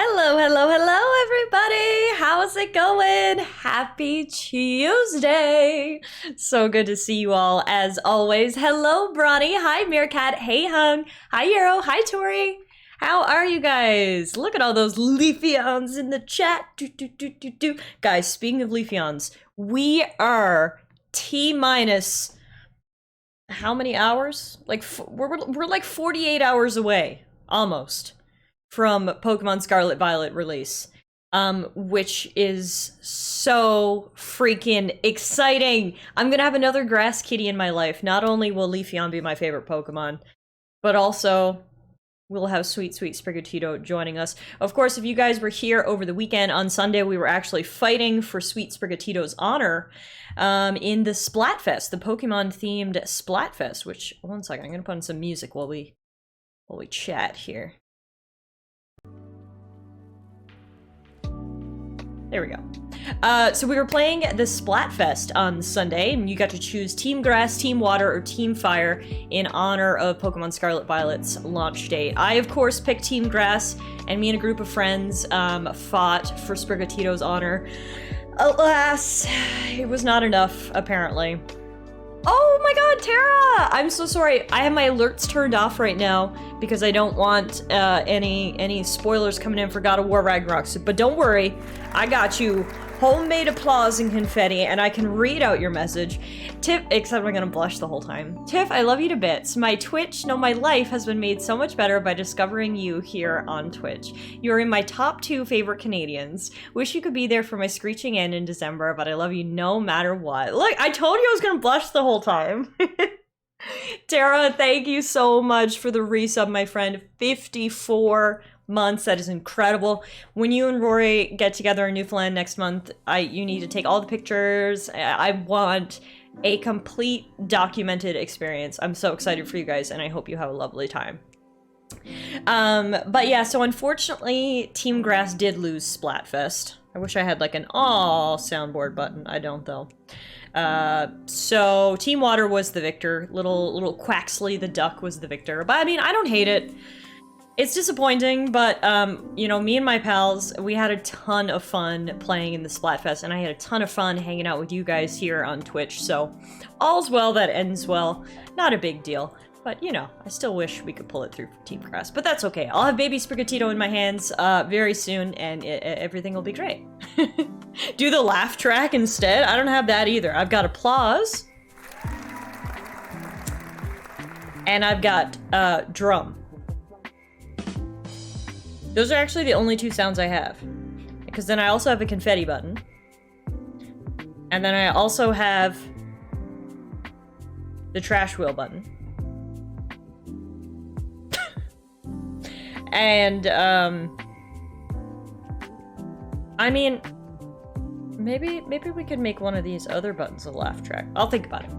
Hello, hello, hello, everybody. How's it going? Happy Tuesday. So good to see you all as always. Hello, Bronny. Hi, Meerkat. Hey, Hung. Hi, Euro. Hi, Tori. How are you guys? Look at all those Leafeons in the chat. Guys, speaking of Leafeons, we are T-minus how many hours? Like, we're like 48 hours away, almost, from Pokemon Scarlet Violet release, which is so freaking exciting. I'm gonna have another grass kitty in my life. Not only will Leafeon be my favorite Pokemon, but also we'll have sweet, sweet Sprigatito joining us. Of course, if you guys were here over the weekend, on Sunday, we were actually fighting for sweet Sprigatito's honor in the Splatfest, the Pokemon-themed Splatfest, which, one second, I'm gonna put in some music while we chat here. There we go. So we were playing the Splatfest on Sunday, and you got to choose Team Grass, Team Water, or Team Fire in honor of Pokemon Scarlet Violet's launch date. I, of course, picked Team Grass, and me and a group of friends fought for Sprigatito's honor. Alas, it was not enough, apparently. Oh my god, Tara! I'm so sorry. I have my alerts turned off right now because I don't want any spoilers coming in for God of War Ragnarok. But don't worry, I got you. Homemade applause and confetti, and I can read out your message. Tiff, except I'm gonna blush the whole time. Tiff, I love you to bits. My Twitch, no, my life has been made so much better by discovering you here on Twitch. You're in my top 2 favorite Canadians. Wish you could be there for my screeching end in December, but I love you no matter what. Look, I told you I was gonna blush the whole time. Tara, thank you so much for the resub, my friend. 54 months. That is incredible. When you and Rory get together in Newfoundland next month, you need to take all the pictures. I want a complete documented experience. I'm so excited for you guys, and I hope you have a lovely time. But yeah, so unfortunately, Team Grass did lose Splatfest. I wish I had like an aw soundboard button. I don't though. So Team Water was the victor. Little Quaxley the duck was the victor. But I mean, I don't hate it. It's disappointing, but, you know, me and my pals, we had a ton of fun playing in the Splatfest, and I had a ton of fun hanging out with you guys here on Twitch, so all's well that ends well. Not a big deal, but, you know, I still wish we could pull it through for Team Grass, but that's okay. I'll have baby Sprigatito in my hands very soon, and everything will be great. Do the laugh track instead? I don't have that either. I've got applause, and I've got drum. Those are actually the only 2 sounds I have. Because then I also have a confetti button. And then I also have the trash wheel button. And, I mean, maybe we could make one of these other buttons a laugh track. I'll think about it.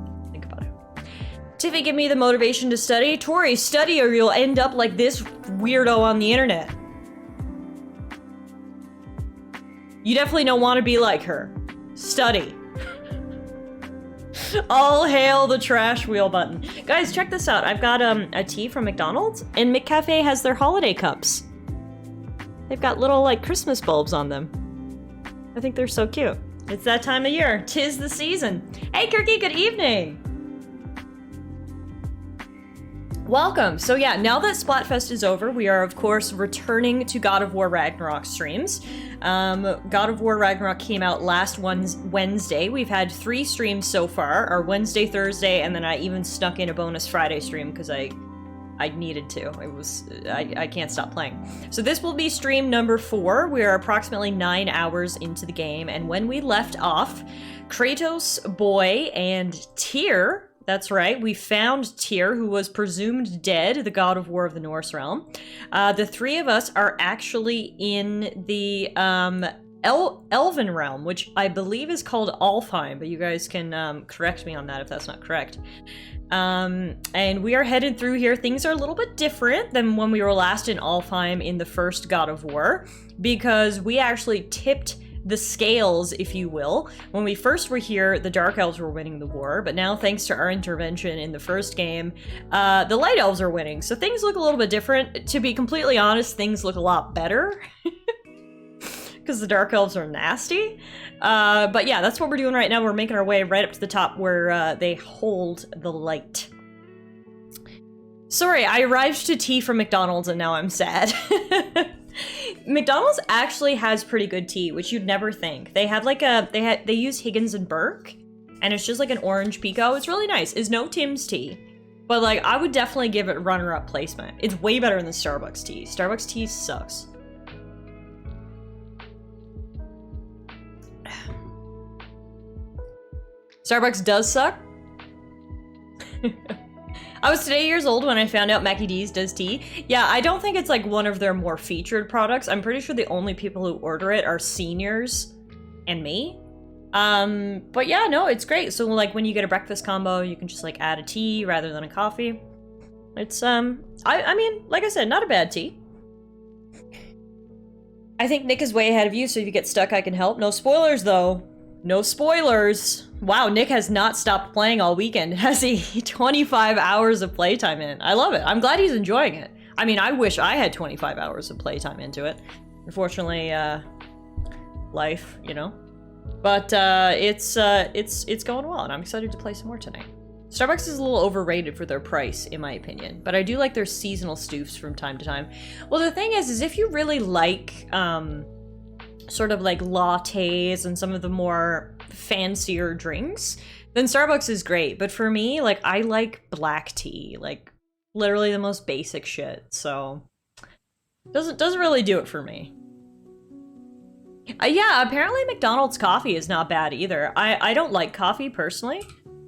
Tiffy, give me the motivation to study. Tori, study or you'll end up like this weirdo on the internet. You definitely don't want to be like her. Study. All hail the trash wheel button. Guys, check this out. I've got a tea from McDonald's, and McCafe has their holiday cups. They've got little, like, Christmas bulbs on them. I think they're so cute. It's that time of year. 'Tis the season. Hey, Kirky, good evening. Welcome. So yeah, now that Splatfest is over, we are, of course, returning to God of War Ragnarok streams. God of War Ragnarok came out last Wednesday. We've had 3 streams so far, our Wednesday, Thursday, and then I even snuck in a bonus Friday stream because I needed to. I can't stop playing. So this will be stream number 4. We are approximately 9 hours into the game, and when we left off, Kratos, Boy, and Tyr, that's right, we found Tyr, who was presumed dead, the god of war of the Norse realm. The 3 of us are actually in the Elven realm, which I believe is called Alfheim, but you guys can correct me on that if that's not correct. And we are headed through here. Things are a little bit different than when we were last in Alfheim in the first God of War, because we actually tipped the scales, if you will. When we first were here, the Dark Elves were winning the war, but now thanks to our intervention in the first game, the Light Elves are winning. So things look a little bit different. To be completely honest, things look a lot better. because the Dark Elves are nasty. But yeah, that's what we're doing right now. We're making our way right up to the top where they hold the light. Sorry, I arrived to tea from McDonald's and now I'm sad. McDonald's actually has pretty good tea, which you'd never think. They have like they use Higgins and Burke, and it's just like an orange pico. It's really nice. It's no Tim's tea, but like I would definitely give it runner-up placement. It's way better than Starbucks tea. Starbucks tea sucks. Starbucks does suck. I was today years old when I found out Mackie D's does tea. Yeah, I don't think it's like one of their more featured products. I'm pretty sure the only people who order it are seniors and me. But yeah, no, it's great. So like when you get a breakfast combo, you can just like add a tea rather than a coffee. It's, I mean, like I said, not a bad tea. I think Nick is way ahead of you, so if you get stuck, I can help. No spoilers though. No spoilers. Wow, Nick has not stopped playing all weekend. Has he? 25 hours of playtime in. I love it. I'm glad he's enjoying it. I mean, I wish I had 25 hours of playtime into it. Unfortunately, life, you know. But it's going well, and I'm excited to play some more tonight. Starbucks is a little overrated for their price, in my opinion, but I do like their seasonal stoofs from time to time. Well, the thing is if you really like, sort of like lattes and some of the more fancier drinks, then Starbucks is great. But for me, like, I like black tea, like literally the most basic shit. So doesn't really do it for me. Yeah, apparently McDonald's coffee is not bad either. I don't like coffee personally,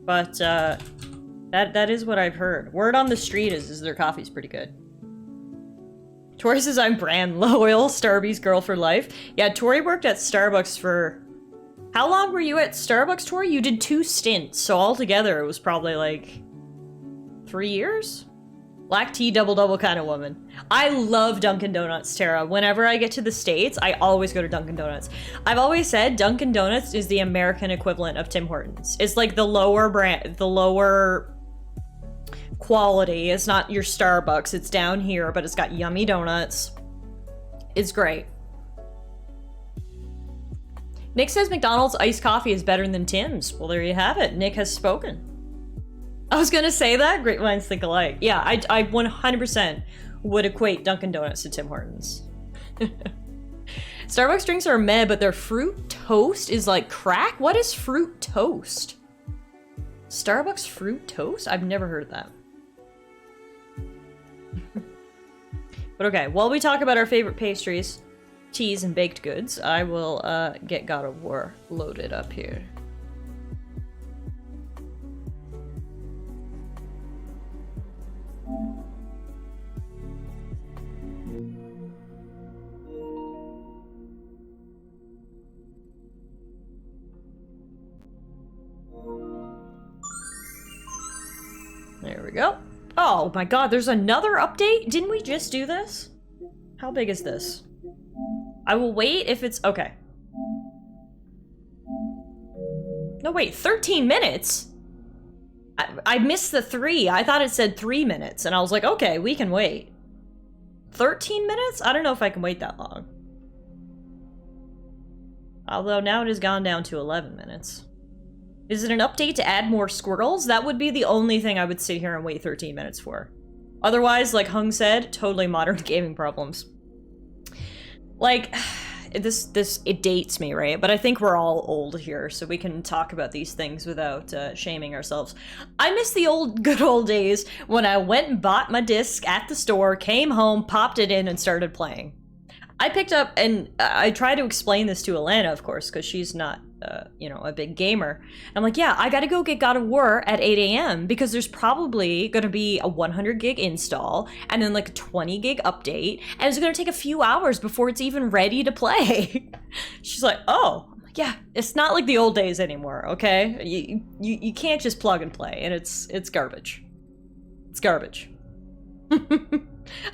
but that is what I've heard. Word on the street is their coffee's pretty good. Tori says I'm brand loyal, Starby's girl for life. Yeah, Tori worked at Starbucks for... How long were you at Starbucks, Tori? You did 2 stints, so altogether it was probably like 3 years? Black tea, double kind of woman. I love Dunkin' Donuts, Tara. Whenever I get to the States, I always go to Dunkin' Donuts. I've always said Dunkin' Donuts is the American equivalent of Tim Hortons. It's like the lower brand, the lower quality. It's not your Starbucks, it's down here, but it's got yummy donuts. It's great. Nick says McDonald's iced coffee is better than Tim's. Well, there you have it. Nick has spoken. I was gonna say that. Great minds think alike. Yeah, I 100% would equate Dunkin' Donuts to Tim Hortons. Starbucks drinks are meh, but their fruit toast is like crack? What is fruit toast? Starbucks fruit toast? I've never heard of that. But okay, while we talk about our favorite pastries, teas, and baked goods, I will get God of War loaded up here. There we go. Oh my god, there's another update? Didn't we just do this? How big is this? I will wait if it's... okay. No, wait, 13 minutes? I missed the 3. I thought it said 3 minutes, and I was like, okay, we can wait. 13 minutes? I don't know if I can wait that long. Although now it has gone down to 11 minutes. Is it an update to add more squirrels? That would be the only thing I would sit here and wait 13 minutes for. Otherwise, like Hung said, totally modern gaming problems. Like, it dates me, right? But I think we're all old here, so we can talk about these things without shaming ourselves. I miss the good old days when I went and bought my disc at the store, came home, popped it in, and started playing. I picked up, and I try to explain this to Alana, of course, because she's not, you know, a big gamer. I'm like, yeah, I gotta go get God of War at 8 a.m. because there's probably gonna be a 100 gig install and then like a 20 gig update, and it's gonna take a few hours before it's even ready to play. She's like, oh, I'm like, yeah, it's not like the old days anymore, okay? You can't just plug and play, and it's garbage. It's garbage.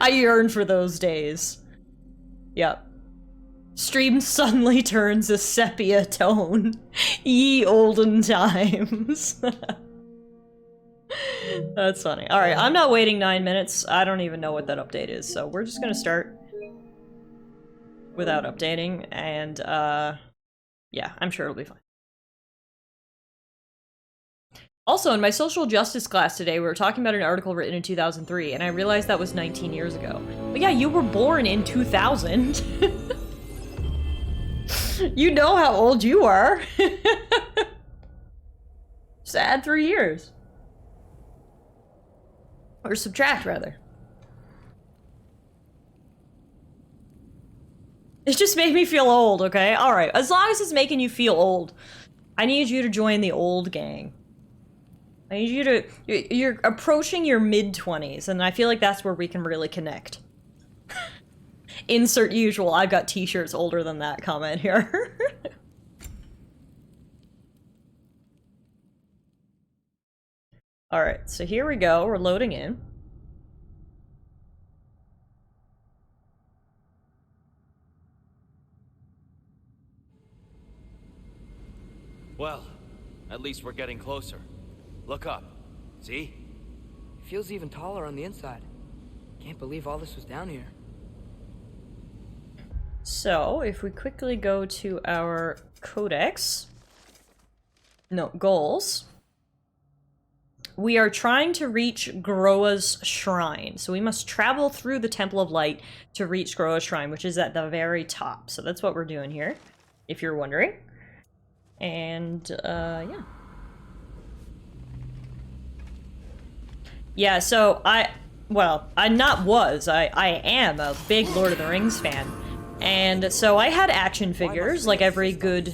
I yearn for those days. Yep. Stream suddenly turns a sepia tone. Ye olden times. That's funny. Alright, I'm not waiting 9 minutes. I don't even know what that update is, so we're just gonna start. without updating, and yeah, I'm sure it'll be fine. Also, in my social justice class today, we were talking about an article written in 2003, and I realized that was 19 years ago. But yeah, you were born in 2000. You know how old you are. Just add 3 years. Or subtract, rather. It just made me feel old, okay? Alright, as long as it's making you feel old, I need you to join the old gang. I need you to... You're approaching your mid-20s, and I feel like that's where we can really connect. Insert usual, I've got t-shirts older than that comment here. Alright, so here we go, we're loading in. Well, at least we're getting closer. Look up. See? It feels even taller on the inside. Can't believe all this was down here. So, if we quickly go to our codex... No, goals. We are trying to reach Groa's shrine. So we must travel through the Temple of Light to reach Groa's shrine, which is at the very top. So that's what we're doing here, if you're wondering. And, yeah. Yeah, so I am a big Lord of the Rings fan. And so I had action figures, like every good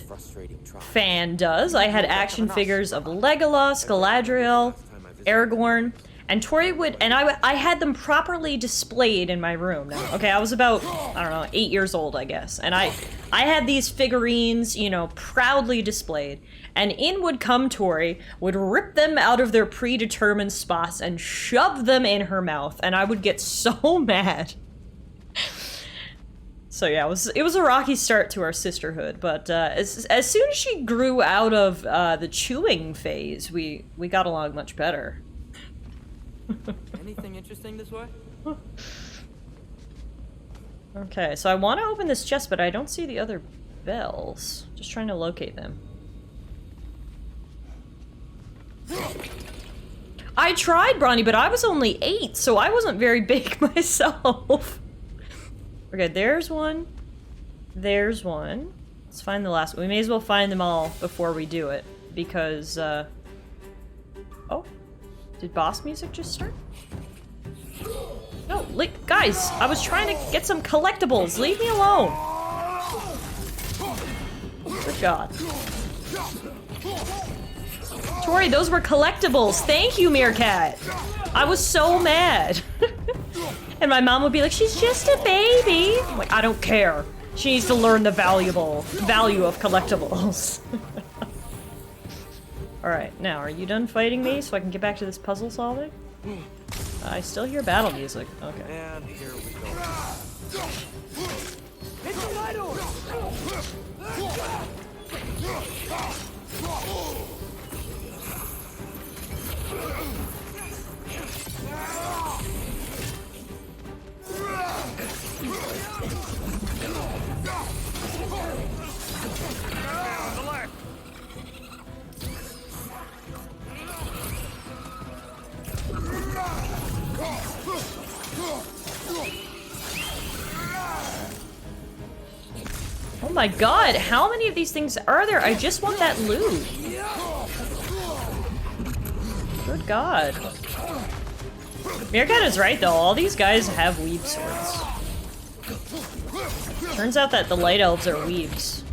fan does. I had action figures of Legolas, Galadriel, Aragorn, and Tori would, and I had them properly displayed in my room now. Okay, I was about, I don't know, 8 years old, I guess. And I had these figurines, you know, proudly displayed. And in would come Tori, would rip them out of their predetermined spots and shove them in her mouth, and I would get so mad. So yeah, it was a rocky start to our sisterhood, but as soon as she grew out of the chewing phase, we got along much better. Anything interesting this way? Okay, so I want to open this chest, but I don't see the other bells. Just trying to locate them. I tried, Bronny, but I was only 8, so I wasn't very big myself. Okay, there's one. There's one. Let's find the last one. We may as well find them all before we do it, because, oh. Did boss music just start? No, guys, I was trying to get some collectibles. Leave me alone. Good God. Tori, those were collectibles. Thank you, Meerkat. I was so mad. And my mom would be like, she's just a baby. I'm like, I don't care. She needs to learn the value of collectibles. Alright, now, are you done fighting me so I can get back to this puzzle solving? I still hear battle music. Okay. And here we go. Hit the light order! Oh my god, how many of these things are there? I just want that loot. Good god. Meerkat is right though, all these guys have weeb swords. Turns out that the light elves are weebs.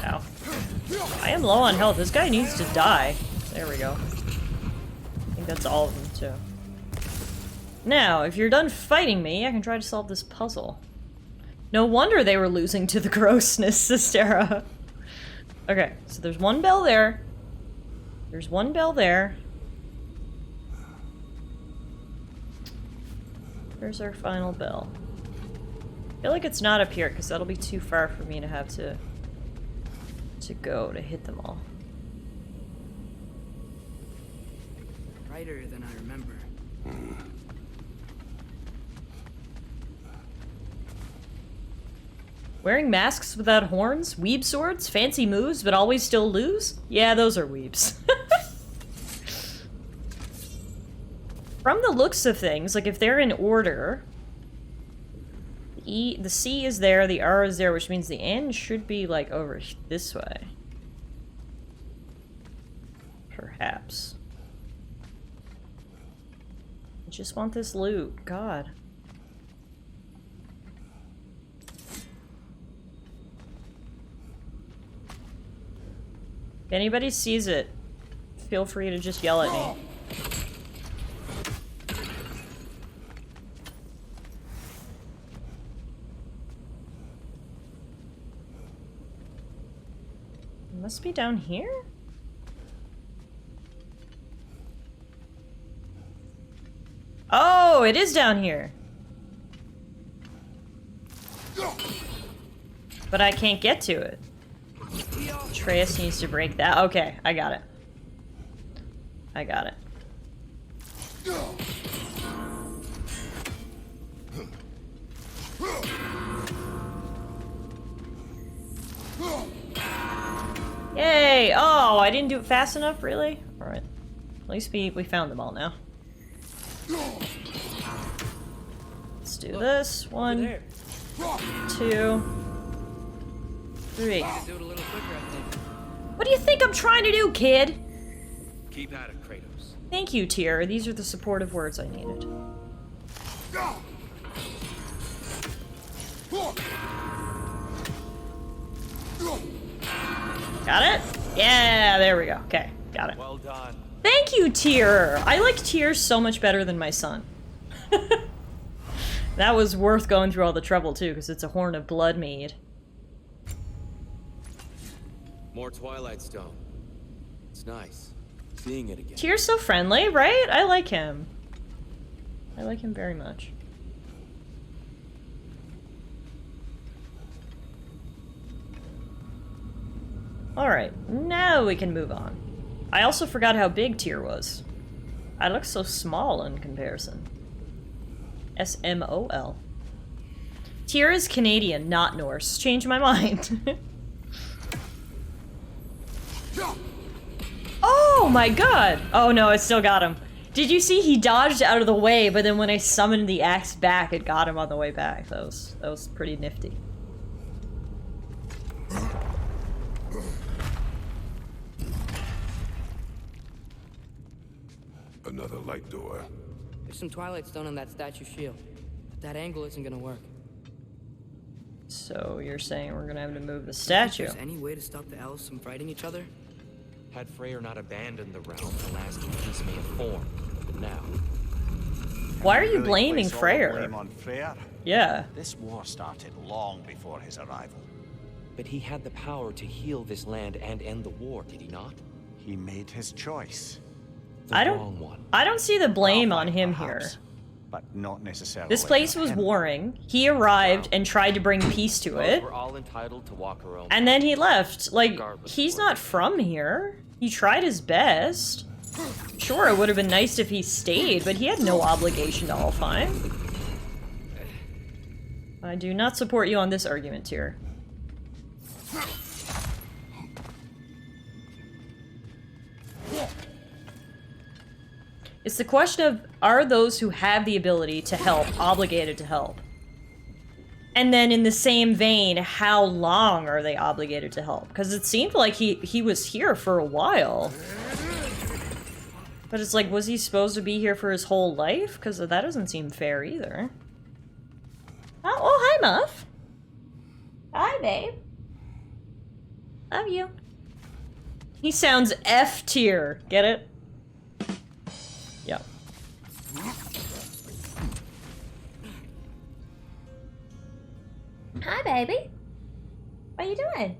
Ow. I am low on health, this guy needs to die. There we go. I think that's all of them too. Now, if you're done fighting me, I can try to solve this puzzle. No wonder they were losing to the grossness, Sistera. Okay, so there's one bell there. There's one bell there. Where's our final bell? I feel like it's not up here, because that'll be too far for me to have to go to hit them all. brighter than I remember. Wearing masks without horns? Weeb swords? Fancy moves, but always still lose? Yeah, those are weebs. From the looks of things, like if they're in order, the C is there, the R is there, which means the N should be like over this way. Perhaps. I just want this loot. God. If anybody sees it, feel free to just yell at me. It must be down here? Oh, it is down here. But I can't get to it. Atreus needs to break that. Okay, I got it. I got it. Yay! Oh, I didn't do it fast enough, really? Alright. At least we found them all now. Let's do this. 1, 2, 3. What do you think I'm trying to do, kid? Keep at it, Kratos. Thank you, Tyr. These are the supportive words I needed. Got it? Yeah, there we go. Okay, got it. Well done. Thank you, Tyr! I like Tyr so much better than my son. That was worth going through all the trouble, too, because it's a Horn of Blood mead. More Twilight Stone. It's nice. Seeing it again. Tyr's so friendly, right? I like him. I like him very much. Alright, now we can move on. I also forgot how big Tyr was. I look so small in comparison. S-M-O-L. Tyr is Canadian, not Norse. Change my mind. Oh my god! Oh no, I still got him. Did you see he dodged out of the way, but then when I summoned the axe back, it got him on the way back. That was pretty nifty. Another light door. There's some Twilight Stone on that statue shield. But that angle isn't gonna work. So you're saying we're gonna have to move the statue? Is there any way to stop the elves from fighting each other? Had Freyr not abandoned the realm, the lasting peace may have formed. But now, Why are you Really blaming place all the Freyr? blame on Freyr? Yeah. This war started long before his arrival. but he had the power to heal this land and end the war, did he not? He made his choice. The wrong one. I don't see the blame Well, on him perhaps, here. but not necessarily. This place on was him. warring. He arrived and tried to bring peace to Both it. were all entitled to walk our own And then he left. Like, Regardless he's of where not they from here. He tried his best. Sure, it would have been nice if he stayed, but he had no obligation to Alfheim. I do not support you on this argument, Tyr. It's the question of, are those who have the ability to help obligated to help? And then in the same vein, how long are they obligated to help? Because it seemed like he was here for a while. But it's like, was he supposed to be here for his whole life? Because that doesn't seem fair either. Oh, hi, Muff. Hi, babe. Love you. He sounds F tier. Get it? Yeah. Hi, baby. What are you doing?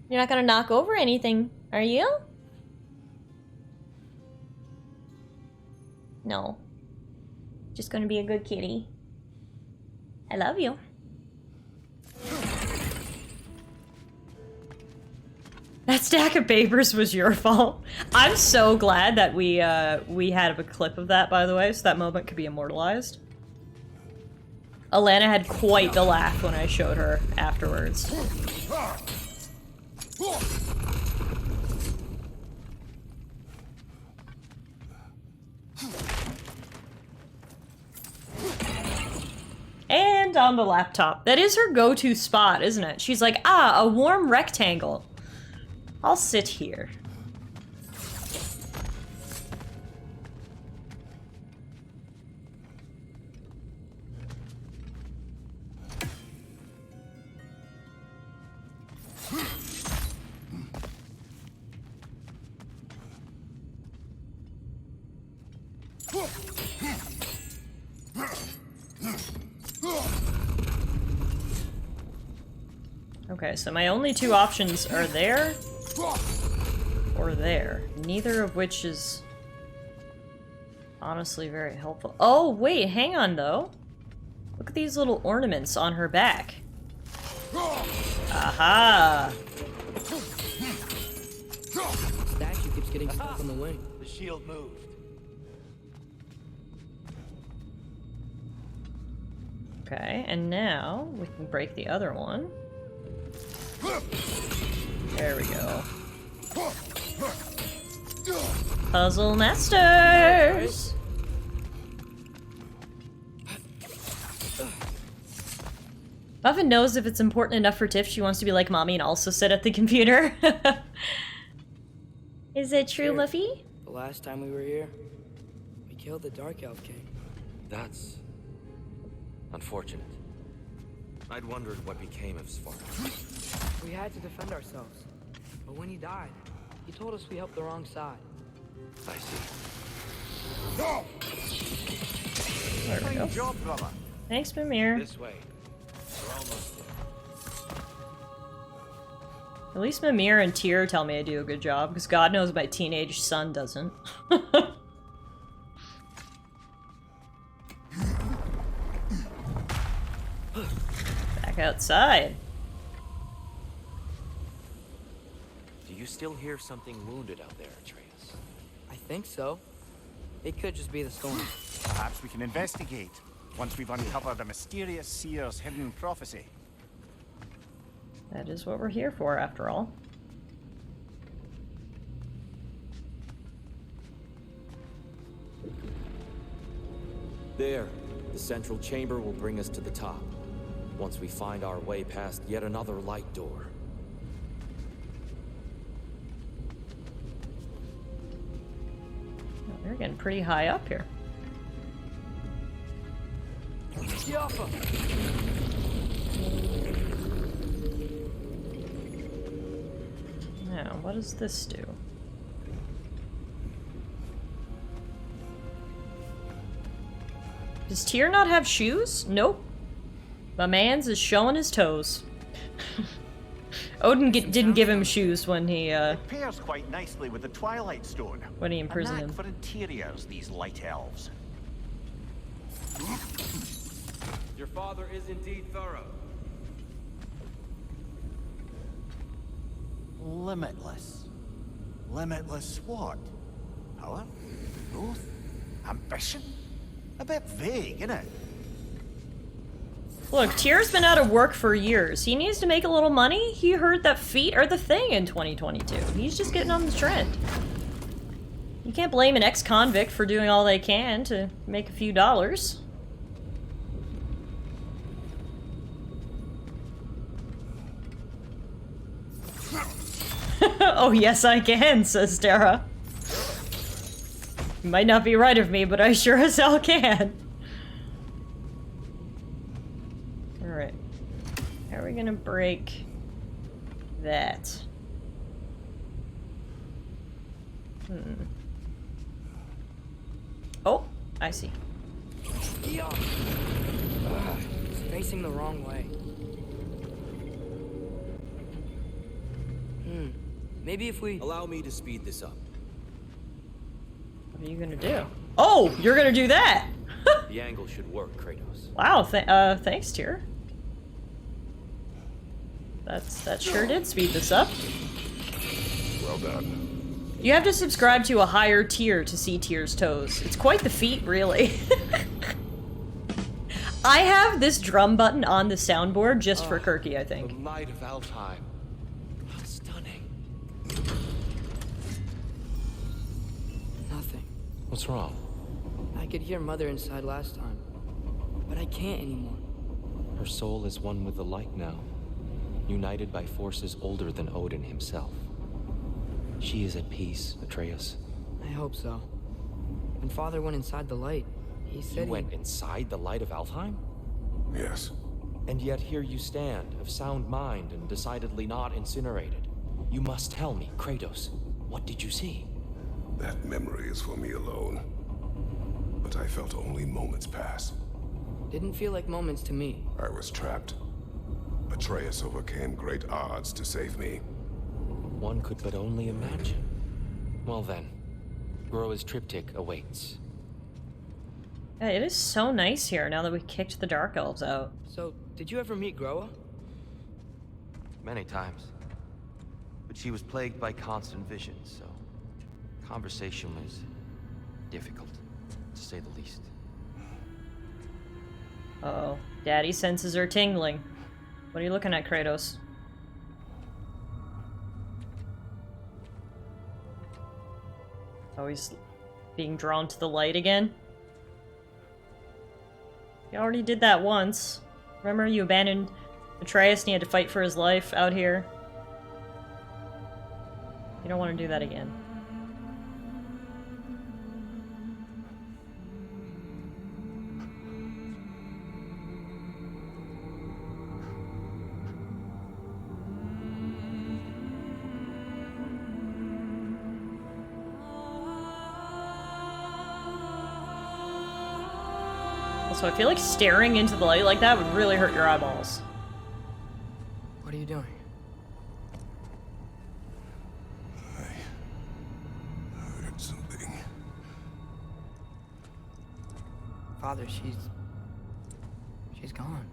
You're not gonna knock over anything, are you? No. Just gonna be a good kitty. I love you. That stack of papers was your fault. I'm so glad that we had a clip of that, by the way, so that moment could be immortalized. Alana had quite the laugh when I showed her afterwards. And on the laptop. That is her go-to spot, isn't it? She's like, ah, a warm rectangle. I'll sit here. Okay, so my only two options are there or there. Neither of which is honestly very helpful. Oh, wait, hang on though. Look at these little ornaments on her back. Aha! The statue keeps getting stuck on the wing. The shield moved. Okay, and now we can break the other one. There we go. Puzzle masters! Muffin knows if it's important enough for Tiff, she wants to be like mommy and also sit at the computer. Is it true, Here. Muffy? The last time we were here, we killed the Dark Elf King. That's unfortunate. I'd wondered what became of Svartalfheim. We had to defend ourselves. But when he died, he told us we helped the wrong side. I see. There we go. Good job, brother. Thanks, Mimir. This way. We're almost there. At least Mimir and Tyr tell me I do a good job, because God knows my teenage son doesn't. Back outside. Do you still hear something wounded out there, Atreus? I think so. It could just be the storm. Perhaps we can investigate once we've uncovered a mysterious seer's hidden prophecy. That is what we're here for, after all. There, the central chamber will bring us to the top. Once we find our way past yet another light door. Oh, we're getting pretty high up here. Now, what does this do? Does Tyr not have shoes? Nope. My man's is showing his toes. Odin didn't give him shoes when he It pairs quite nicely with the Twilight Stone. when he imprisoned A knack him. for interiors, these light elves. Your father is indeed thorough. Limitless. Limitless what? Power? Growth? Ambition? A bit vague, innit? Look, Tyr's been out of work for years. He needs to make a little money. He heard that feet are the thing in 2022. He's just getting on the trend. You can't blame an ex-convict for doing all they can to make a few dollars. Oh, yes, I can, says Dara. You might not be right of me, but I sure as hell can. Alright. How are we gonna break that? Oh, I see. It's facing the wrong way. Maybe if we... Allow me to speed this up. What are you gonna do? Oh, you're gonna do that! The angle should work, Kratos. Wow, thanks, Tyr. That sure did speed this up. Well done. You have to subscribe to a higher tier to see Tyr's toes. It's quite the feat, really. I have this drum button on the soundboard just for Kirky, I think. The light of Alfheim. How stunning. Nothing. What's wrong? I could hear Mother inside last time, but I can't anymore. Her soul is one with the light now, united by forces older than Odin himself. She is at peace, Atreus. I hope so. When Father went inside the light, he said You went inside the light of Alfheim? Yes. And yet here you stand, of sound mind and decidedly not incinerated. You must tell me, Kratos, what did you see? That memory is for me alone. But I felt only moments pass. Didn't feel like moments to me. I was trapped. Atreus overcame great odds to save me. One could but only imagine. Well then, Groa's triptych awaits. Yeah, it is so nice here now that we kicked the Dark Elves out. So, did you ever meet Groa? Many times. But she was plagued by constant visions, so conversation was difficult, to say the least. Uh-oh. Daddy senses are tingling. What are you looking at, Kratos? Oh, he's being drawn to the light again? You already did that once. Remember, you abandoned Atreus and he had to fight for his life out here? You don't want to do that again. So I feel like staring into the light like that would really hurt your eyeballs. What are you doing? I heard something. Father, she's gone.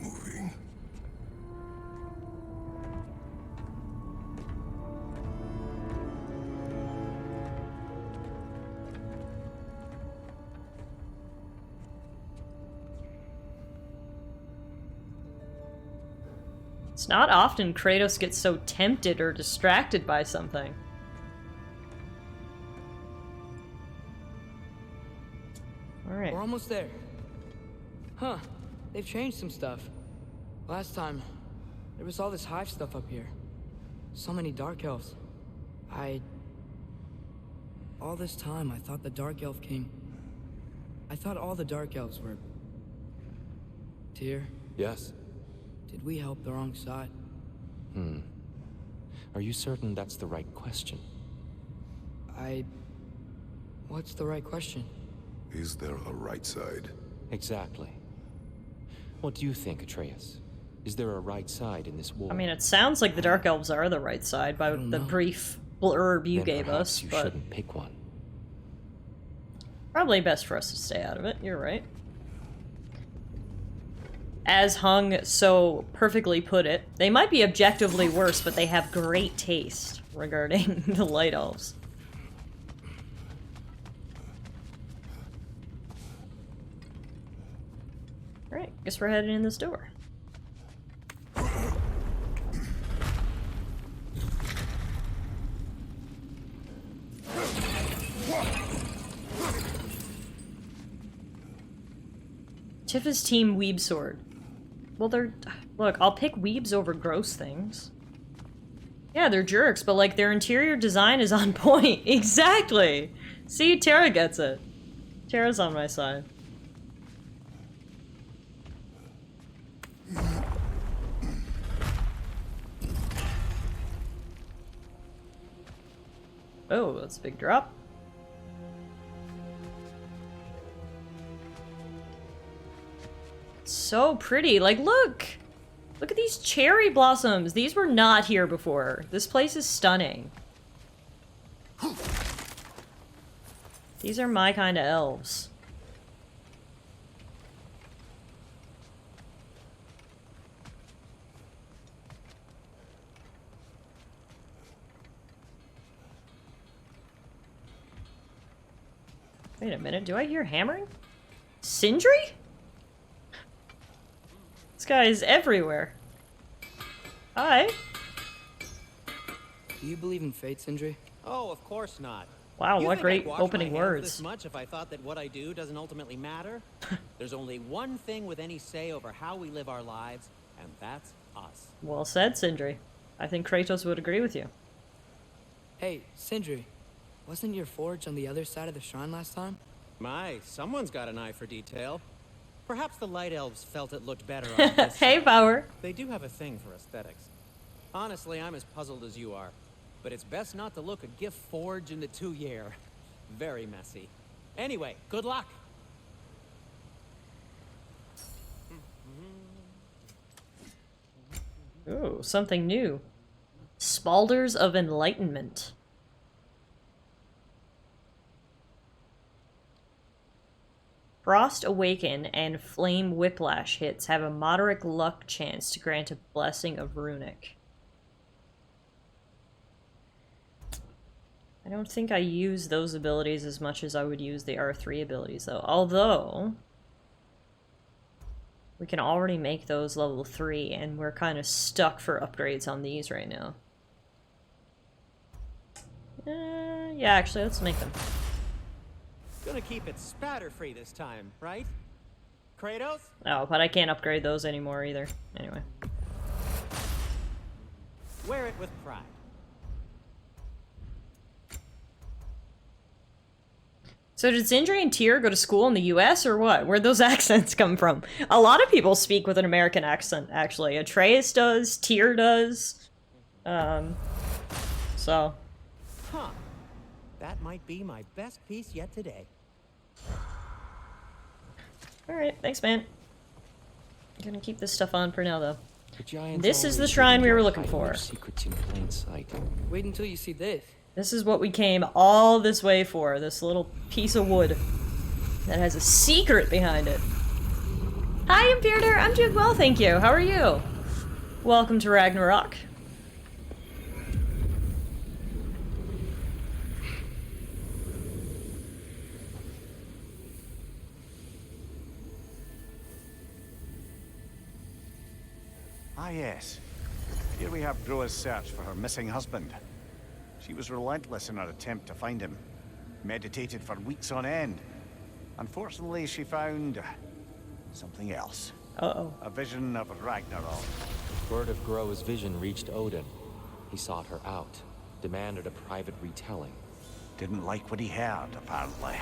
Moving. It's not often Kratos gets so tempted or distracted by something. Alright. We're almost there. Huh. They've changed some stuff. Last time, there was all this hive stuff up here. So many Dark Elves. All this time, I thought the Dark Elf King... I thought all the Dark Elves were... Tyr, Yes? did we help the wrong side? Are you certain that's the right question? What's the right question? Is there a right side? Exactly. What do you think, Atreus? Is there a right side in this war? I mean, it sounds like the Dark Elves are the right side by don't the know. brief blurb you Then gave perhaps us, you but shouldn't pick one. probably best for us to stay out of it. You're right. As Hung so perfectly put it, they might be objectively worse, but they have great taste regarding the Light Elves. Alright, guess we're heading in this door. Tifa's team Weeb Sword. Well, they're... Look, I'll pick Weebs over gross things. Yeah, they're jerks, but, like, their interior design is on point. Exactly! See, Tara gets it. Tara's on my side. Oh, that's a big drop. So pretty. Like, look! Look at these cherry blossoms. These were not here before. This place is stunning. These are my kind of elves. Wait a minute, do I hear hammering? Sindri? This guy is everywhere. Hi. Do you believe in fate, Sindri? Oh, of course not. Wow, You what think great I'd wash opening my hands words. This much if I thought that what I do doesn't ultimately matter? There's only one thing with any say over how we live our lives, and that's us. Well said, Sindri. I think Kratos would agree with you. Hey, Sindri. Wasn't your forge on the other side of the shrine last time? My, someone's got an eye for detail. Perhaps the Light Elves felt it looked better on this Hey, side. Power. They do have a thing for aesthetics. Honestly, I'm as puzzled as you are. But it's best not to look a gift forge in the 2-year. Very messy. Anyway, good luck. Ooh, something new. Spalders of Enlightenment. Frost Awaken and Flame Whiplash hits have a moderate luck chance to grant a Blessing of Runic. I don't think I use those abilities as much as I would use the R3 abilities, though. Although, we can already make those level 3, and we're kind of stuck for upgrades on these right now. Yeah, actually, let's make them. Gonna keep it spatter-free this time, right? Kratos? Oh, but I can't upgrade those anymore either. Anyway. Wear it with pride. So did Sindri and Tyr go to school in the US or what? Where'd those accents come from? A lot of people speak with an American accent, actually. Atreus does, Tyr does. So. Huh. That might be my best piece yet today. Alright, thanks, man. I'm gonna keep this stuff on for now, though. The giants This is the always shrine we were enjoy looking hiding for. their secrets in plain sight. Wait until you see this. This is what we came all this way for. This little piece of wood that has a secret behind it. Hi, Imperator. I'm doing well, thank you. How are you? Welcome to Ragnarok. Ah, yes. Here we have Groa's search for her missing husband. She was relentless in her attempt to find him. Meditated for weeks on end. Unfortunately, she found something else. Uh-oh. A vision of Ragnarok. Word of Groa's vision reached Odin. He sought her out, demanded a private retelling. Didn't like what he heard, apparently.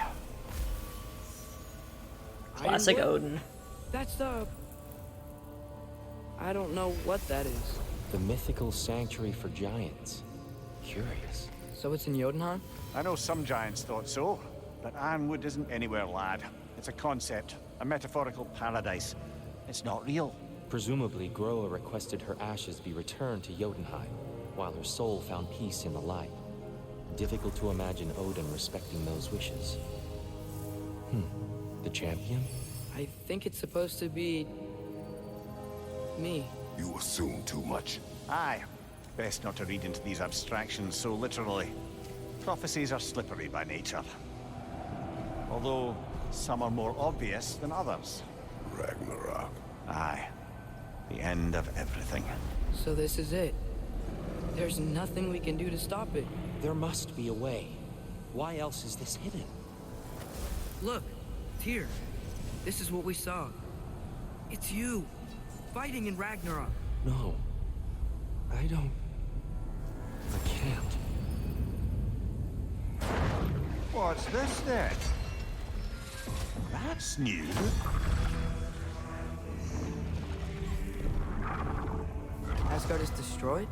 Classic Ironwood? Odin. That's the... I don't know what that is. The mythical sanctuary for giants. Curious. So it's in Jotunheim? I know some giants thought so, but Ironwood isn't anywhere, lad. It's a concept, a metaphorical paradise. It's not real. Presumably, Groa requested her ashes be returned to Jotunheim, while her soul found peace in the light. Difficult to imagine Odin respecting those wishes. The champion? I think it's supposed to be... me. You assume too much. Aye. Best not to read into these abstractions so literally. Prophecies are slippery by nature. Although, some are more obvious than others. Ragnarok. Aye. The end of everything. So this is it. There's nothing we can do to stop it. There must be a way. Why else is this hidden? Look, Tyr. This is what we saw. It's you, fighting in Ragnarok. No. I don't... I can't. What's this then? That's new. Asgard is destroyed?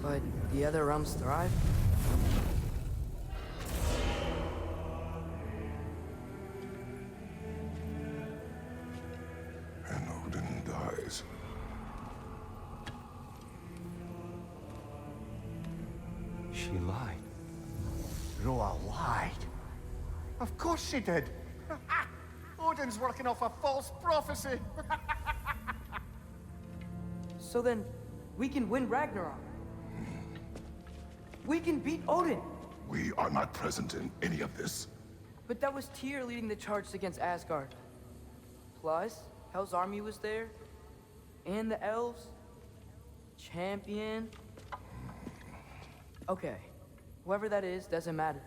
But the other realms thrive? She lied. Roa lied. Of course she did. Odin's working off a false prophecy. So then, we can win Ragnarok. We can beat Odin. We are not present in any of this. But that was Tyr leading the charge against Asgard. Plus, Hell's army was there. And the elves. Champion. Okay, whoever that is doesn't matter.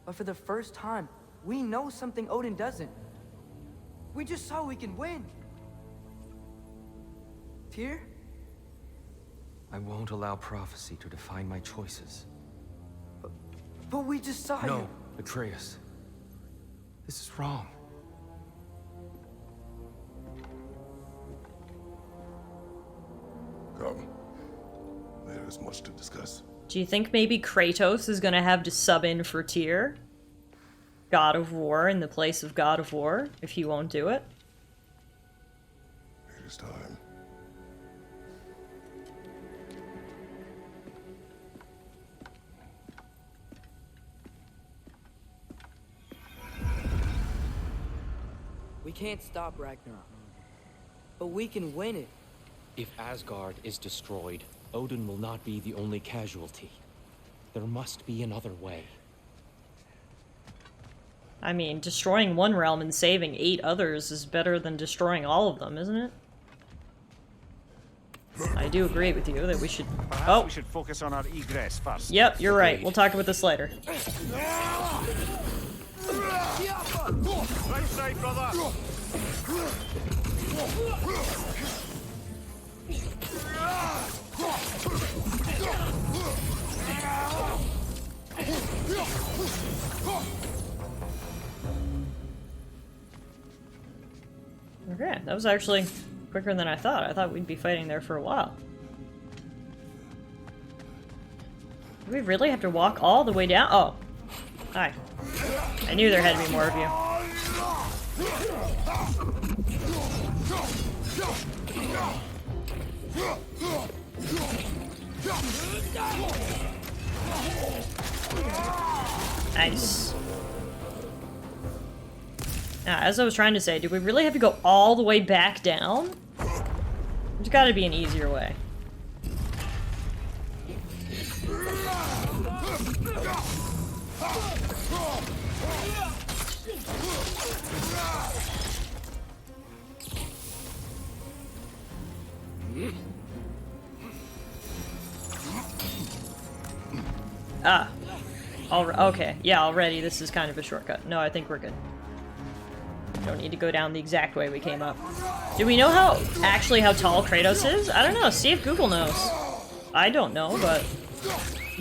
But for the first time, we know something Odin doesn't. We just saw we can win. Tyr? I won't allow prophecy to define my choices. But we just saw No, you. Atreus. This is wrong. Come. There is much to discuss. Do you think maybe Kratos is gonna have to sub in for Tyr? God of War in the place of God of War, if he won't do it? It is time. We can't stop Ragnarok. But we can win it. If Asgard is destroyed, Odin will not be the only casualty. There must be another way. I mean, destroying one realm and saving 8 others is better than destroying all of them, isn't it? I do agree with you that we should... Perhaps we should focus on our egress first. Yep, you're right. We'll talk about this later. Right side, brother. Okay, that was actually quicker than I thought. I thought we'd be fighting there for a while. Do we really have to walk all the way down? Oh. Hi. I knew there had to be more of you. Nice. Now, as I was trying to say, do we really have to go all the way back down? There's gotta be an easier way. Ah. Okay. Yeah, already this is kind of a shortcut. No, I think we're good. Don't need to go down the exact way we came up. Do we know how tall Kratos is? I don't know. See if Google knows. I don't know, but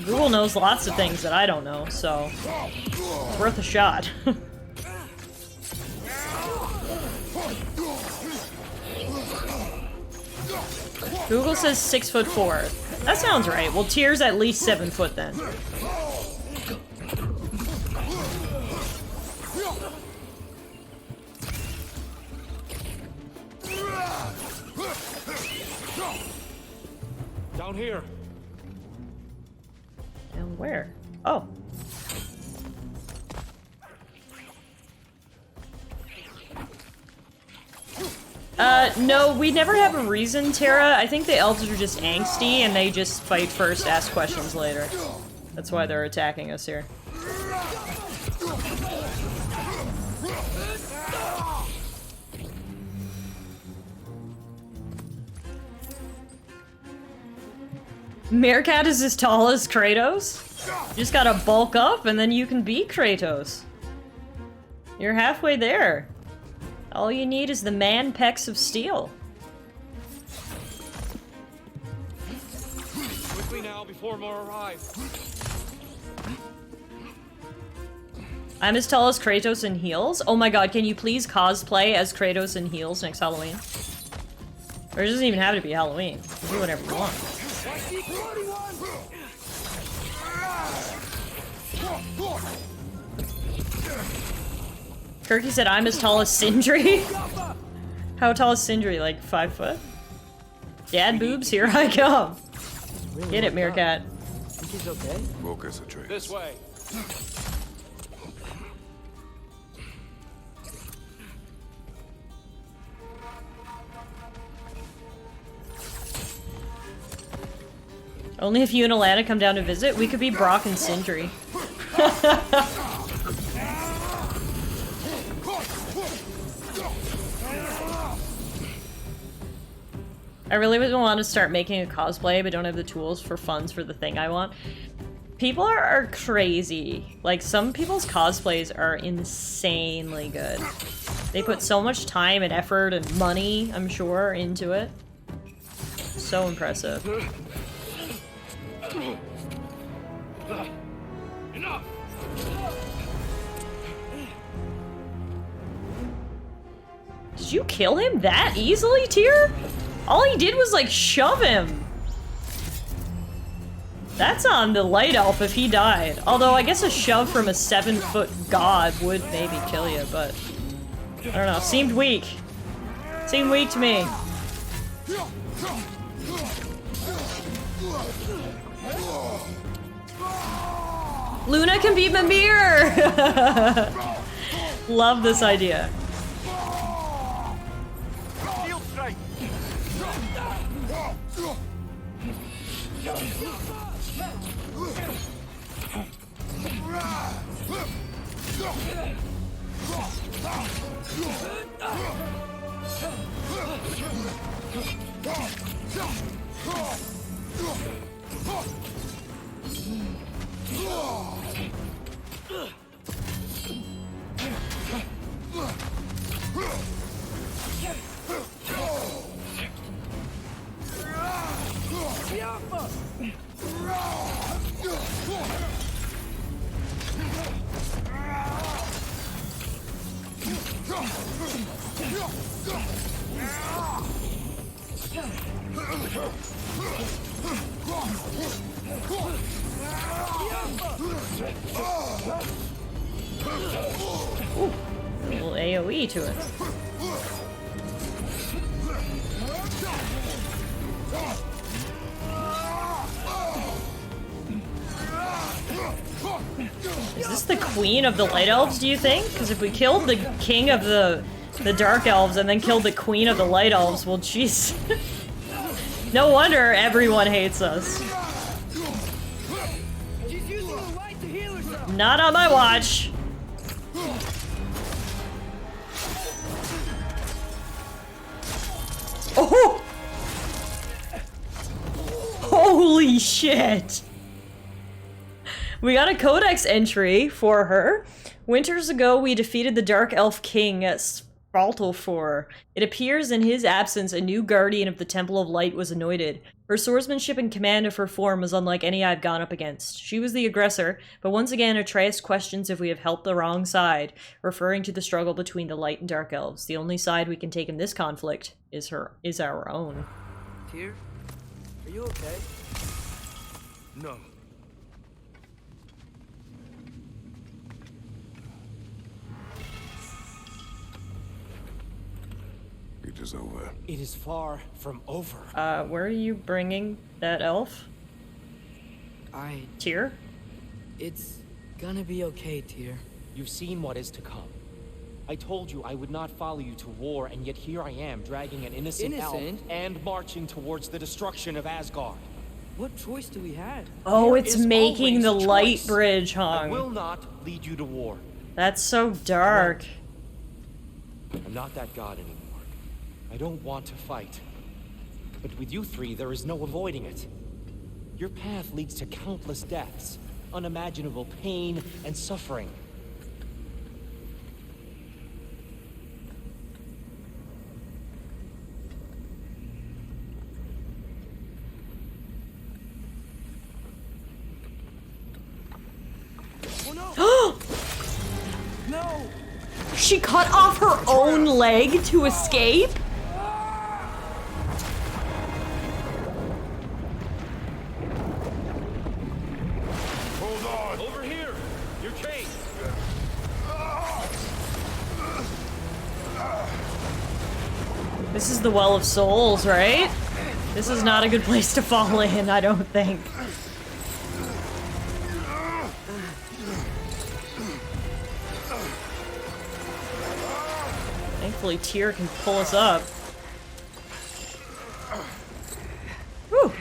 Google knows lots of things that I don't know, so it's worth a shot. Google says 6'4". That sounds right. Well, Tyr's at least 7 foot then. Down here. And where? Oh. No, we never have a reason, Tara. I think the elves are just angsty and they just fight first, ask questions later. That's why they're attacking us here. Meerkat is as tall as Kratos? You just gotta bulk up and then you can beat Kratos. You're halfway there. All you need is the man pecs of steel. Quickly now, before more arrive. I'm as tall as Kratos in heels? Oh my god, can you please cosplay as Kratos in heels next Halloween? Or it doesn't even have to be Halloween. You can do whatever you want. Kirky said I'm as tall as Sindri. How tall is Sindri? Like 5 foot? Dad boobs, here I come. Get it, Meerkat. Think he's okay? Focus, Atreus. This way. Only if you and Alana come down to visit, we could be Brock and Sindri. I really would want to start making a cosplay, but don't have the tools for funds for the thing I want. People are crazy. Like, some people's cosplays are insanely good. They put so much time and effort and money, I'm sure, into it. So impressive. Enough. Did you kill him that easily, Tyr? All he did was, like, shove him. That's on the light elf if he died. Although, I guess a shove from a 7-foot god would maybe kill you, but... I don't know. Seemed weak. Seemed weak to me. Luna can beat Mimir! Love this idea. Ooh, a little AoE to it. Is this the queen of the light elves, do you think? Because if we killed the king of the dark elves and then killed the queen of the light elves, well, jeez. No wonder everyone hates us. Not on my watch. Oh! Holy shit! We got a codex entry for her. Winters ago, we defeated the Dark Elf King at Svartalfur. It appears in his absence, a new guardian of the Temple of Light was anointed. Her swordsmanship and command of her form is unlike any I've gone up against. She was the aggressor, but once again Atreus questions if we have helped the wrong side, referring to the struggle between the Light and Dark Elves. The only side we can take in this conflict is our own. Tyr, are you okay? No. It is over. It is far from over. Where are you bringing that elf? Tyr? It's gonna be okay, Tyr. You've seen what is to come. I told you I would not follow you to war, and yet here I am, dragging an innocent elf and marching towards the destruction of Asgard. What choice do we have? Oh, There it's is making the always light choice. bridge, I Hong. will not lead you to war. That's so dark. I'm not that god anymore. I don't want to fight. But with you three, there is no avoiding it. Your path leads to countless deaths, unimaginable pain and suffering. No! She cut off her own leg to escape? Hold on! Over here! You're chased! This is the Well of Souls, right? This is not a good place to fall in, I don't think. hopefully Tyr can pull us up. Whew.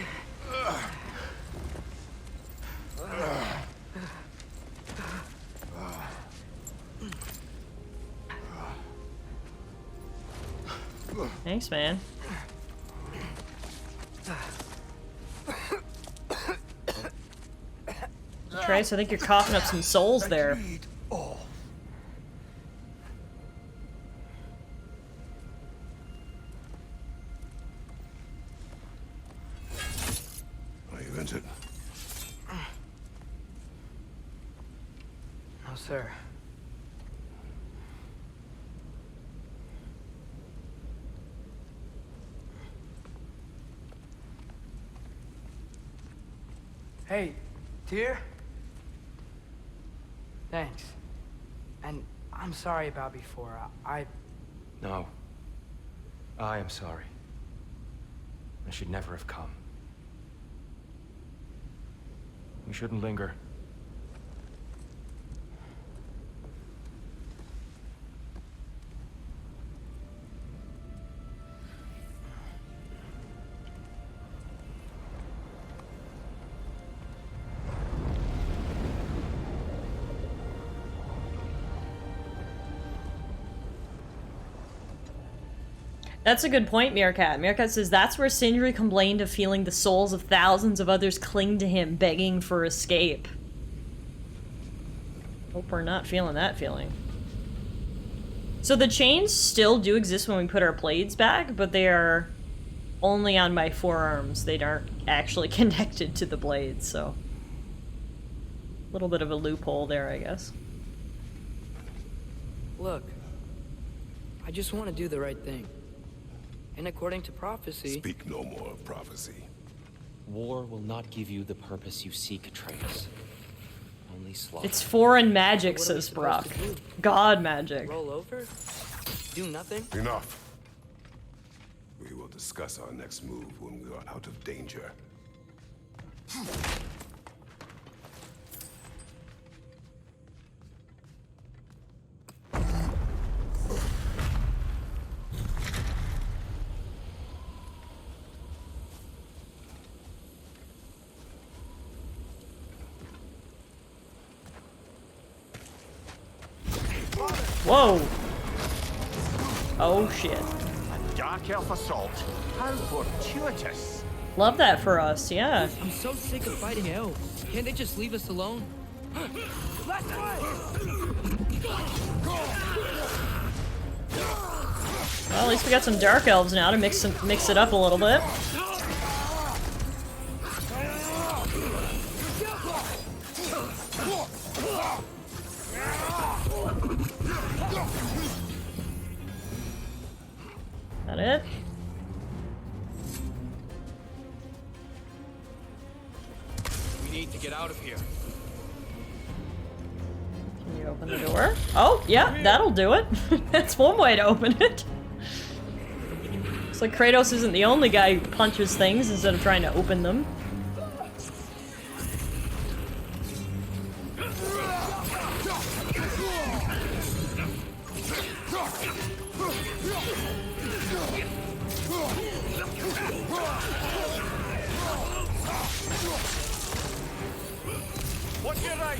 Thanks, man. Trace, I think you're coughing up some souls there. Are you injured? No, sir. Hey, Tyr? Thanks. And I'm sorry about before. No. I am sorry. I should never have come. We shouldn't linger. That's a good point, Meerkat. Meerkat says that's where Sindri complained of feeling the souls of thousands of others cling to him, begging for escape. Hope we're not feeling that feeling. So the chains still do exist when we put our blades back, but they are only on my forearms. They aren't actually connected to the blades, so... a little bit of a loophole there, I guess. Look, I just want to do the right thing. And according to prophecy... Speak no more of prophecy. War will not give you the purpose you seek, Atreus. Only slaughter. It's foreign magic, What are we says supposed Brock. to do? God magic. Roll over? Do nothing? Enough. We will discuss our next move when we are out of danger. Whoa! Oh shit. A dark elf assault. How fortuitous. Love that for us, yeah. I'm so sick of fighting elves. Can't they just leave us alone? Last Well, at least we got some dark elves now to mix it up a little bit. That it? We need to get out of here. Can you open the door? Oh, yeah, that'll do it. That's one way to open it. Looks like Kratos isn't the only guy who punches things instead of trying to open them. What's your right?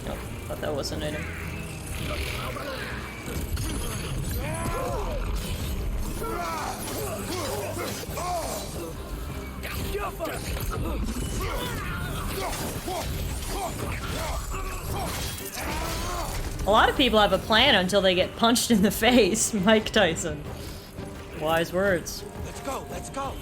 Oh, thought that wasn't it. A lot of people have a plan until they get punched in the face. Mike Tyson. Wise words. Let's go, let's go.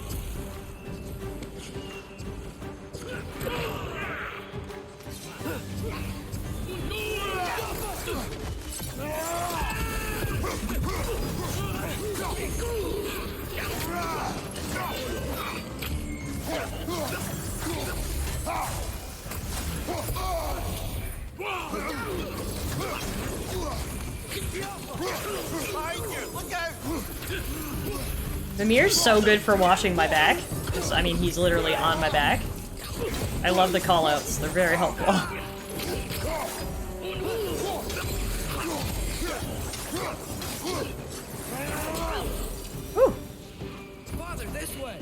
Mimir's so good for watching my back. I mean, he's literally on my back. I love the callouts. They're very helpful. Whew. Father, this way.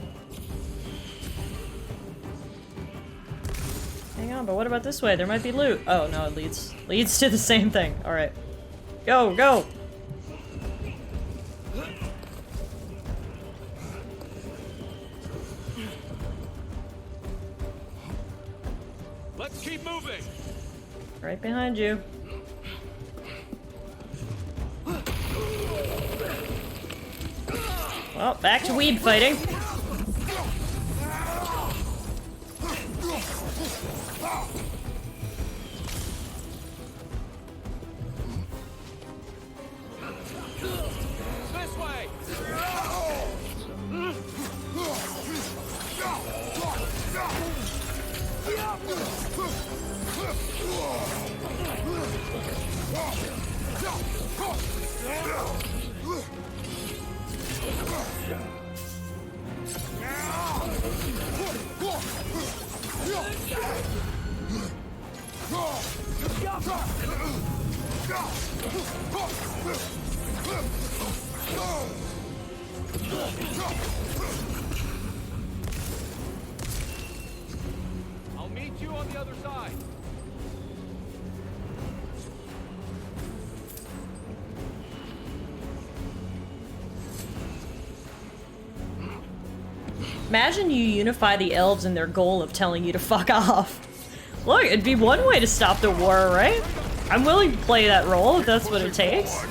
Hang on, but what about this way? There might be loot. Oh, no, it leads to the same thing. Alright. Go, go! Let's keep moving. Right behind you. Well, back to weed fighting. This way. I'll meet you on the other side. Imagine you unify the elves in their goal of telling you to fuck off. Look, it'd be one way to stop the war, right? I'm willing to play that role if that's what it takes.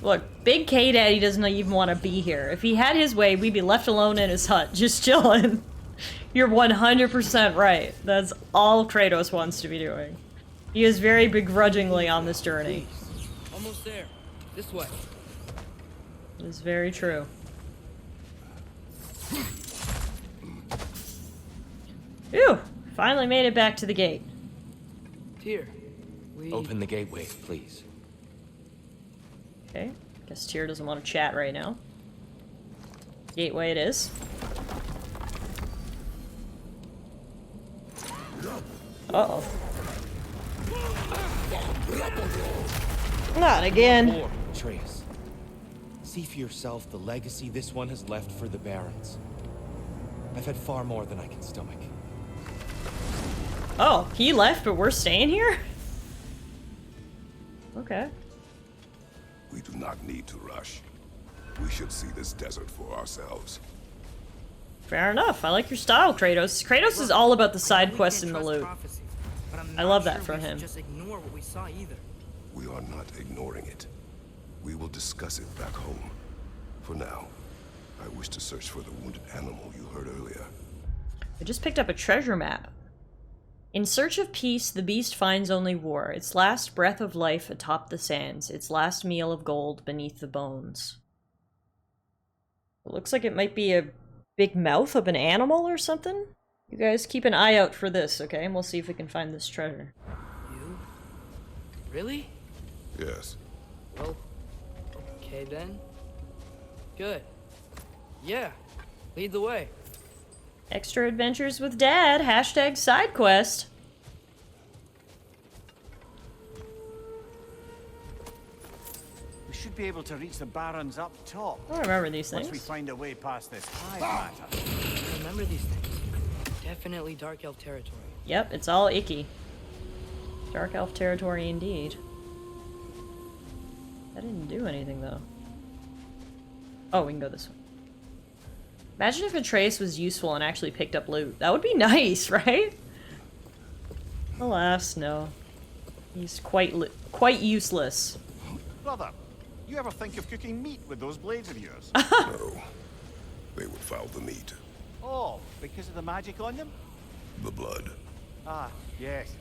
Look, Big K-Daddy doesn't even want to be here. If he had his way, we'd be left alone in his hut, just chilling. You're 100% right. That's all Kratos wants to be doing. He is very begrudgingly on this journey. Almost there. This way. It is very true. Phew! Finally made it back to the gate. Here. We... Open the gateway, please. Okay, guess Tyr doesn't want to chat right now. Gateway it is. Uh-oh. Not again. Atreus, see for yourself the legacy this one has left for the Barons. I've had far more than I can stomach. Oh, he left, but we're staying here? Okay. We do not need to rush. We should see this desert for ourselves. Fair enough. I like your style, Kratos. Kratos is all about the side quests and the loot. I love that from him. Just ignore what we saw either. We are not ignoring it. We will discuss it back home. For now, I wish to search for the wounded animal you heard earlier. I just picked up a treasure map. In search of peace, the beast finds only war, its last breath of life atop the sands, its last meal of gold beneath the bones. It looks like it might be a big mouth of an animal or something? You guys keep an eye out for this, okay? And we'll see if we can find this treasure. You? Really? Yes. Well, okay then. Good. Yeah. Lead the way. Extra adventures with Dad, hashtag Sidequest. We should be able to reach the Barons up top. I don't remember these Once we things. find a way past this hive matter. I remember these things. Definitely Dark Elf territory. Yep, it's all icky. Dark Elf territory indeed. I didn't do anything though. Oh, we can go this way. Imagine if Atreus was useful and actually picked up loot. That would be nice, right? Alas, no. He's quite useless. Brother, you ever think of cooking meat with those blades of yours? No. They would foul the meat. Oh, because of the magic on them? The blood. Ah, yes.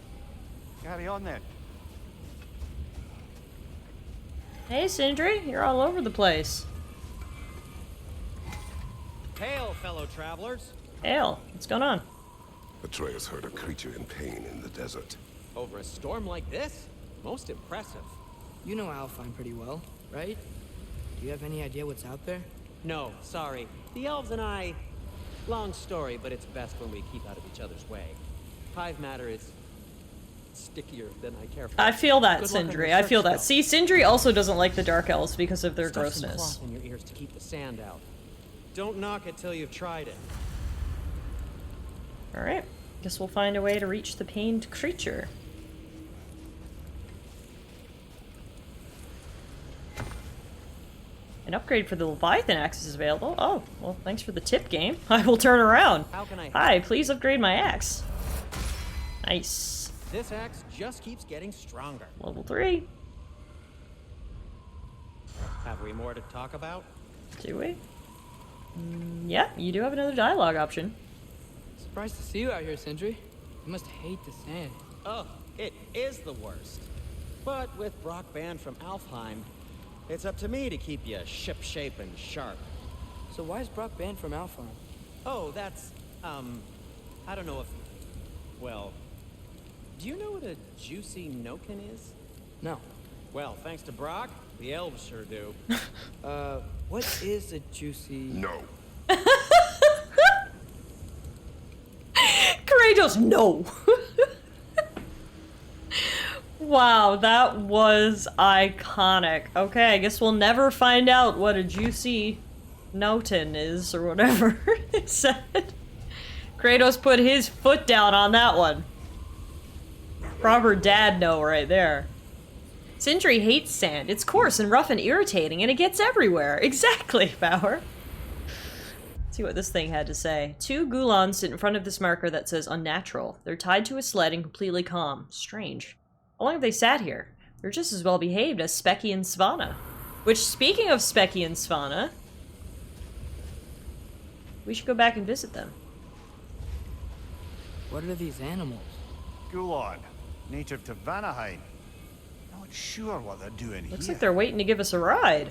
Carry on then. Hey, Sindri, you're all over the place. Hail, fellow travelers. Hail, what's going on? Atreus heard a creature in pain in the desert. Over a storm like this? Most impressive. You know Alfheim pretty well, right? Do you have any idea what's out there? No, sorry. The elves and I... Long story, but it's best when we keep out of each other's way. Hive matter is... stickier than I care for. I feel that, Good luck on Sindri. your I feel search, that. though. See, Sindri also doesn't like the Dark Elves because of their Stuff some grossness. cloth in your ears to keep the sand out. Don't knock it till you've tried it. Alright. Guess we'll find a way to reach the pained creature. An upgrade for the Leviathan axe is available. Oh, well, thanks for the tip, game. I will turn around. How can I... Hi, please upgrade my axe. Nice. This axe just keeps getting stronger. Level 3. Have we more to talk about? Do we? Yeah, you do have another dialogue option. Surprised to see you out here, Sindri. You must hate the sand. Oh, it is the worst. But with Brock banned from Alfheim, it's up to me to keep you ship-shape and sharp. So why is Brock banned from Alfheim? Oh, that's, I don't know if... Well, do you know what a juicy nokin is? No. Well, thanks to Brock, the elves sure do. What is a juicy... No. Kratos, no! Wow, that was iconic. Okay, I guess we'll never find out what a juicy notin is, or whatever it said. Kratos put his foot down on that one. Proper dad no right there. Sindri hates sand. It's coarse and rough and irritating, and it gets everywhere. Exactly, Bauer. Let's see what this thing had to say. 2 Gulons sit in front of this marker that says unnatural. They're tied to a sled and completely calm. Strange. How long have they sat here? They're just as well behaved as Specky and Svanna. Which, speaking of Specky and Svanna, we should go back and visit them. What are these animals? Gulon, native to Vanaheim. Not sure what they're doing here. Looks like they're waiting to give us a ride.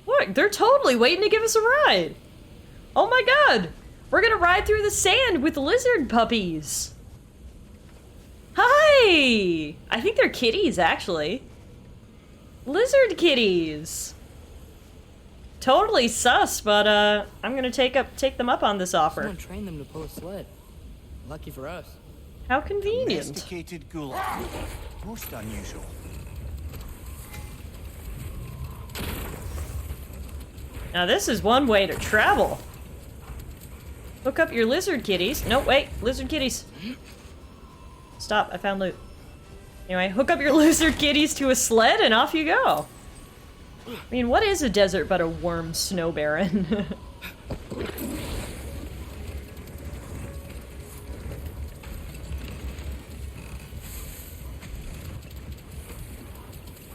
Look, they're totally waiting to give us a ride. Oh my god! We're gonna ride through the sand with lizard puppies. Hi! I think they're kitties, actually. Lizard kitties. Totally sus, but I'm gonna take them up on this offer. Someone trained them to pull a sled. Lucky for us. How convenient. Domesticated Gulon. Most unusual. Now this is one way to travel. Hook up your lizard kitties. No, wait, lizard kitties. Stop, I found loot. Anyway, hook up your lizard kitties to a sled and off you go. I mean, what is a desert but a warm snow baron?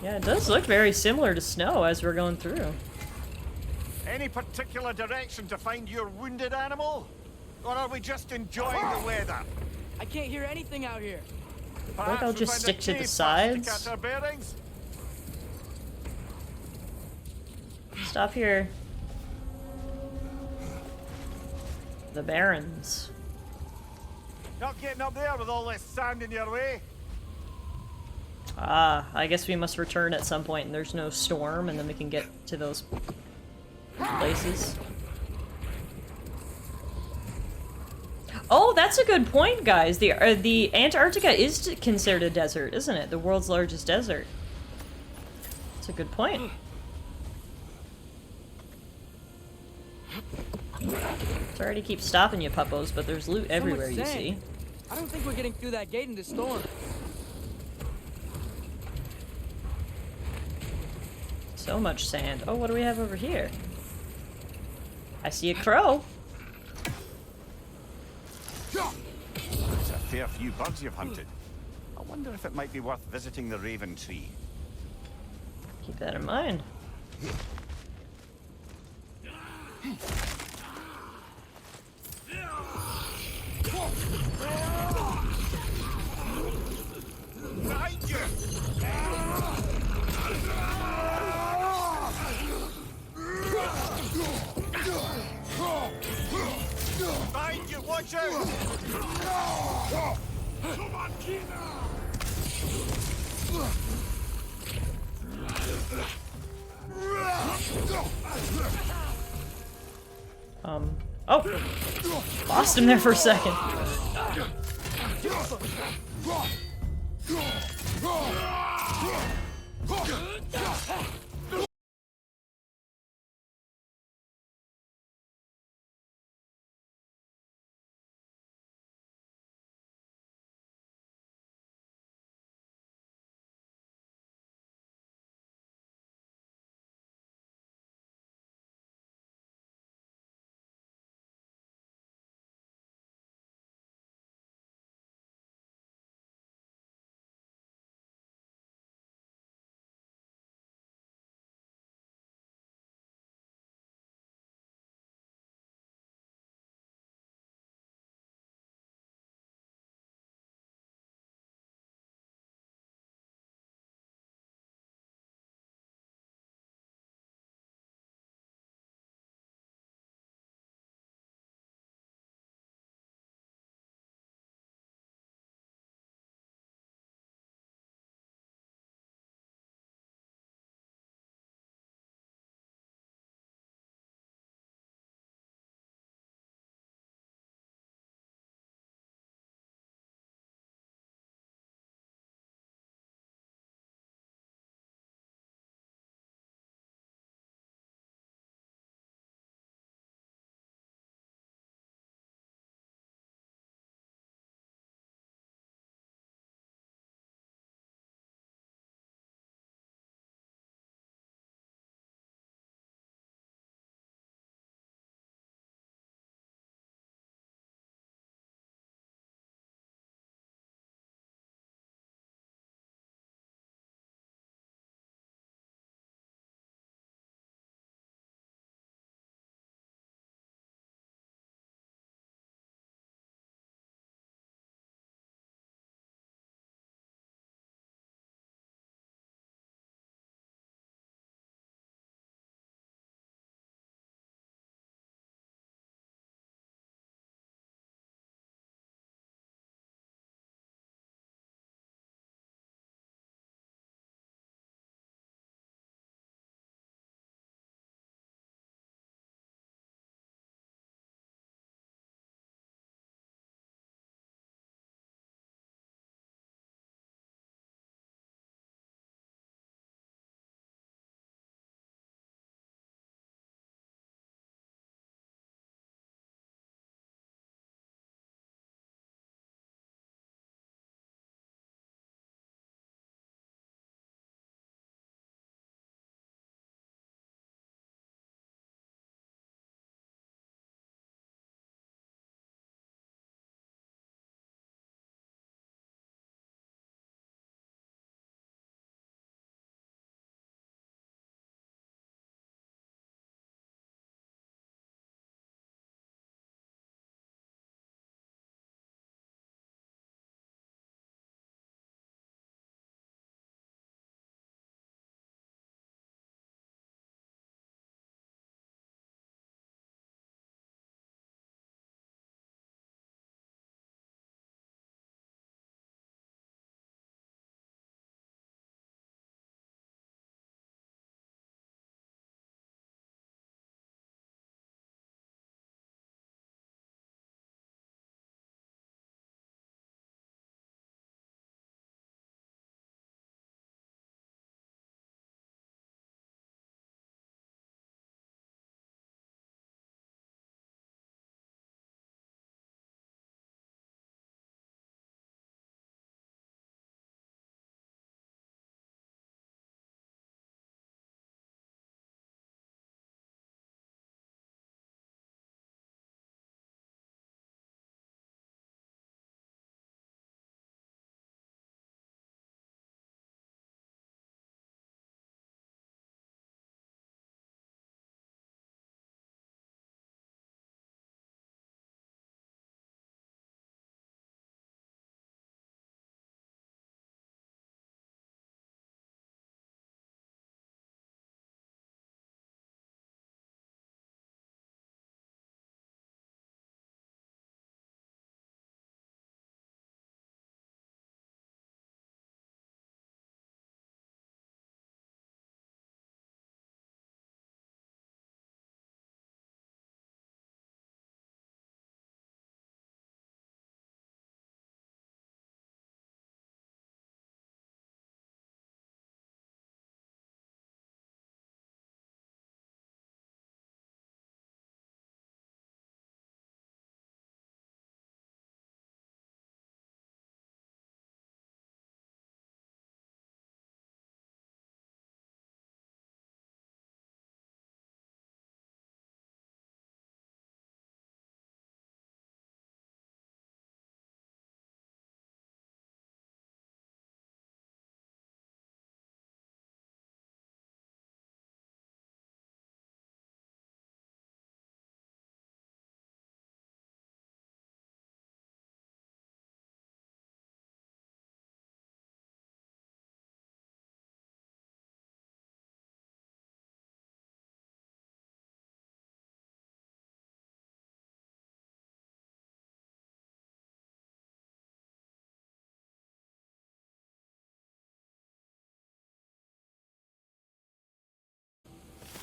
Yeah, it does look very similar to snow as we're going through. Any particular direction to find your wounded animal? Or are we just enjoying the weather? I can't hear anything out here. Perhaps I'll we just find a stick to the cave first sides. To catch our bearings? Stop here. The Barrens. Not getting up there with all this sand in your way. Ah, I guess we must return at some point and there's no storm and then we can get to those places. Oh, that's a good point, guys. The Antarctica is considered a desert, isn't it? The world's largest desert. That's a good point. Sorry to keep stopping you, puppos, but there's loot everywhere, you see. I don't think we're getting through that gate in this storm. So much sand. Oh, what do we have over here? I see a crow. It's a fair few birds you've hunted. A Wonder if it might be worth visiting the Raven Tree. Keep that in mind. Behind you! Behind you, watch out! Oh! Lost him there for a second.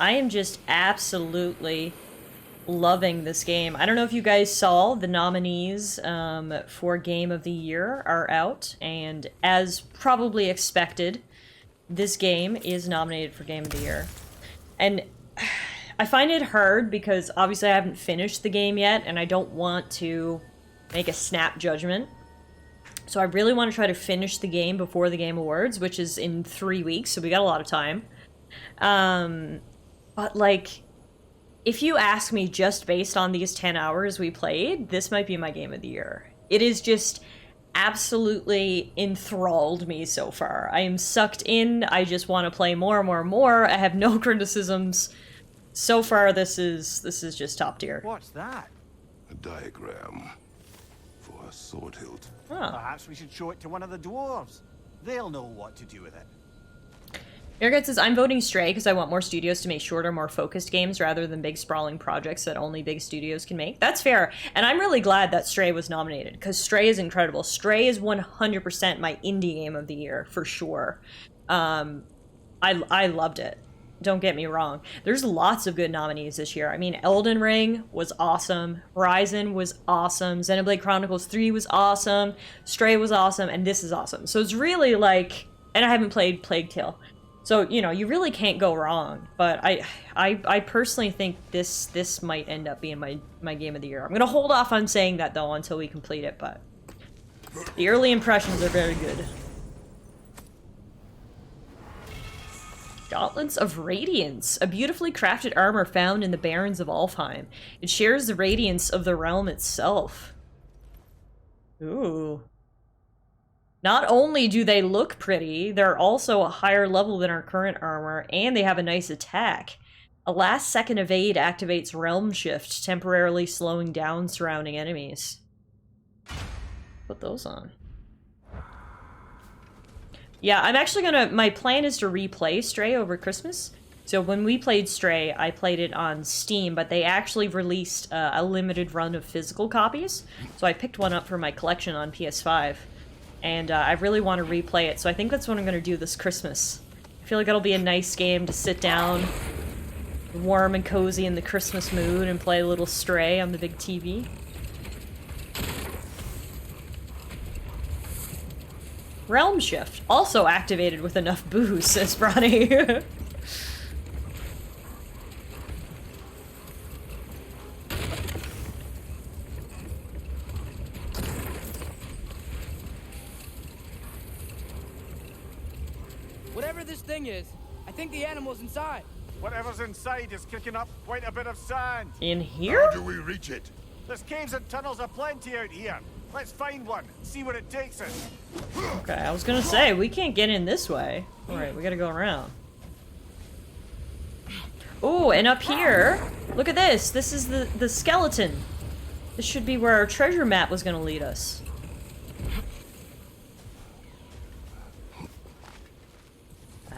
I am just absolutely loving this game. I don't know if you guys saw the nominees for Game of the Year are out, and as probably expected, this game is nominated for Game of the Year. And I find it hard because obviously I haven't finished the game yet, and I don't want to make a snap judgment. So I really want to try to finish the game before the Game Awards, which is in 3 weeks, so we got a lot of time. But, like, if you ask me just based on these 10 hours we played, this might be my Game of the Year. It is just absolutely enthralled me so far. I am sucked in. I just want to play more and more and more. I have no criticisms. So far, this is just top tier. What's that? A diagram for a sword hilt. Huh. Perhaps we should show it to one of the dwarves. They'll know what to do with it. Airgut says, I'm voting Stray because I want more studios to make shorter, more focused games rather than big sprawling projects that only big studios can make. That's fair, and I'm really glad that Stray was nominated, because Stray is incredible. Stray is 100% my indie game of the year, for sure. I loved it. Don't get me wrong. There's lots of good nominees this year. I mean, Elden Ring was awesome. Horizon was awesome. Xenoblade Chronicles 3 was awesome. Stray was awesome, and this is awesome. So it's really like... And I haven't played Plague Tale. So, you know, you really can't go wrong. But I personally think this might end up being my game of the year. I'm going to hold off on saying that, though, until we complete it, but the early impressions are very good. Gauntlets of Radiance, a beautifully crafted armor found in the Barrens of Alfheim. It shares the radiance of the realm itself. Ooh. Not only do they look pretty, they're also a higher level than our current armor, and they have a nice attack. A last-second evade activates Realm Shift, temporarily slowing down surrounding enemies. Put those on. Yeah, I'm actually gonna... My plan is to replay Stray over Christmas. So when we played Stray, I played it on Steam, but they actually released a limited run of physical copies. So I picked one up for my collection on PS5. And I really want to replay it, so I think that's what I'm going to do this Christmas. I feel like it'll be a nice game to sit down, warm and cozy in the Christmas mood, and play a little Stray on the big TV. Realm Shift, also activated with enough booze, says Bronny. Whatever this thing is, I think the animal's inside. Whatever's inside is kicking up quite a bit of sand. In here? How do we reach it? There's caves and tunnels aplenty out here. Let's find one, see where it takes us. Okay, I was gonna say, we can't get in this way. Alright, we gotta go around. Oh, and up here, look at this. This is the skeleton. This should be where our treasure map was gonna lead us.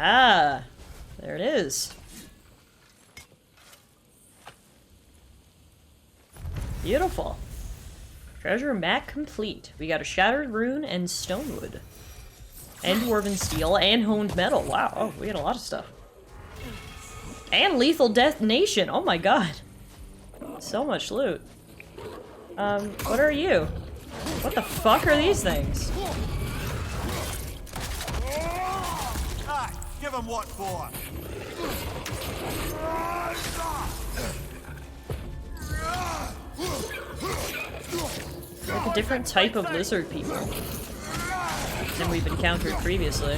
Ah, there it is. Beautiful. Treasure map complete. We got a shattered rune and stonewood. And dwarven steel and honed metal. Wow, oh, we got a lot of stuff. And lethal detonation. Oh my god. So much loot. What are you? What the fuck are these things? Give him what for. Like a different type of lizard people than we've encountered previously.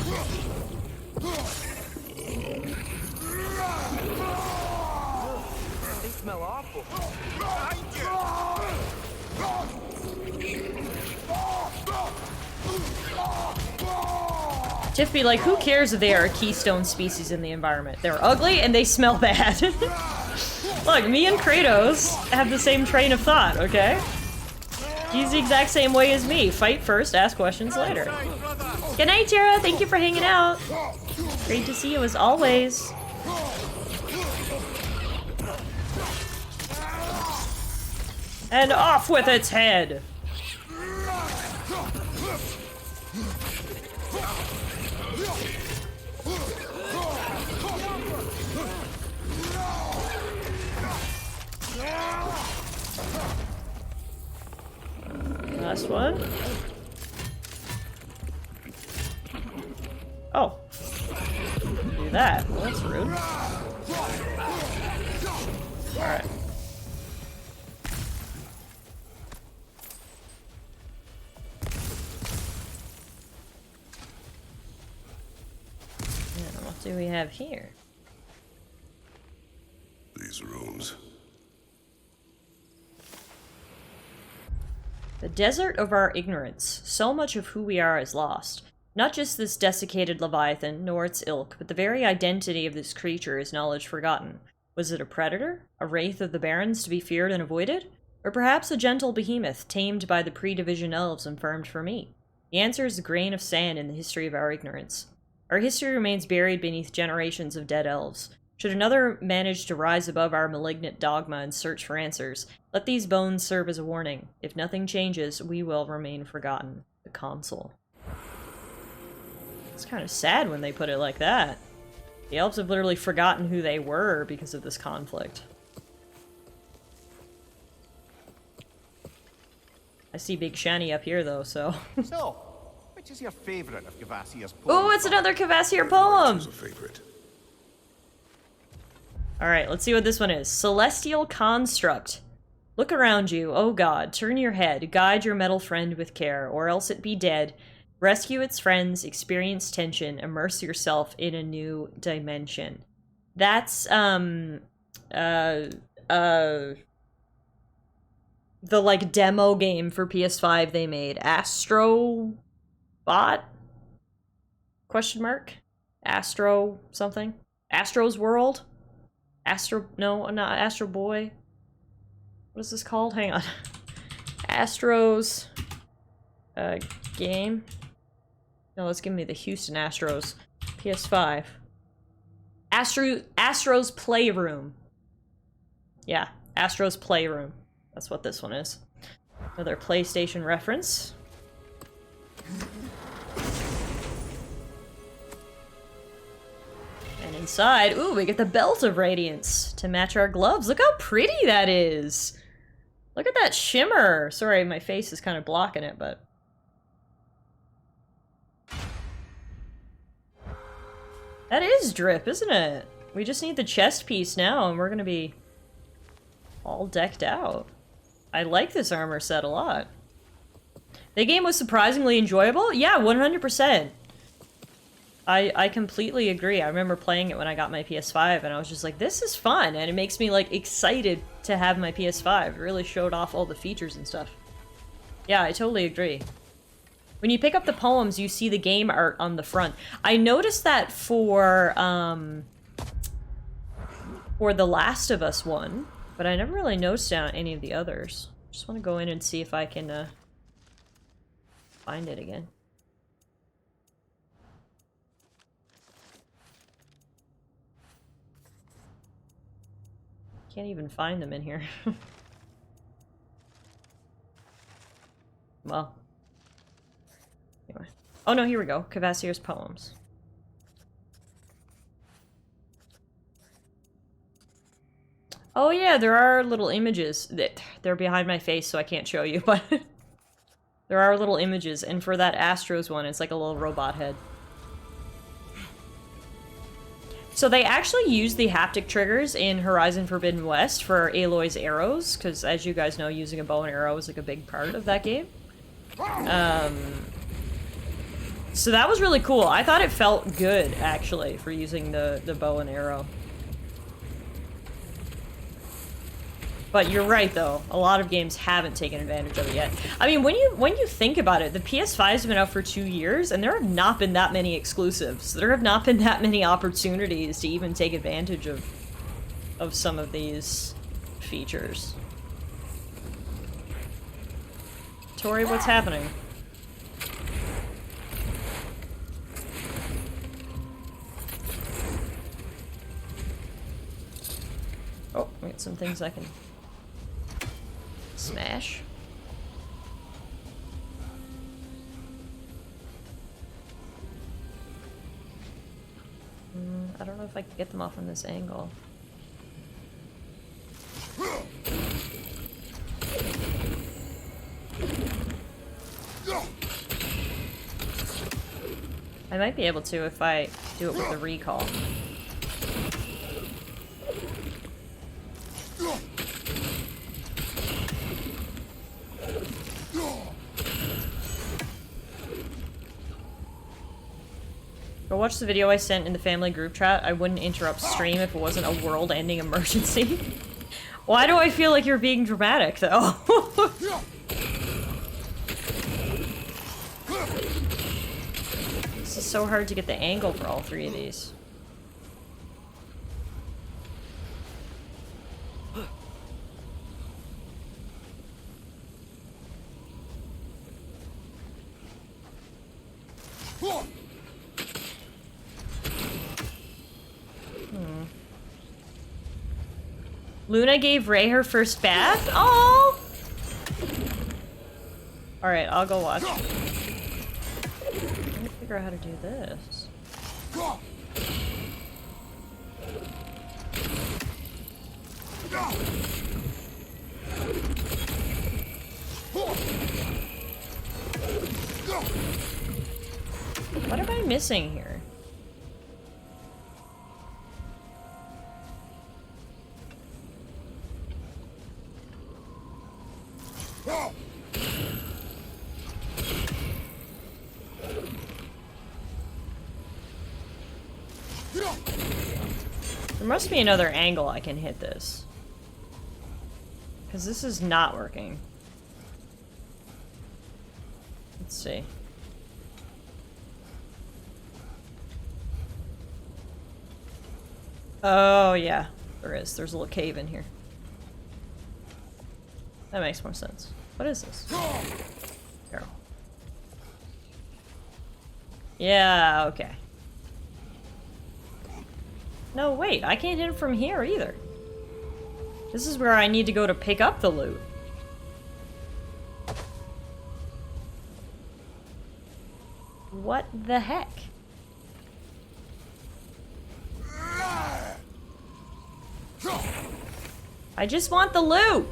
They smell awful. Tiff be like, who cares if they are a keystone species in the environment? They're ugly and they smell bad. Look, me and Kratos have the same train of thought, okay? He's the exact same way as me. Fight first, ask questions later. Good night, Tara. Thank you for hanging out. Great to see you as always. And off with its head. one. Oh. Do that. Well, that's rude. Alright. And what do we have here? These rooms. The desert of our ignorance. So much of who we are is lost. Not just this desiccated leviathan, nor its ilk, but the very identity of this creature is knowledge forgotten. Was it a predator? A wraith of the barrens to be feared and avoided? Or perhaps a gentle behemoth, tamed by the pre-division elves and farmed for meat? The answer is a grain of sand in the history of our ignorance. Our history remains buried beneath generations of dead elves. Should another manage to rise above our malignant dogma and search for answers, let these bones serve as a warning. If nothing changes, we will remain forgotten. The Consul. It's kind of sad when they put it like that. The elves have literally forgotten who they were because of this conflict. I see Big Shiny up here, though, so... So, which is your favourite of Kvasir's poems? Oh, it's another Kvasir poem! Choose a favorite. Alright, let's see what this one is. Celestial Construct. Look around you, oh god, turn your head, guide your metal friend with care, or else it be dead. Rescue its friends, experience tension, immerse yourself in a new dimension. That's, the, like, demo game for PS5 they made. Astrobot? Question mark? Astro something? Astro's World? No, not Astro Boy. What is this called? Hang on. Astro's, game. No, let's give me the Houston Astros. PS5. Astro's Playroom. Yeah, Astro's Playroom. That's what this one is. Another PlayStation reference. And inside, ooh, we get the Belt of Radiance to match our gloves. Look how pretty that is! Look at that shimmer! Sorry, my face is kind of blocking it, but... That is drip, isn't it? We just need the chest piece now, and we're gonna be all decked out. I like this armor set a lot. The game was surprisingly enjoyable? Yeah, 100%. I completely agree. I remember playing it when I got my PS5, and I was just like, this is fun, and it makes me, like, excited to have my PS5. It really showed off all the features and stuff. Yeah, I totally agree. When you pick up the poems, you see the game art on the front. I noticed that for The Last of Us one, but I never really noticed on any of the others. Just want to go in and see if I can find it again. Can't even find them in here. Well. Anyway. Oh no, here we go. Kvasir's poems. Oh yeah, there are little images. They're behind my face, so I can't show you, but... there are little images, and for that Astros one, it's like a little robot head. So they actually use the haptic triggers in Horizon Forbidden West for Aloy's arrows, because as you guys know, using a bow and arrow is like a big part of that game. So that was really cool. I thought it felt good, actually, for using the bow and arrow. But you're right, though. A lot of games haven't taken advantage of it yet. I mean, when you think about it, the PS5's been out for 2 years, and there have not been that many exclusives. There have not been that many opportunities to even take advantage of some of these features. Tori, what's happening? Oh, we got some things I can... smash. I don't know if I can get them off on this angle. I might be able to if I do it with the recall. Go watch the video I sent in the family group chat. I wouldn't interrupt stream if it wasn't a world-ending emergency. Why do I feel like you're being dramatic, though? This is so hard to get the angle for all three of these. Luna gave Ray her first bath? Oh! Alright, I'll go watch. I'm trying to figure out how to do this. What am I missing here? There must be another angle I can hit this. Because this is not working. Let's see. Oh, yeah. There is. There's a little cave in here. That makes more sense. What is this? Arrow. Yeah, okay. No, wait. I can't hit it from here either. This is where I need to go to pick up the loot. What the heck? I just want the loot!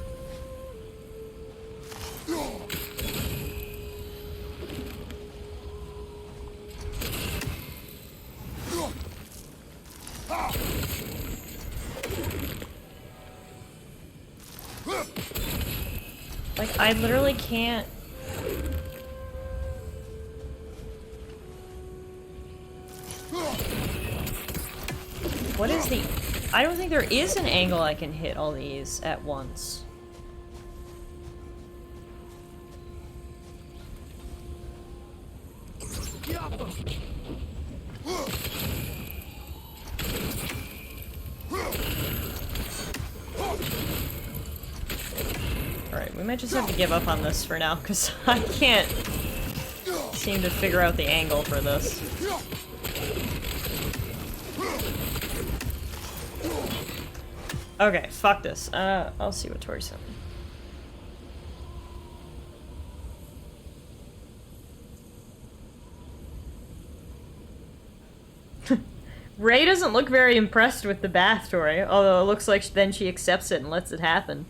Like, I literally can't... What is the... I don't think there is an angle I can hit all these at once. Alright, we might just have to give up on this for now, because I can't seem to figure out the angle for this. Okay, fuck this. I'll see what Tori sent me. Ray doesn't look very impressed with the bath, Tori, although it looks like then she accepts it and lets it happen.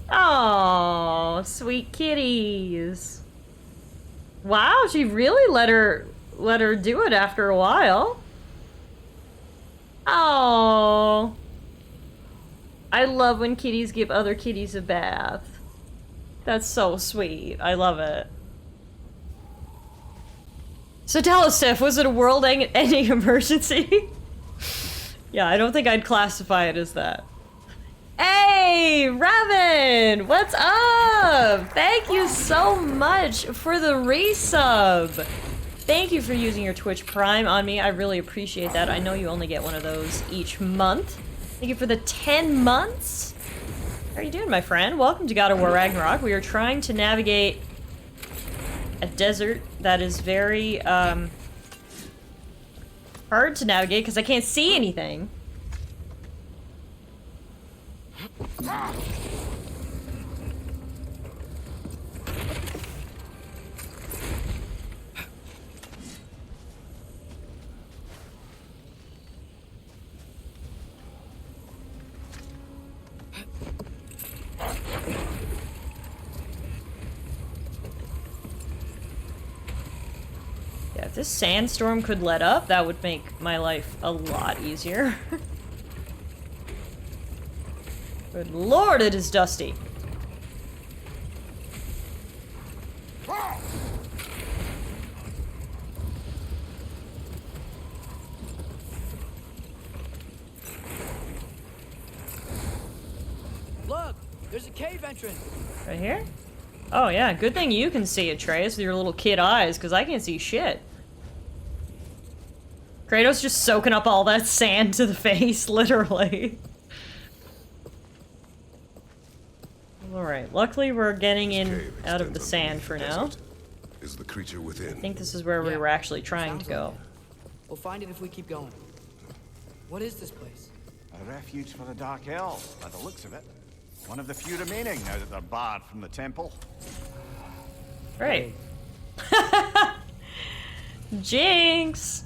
Oh, sweet kitties. Wow, she really let her do it after a while. Oh. I love when kitties give other kitties a bath. That's so sweet. I love it. So tell us, Steph, was it a world-ending emergency? Yeah, I don't think I'd classify it as that. Hey, Raven! What's up? Thank you so much for the resub. Thank you for using your Twitch Prime on me. I really appreciate that. I know you only get one of those each month. Thank you for the 10 months. How are you doing, my friend? Welcome to God of War Ragnarok. We are trying to navigate a desert that is very, hard to navigate because I can't see anything. this sandstorm could let up, that would make my life a lot easier. Good lord, it is dusty. Look, there's a cave entrance. Right here? Oh yeah, good thing you can see it, Trace, with your little kid eyes, because I can't see shit. Kratos just soaking up all that sand to the face, literally. Alright, luckily we're getting in out of the sand for now. Is the creature within? I think this is where we were actually trying to go. Like we'll find it if we keep going. What is this place? A refuge for the Dark Elves, by the looks of it. One of the few remaining now that they're barred from the temple. Right. Jinx!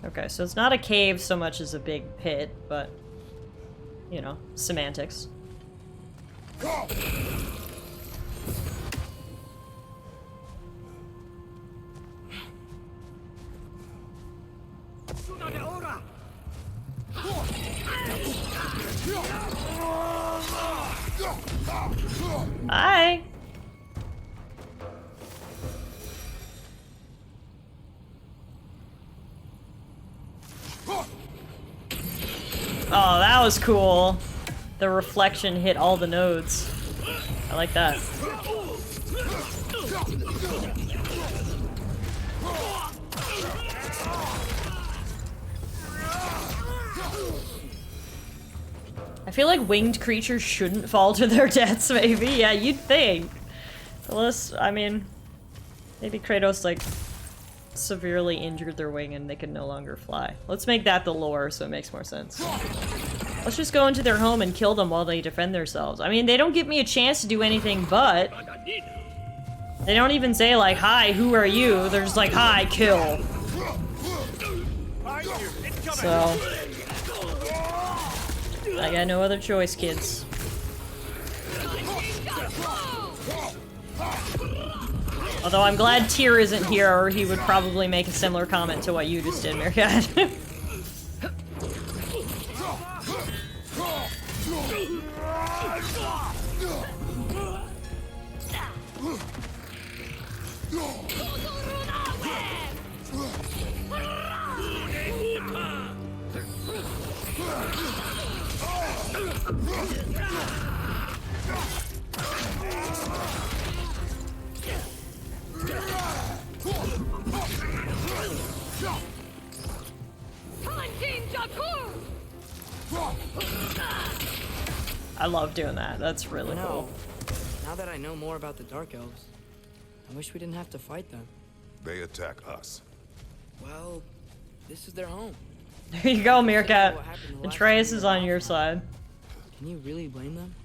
Okay, so it's not a cave so much as a big pit, but, you know, semantics. Hi! Oh, that was cool. The reflection hit all the nodes. I like that. I feel like winged creatures shouldn't fall to their deaths, maybe. Yeah, you'd think. Unless, I mean, maybe Kratos, like, severely injured their wing and they can no longer fly. Let's make that the lore so it makes more sense. Let's just go into their home and kill them while they defend themselves. I mean, they don't give me a chance to do anything but. They don't even say, like, hi, who are you? They're just like, hi, kill. So, I got no other choice, kids. Although I'm glad Tyr isn't here, or he would probably make a similar comment to what you just did, Meerkat. I love doing that. That's really cool. Now that I know more about the Dark Elves, I wish we didn't have to fight them. They attack us. Well, this is their home. There you go, Meerkat. Atreus is on your side. Can you really blame them?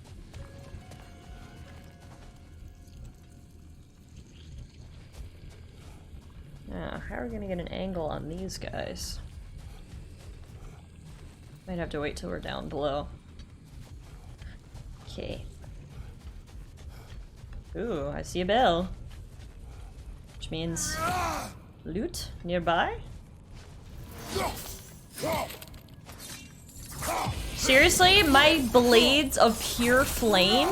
Now, how are we gonna get an angle on these guys? Might have to wait till we're down below. Okay. Ooh, I see a bell. Which means loot nearby? Seriously? My blades of pure flame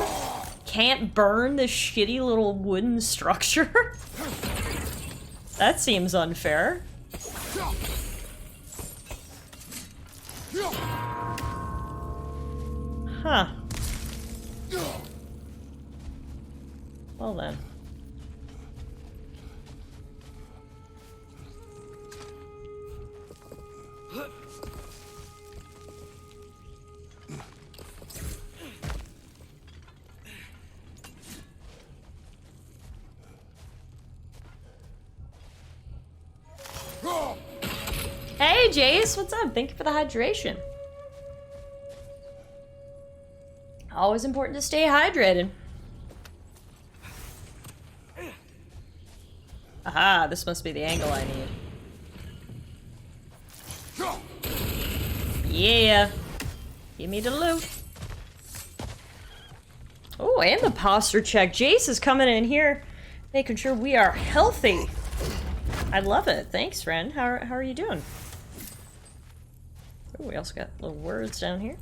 can't burn this shitty little wooden structure? That seems unfair. Huh. Well then. Hey Jace, what's up? Thank you for the hydration. Always important to stay hydrated. Aha, this must be the angle I need. Yeah. Give me the loot. Ooh, Oh, and the posture check. Jace is coming in here, making sure we are healthy. I love it. Thanks, friend. How are you doing? Oh, we also got little words down here.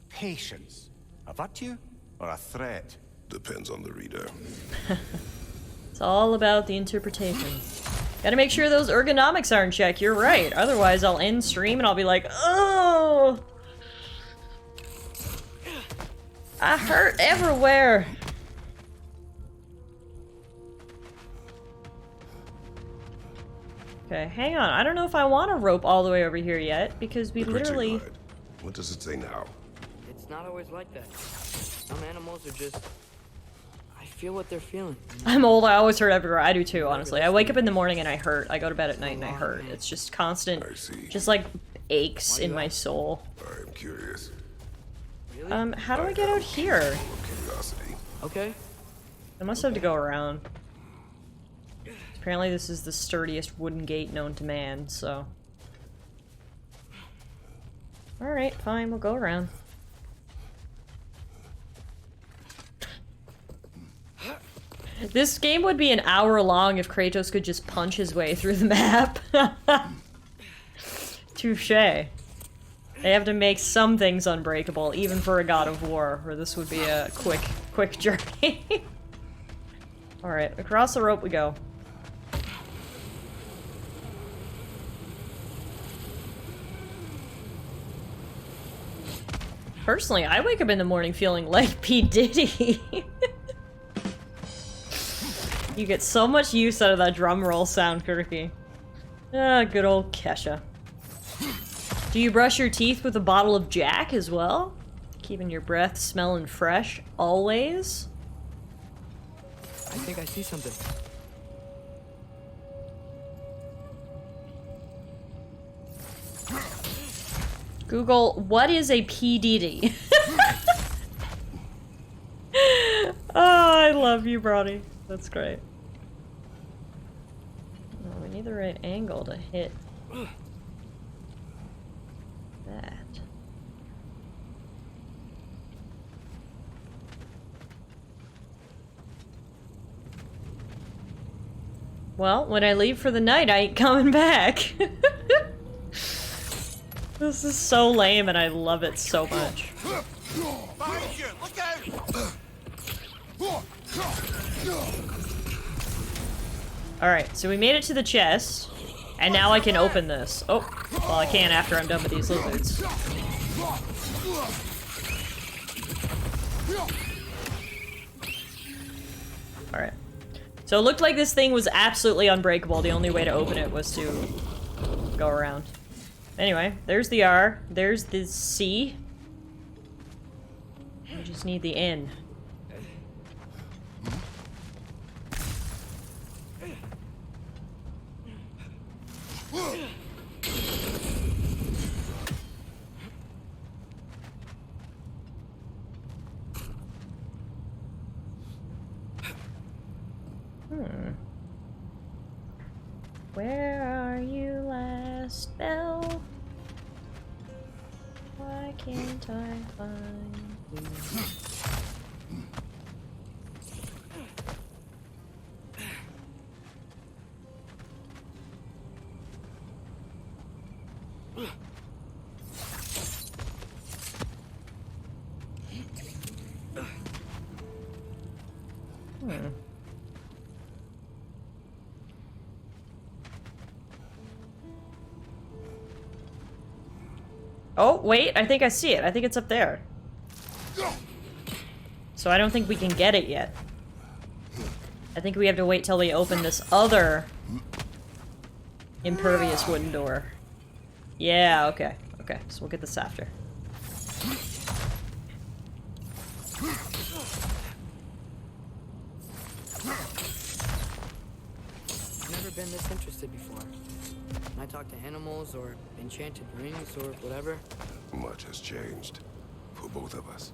Patience. A virtue or a threat? Depends on the reader. It's all about the interpretation. Gotta make sure those ergonomics are in check. You're right. Otherwise, I'll end stream and I'll be like, oh, I hurt everywhere. Okay, hang on. I don't know if I want to rope all the way over here yet, because we literally... What does it say now? It's not always like that. Some animals are just... I feel what they're feeling. I'm old, I always hurt everywhere. I do too, honestly. I wake up in the morning and I hurt. I go to bed at night and I hurt. It's just constant, just like aches in my soul. I'm curious. Really? How do I get out here? Curiosity. Okay. I must have to go around. Apparently this is the sturdiest wooden gate known to man, so... Alright, fine, we'll go around. This game would be an hour long if Kratos could just punch his way through the map. Touché. They have to make some things unbreakable, even for a God of War, or this would be a quick journey. Alright, across the rope we go. Personally, I wake up in the morning feeling like P. Diddy. You get so much use out of that drum roll sound, Kirky. Ah, good old Kesha. Do you brush your teeth with a bottle of Jack as well? Keeping your breath smelling fresh, always? I think I see something. Google, what is a PDD? Oh, I love you, Brody. That's great. Oh, we need the right angle to hit that. Well, when I leave for the night, I ain't coming back. This is so lame and I love it so much. Alright, so we made it to the chest, and now I can open this. Oh, well I can after I'm done with these lizards. Alright. So it looked like this thing was absolutely unbreakable. The only way to open it was to go around. Anyway, there's the R, there's the C. We just need the N. Where are you, last bell? Why can't I find you? Oh, wait, I think I see it. I think it's up there. So I don't think we can get it yet. I think we have to wait till we open this other impervious wooden door. Yeah, okay. Okay, so we'll get this after. I've never been this interested before. When I talk to animals or enchanted rings or whatever. Much has changed. For both of us.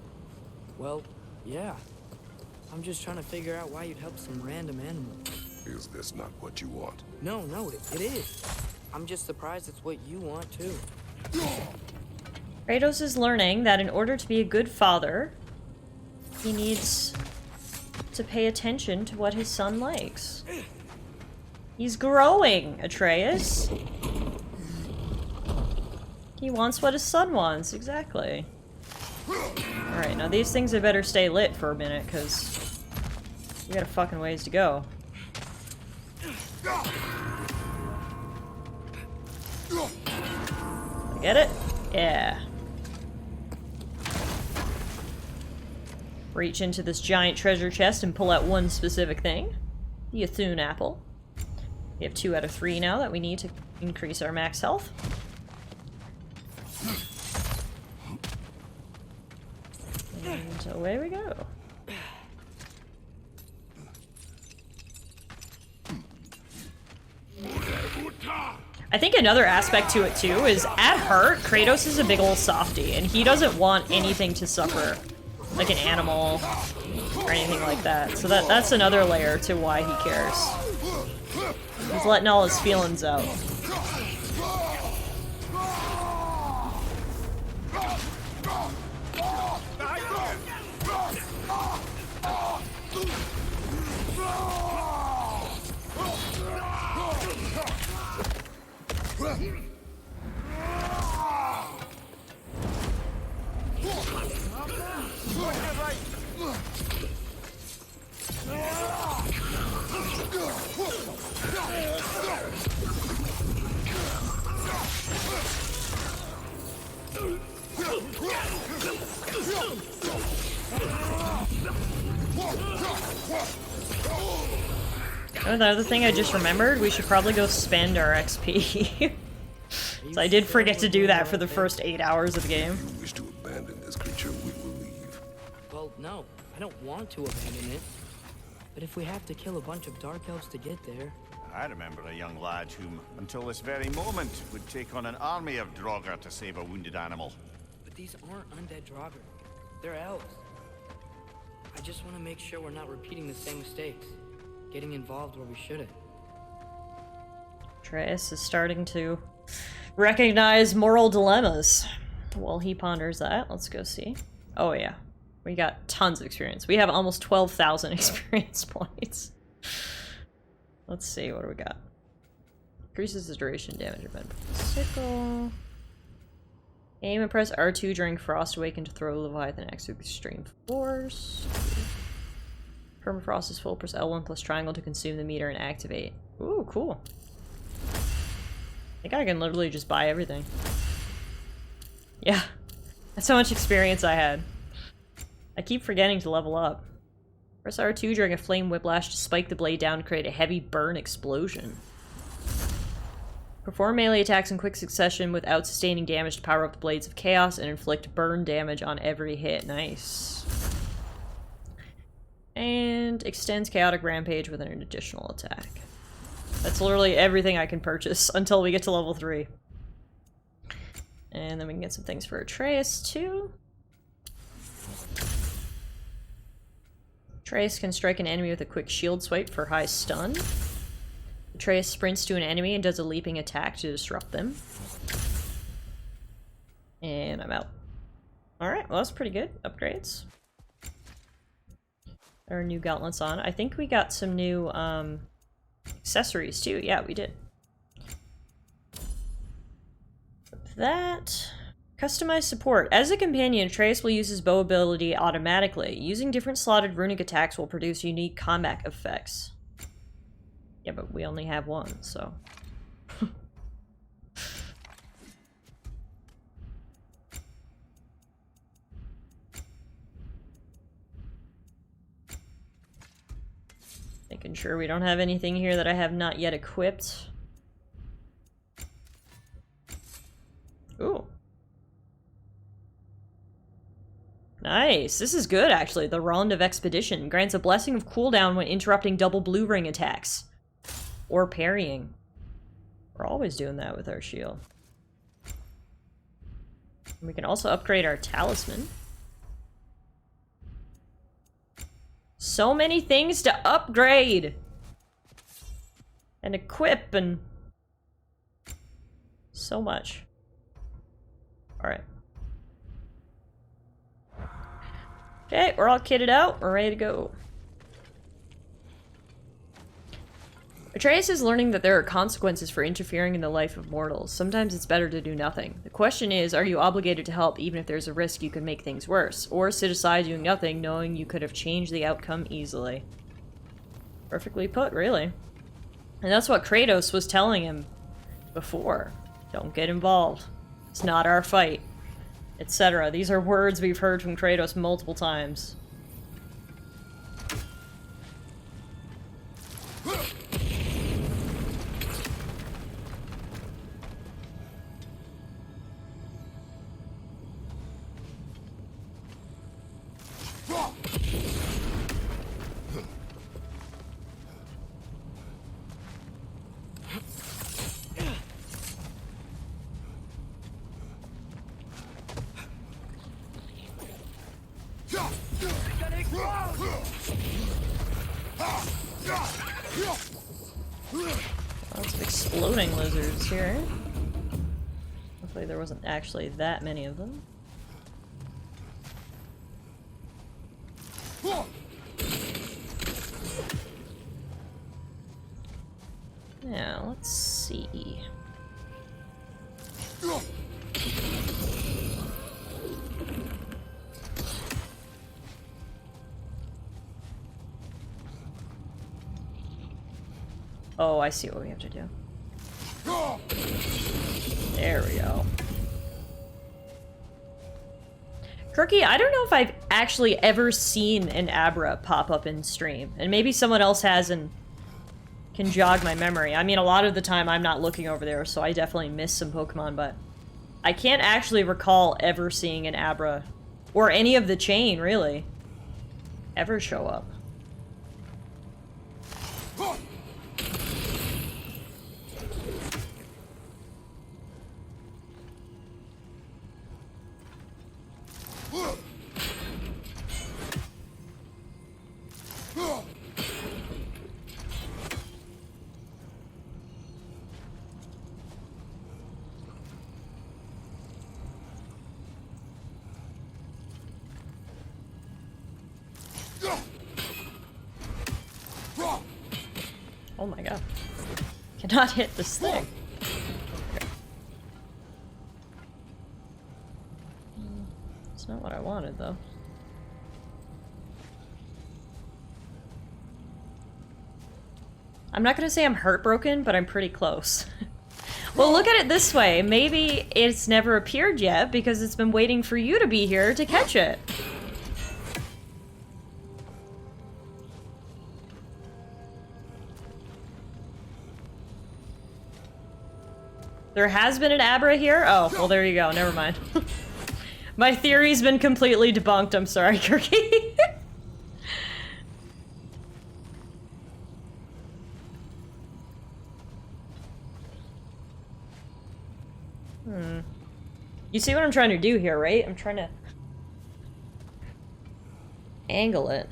Well, yeah. I'm just trying to figure out why you'd help some random animal. Is this not what you want? No, it is. I'm just surprised it's what you want too. Kratos is learning that in order to be a good father, He needs to pay attention to what his son likes. He's growing, Atreus. He wants what his son wants, exactly. Alright, now these things had better stay lit for a minute, because we got a fucking ways to go. Get it? Yeah. Reach into this giant treasure chest and pull out one specific thing. The Athun apple. We have 2 out of 3 now that we need to increase our max health. And away we go. I think another aspect to it too is, at heart, Kratos is a big ol' softie, and he doesn't want anything to suffer, like an animal or anything like that. So that's another layer to why he cares. He's letting all his feelings out. Oh, the other thing I just remembered, we should probably go spend our XP. So I did forget to do that for the first 8 hours of the game. If you wish to abandon this creature, we will leave. Well, no, I don't want to abandon it. But if we have to kill a bunch of Dark Elves to get there... I remember a young lad whom, until this very moment, would take on an army of Draugr to save a wounded animal. But these aren't undead Draugr. They're elves. I just want to make sure we're not repeating the same mistakes. Getting involved where we shouldn't. Atreus is starting to recognize moral dilemmas. While he ponders that, let's go see. Oh yeah, we got tons of experience. We have almost 12,000 experience points. Let's see, what do we got? Increases the duration damage event. Sickle. Aim and press R2 during Frost Awaken to throw Leviathan Axe with extreme force. Permafrost is full, press L1 plus triangle to consume the meter and activate. Ooh, cool. I think I can literally just buy everything. Yeah. That's how much experience I had. I keep forgetting to level up. Press R2 during a flame whiplash to spike the blade down to create a heavy burn explosion. Perform melee attacks in quick succession without sustaining damage to power up the Blades of Chaos and inflict burn damage on every hit. Nice. And extends Chaotic Rampage with an additional attack. That's literally everything I can purchase until we get to level 3. And then we can get some things for Atreus too. Atreus can strike an enemy with a quick shield swipe for high stun. Atreus sprints to an enemy and does a leaping attack to disrupt them. And I'm out. Alright, well that's pretty good. Upgrades. Our new gauntlets on. I think we got some new accessories too. Yeah, we did. That. Customize support. As a companion, Atreus will use his bow ability automatically. Using different slotted runic attacks will produce unique combat effects. Yeah, but we only have one, so... Making sure we don't have anything here that I have not yet equipped. Ooh. Nice. This is good, actually. The Rond of Expedition grants a blessing of cooldown when interrupting double blue ring attacks. Or parrying. We're always doing that with our shield. We can also upgrade our talisman. So many things to upgrade! And equip and... so much. Alright. Okay, we're all kitted out. We're ready to go. Atreus is learning that there are consequences for interfering in the life of mortals. Sometimes it's better to do nothing. The question is, are you obligated to help even if there's a risk you could make things worse? Or sit aside doing nothing, knowing you could have changed the outcome easily? Perfectly put, really. And that's what Kratos was telling him before. Don't get involved. It's not our fight. Etc. These are words we've heard from Kratos multiple times. Lots of exploding lizards here. Hopefully there wasn't actually that many of them. Now, let's see. Oh, I see what we have to do. There we go. Kirky, I don't know if I've actually ever seen an Abra pop up in stream. And maybe someone else has and can jog my memory. I mean, a lot of the time I'm not looking over there, so I definitely miss some Pokemon, but I can't actually recall ever seeing an Abra, or any of the chain, really, ever show up. Oh my god. Cannot hit this thing. It's not what I wanted, though. I'm not gonna say I'm heartbroken, but I'm pretty close. Well, look at it this way. Maybe it's never appeared yet because it's been waiting for you to be here to catch it. There has been an Abra here? Oh, well there you go, never mind. My theory's been completely debunked, I'm sorry, Kirky. You see what I'm trying to do here, right? I'm trying to angle it.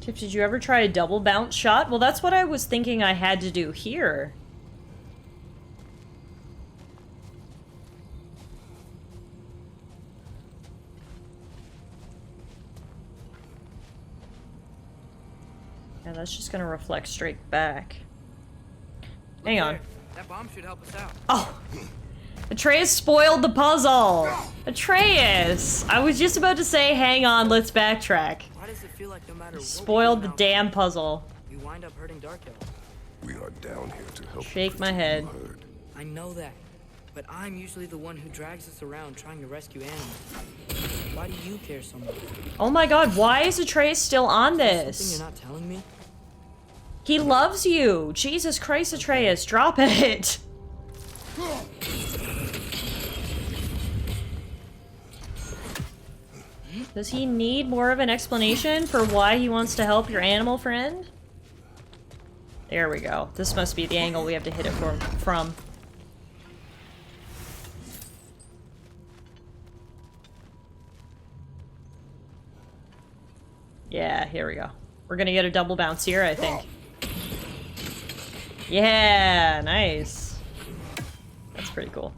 Tips, did you ever try a double bounce shot? Well, that's what I was thinking I had to do here. Yeah, that's just gonna reflect straight back. Hang on. That bomb should help us out. Oh! Atreus spoiled the puzzle! Atreus! I was just about to say, hang on, let's backtrack. Why does it feel like no matter what we Spoiled do the now, damn puzzle. we wind up hurting Dark Elf? We are down here to help. Shake my head. I know that, but I'm usually the one who drags us around trying to rescue animals. Why do you care so much? Oh my god, why is Atreus still on Something this? you're not telling me? He loves you! Jesus Christ, Atreus, drop it! Does he need more of an explanation for why he wants to help your animal friend? There we go. This must be the angle we have to hit it from. Yeah, here we go. We're gonna get a double bounce here, I think. Yeah, nice. That's pretty cool.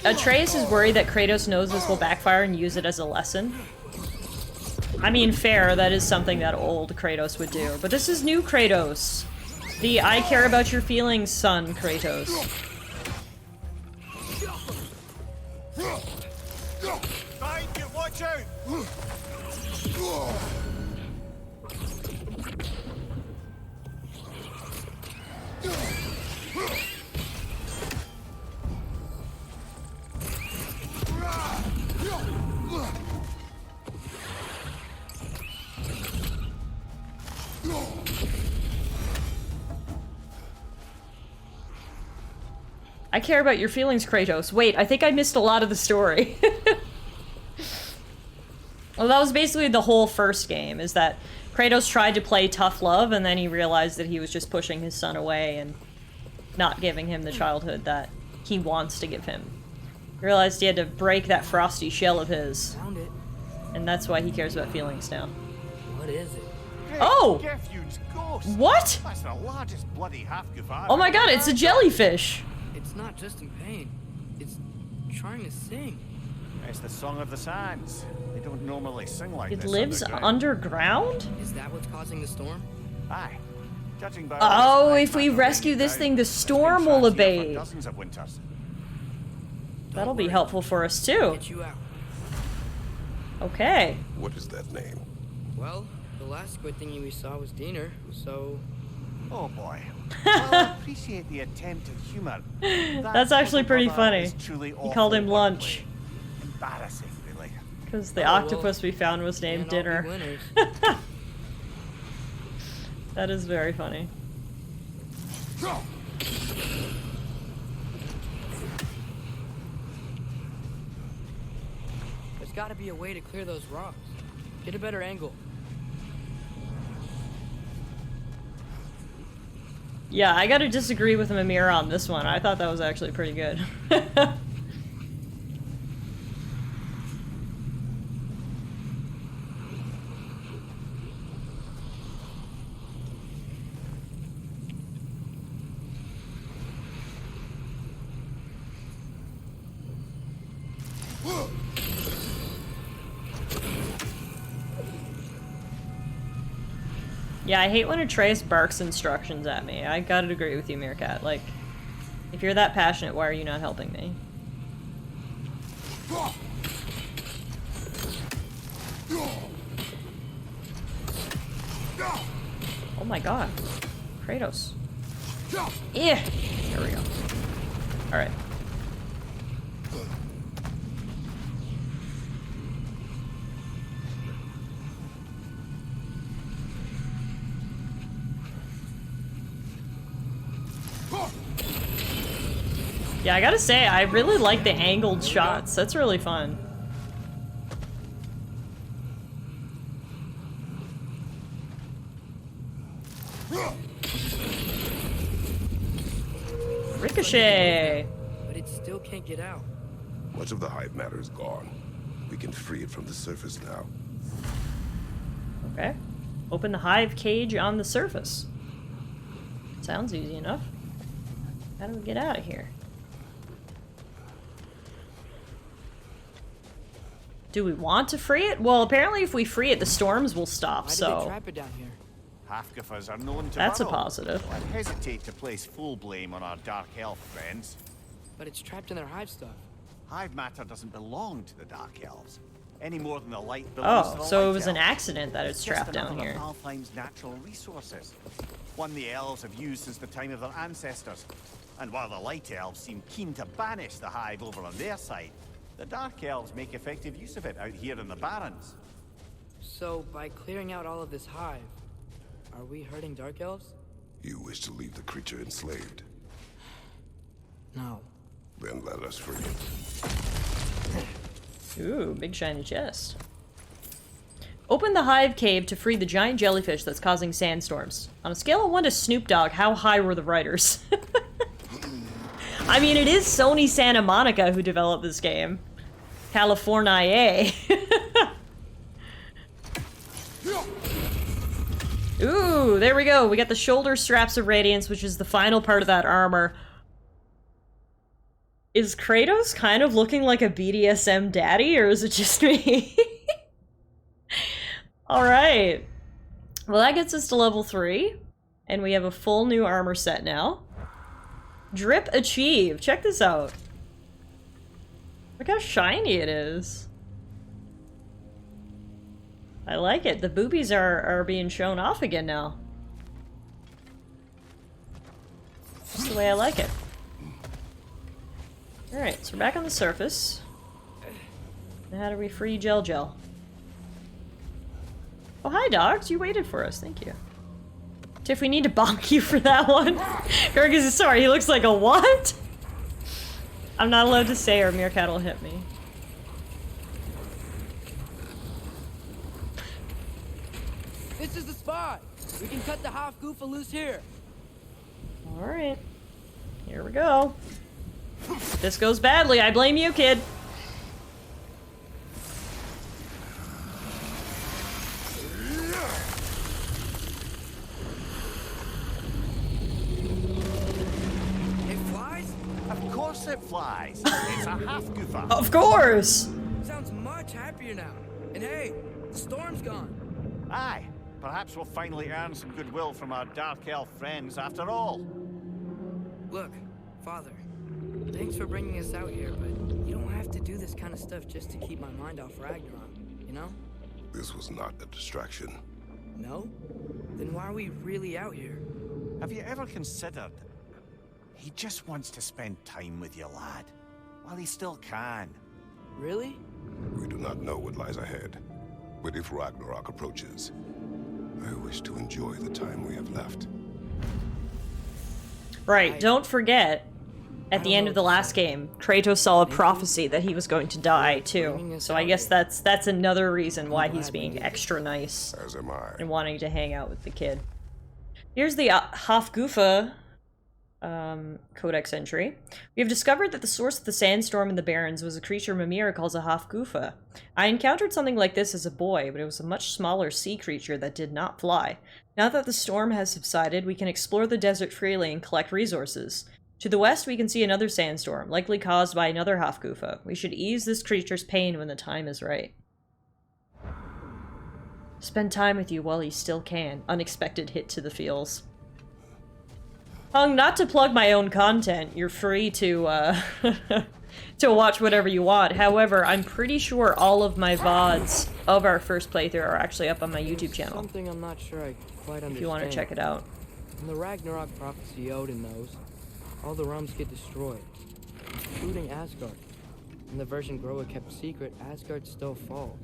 Atreus is worried that Kratos knows this will backfire and use it as a lesson. I mean, fair, that is something that old Kratos would do. But this is new Kratos. The I care about your feelings son Kratos. Watch out! I care about your feelings, Kratos. Wait, I think I missed a lot of the story. Well, that was basically the whole first game, is that Kratos tried to play tough love, and then he realized that he was just pushing his son away and not giving him the childhood that he wants to give him. He realized he had to break that frosty shell of his. Found it. And that's why he cares about feelings now. What is it? Oh! Gefjun's ghost! What? That's the largest bloody half-goof I've Oh my ever god, it's a heard. jellyfish! It's not just in pain. It's trying to sing. It's the Song of the Sands. They don't normally sing like It this lives underground? Is that what's causing the storm? Aye. Judging by Oh, all this if we matter rescue raining this down, thing, the it's been storm will trapped here for abate. dozens of winters. That'll be helpful for us too. Get you out. Okay. What is that name? Well, the last squid thingy we saw was Diener, so... Oh boy. Well, I appreciate the attempt at humor. That's actually pretty funny. He called him Lunch. Embarrassing, really. Because the Oh, well, octopus we found was named can't all be Dinner. winners. That is very funny. There's gotta be a way to clear those rocks. Get a better angle. Yeah, I gotta disagree with Mimir on this one. I thought that was actually pretty good. Yeah, I hate when Atreus barks instructions at me. I gotta agree with you, Meerkat. Like, if you're that passionate, why are you not helping me? Oh my god. Kratos. Yeah! There we go. Alright. Yeah, I gotta say, I really like the angled shots. That's really fun. Ricochet! But it still can't get out. Much of the hive matter is gone. We can free it from the surface now. Okay. Open the hive cage on the surface. Sounds easy enough. How do we get out of here? Do we want to free it? Well, apparently if we free it, the storms will stop, Why did they so... trap it down here? Half-goofers are known to That's a burrow. positive. I'd hesitate to place full blame on our dark elf friends. But it's trapped in their hive stuff. Hive matter doesn't belong to the dark elves. any more than the light belongs to Oh, the so it Light was an Elves. accident that it's Just trapped down another here. of Alfheim's natural resources. One the elves have used since the time of their ancestors. And while the Light Elves seem keen to banish the Hive over on their side, the Dark Elves make effective use of it out here in the Barrens. So, by clearing out all of this hive, are we hurting Dark Elves? You wish to leave the creature enslaved? No. Then let us free it. Ooh, big shiny chest. Open the Hive cave to free the giant jellyfish that's causing sandstorms. On a scale of 1 to Snoop Dogg, how high were the writers? I mean, it is Sony Santa Monica who developed this game. California. Ooh, there we go. We got the shoulder straps of radiance, which is the final part of that armor. Is Kratos kind of looking like a BDSM daddy, or is it just me? Alright. Well, that gets us to level 3. And we have a full new armor set now. Drip achieved. Check this out. Look how shiny it is. I like it. The boobies are being shown off again now. Just the way I like it. Alright, so we're back on the surface. Now how do we free Gel? Oh, hi, dogs. You waited for us. Thank you. Tiff, we need to bonk you for that one. Greg is sorry. He looks like a what? I'm not allowed to say or Meerkat will hit me. This is the spot! We can cut the half goofa loose here. Alright. Here we go. If this goes badly, I blame you, kid. It flies? Of course it flies. It's a half goofa. Of course! Sounds much happier now. And hey, the storm's gone. Aye. Perhaps we'll finally earn some goodwill from our Dark Elf friends after all. Look, Father, thanks for bringing us out here, but you don't have to do this kind of stuff just to keep my mind off Ragnarok, you know? This was not a distraction. No? Then why are we really out here? Have you ever considered he just wants to spend time with you, lad, while he still can? Really? We do not know what lies ahead, but if Ragnarok approaches, I wish to enjoy the time we have left. Right, don't forget, at the end of the last game, Kratos saw a prophecy that he was going to die, too. So I guess that's another reason why he's being extra nice. As am I. And wanting to hang out with the kid. Here's the Hafgufa codex entry. We have discovered that the source of the sandstorm in the Barrens was a creature Mimir calls a Hafgufa. I encountered something like this as a boy, but it was a much smaller sea creature that did not fly. Now that the storm has subsided, we can explore the desert freely and collect resources. To the west, we can see another sandstorm, likely caused by another Hafgufa. We should ease this creature's pain when the time is right. Spend time with you while you still can. Unexpected hit to the feels. Hung, not to plug my own content, you're free to, to watch whatever you want. However, I'm pretty sure all of my VODs of our first playthrough are actually up on my YouTube channel. Something I'm not sure I quite understand. If you want to check it out. In the Ragnarok prophecy Odin knows, all the realms get destroyed, including Asgard. In the version Groa kept secret, Asgard still falls.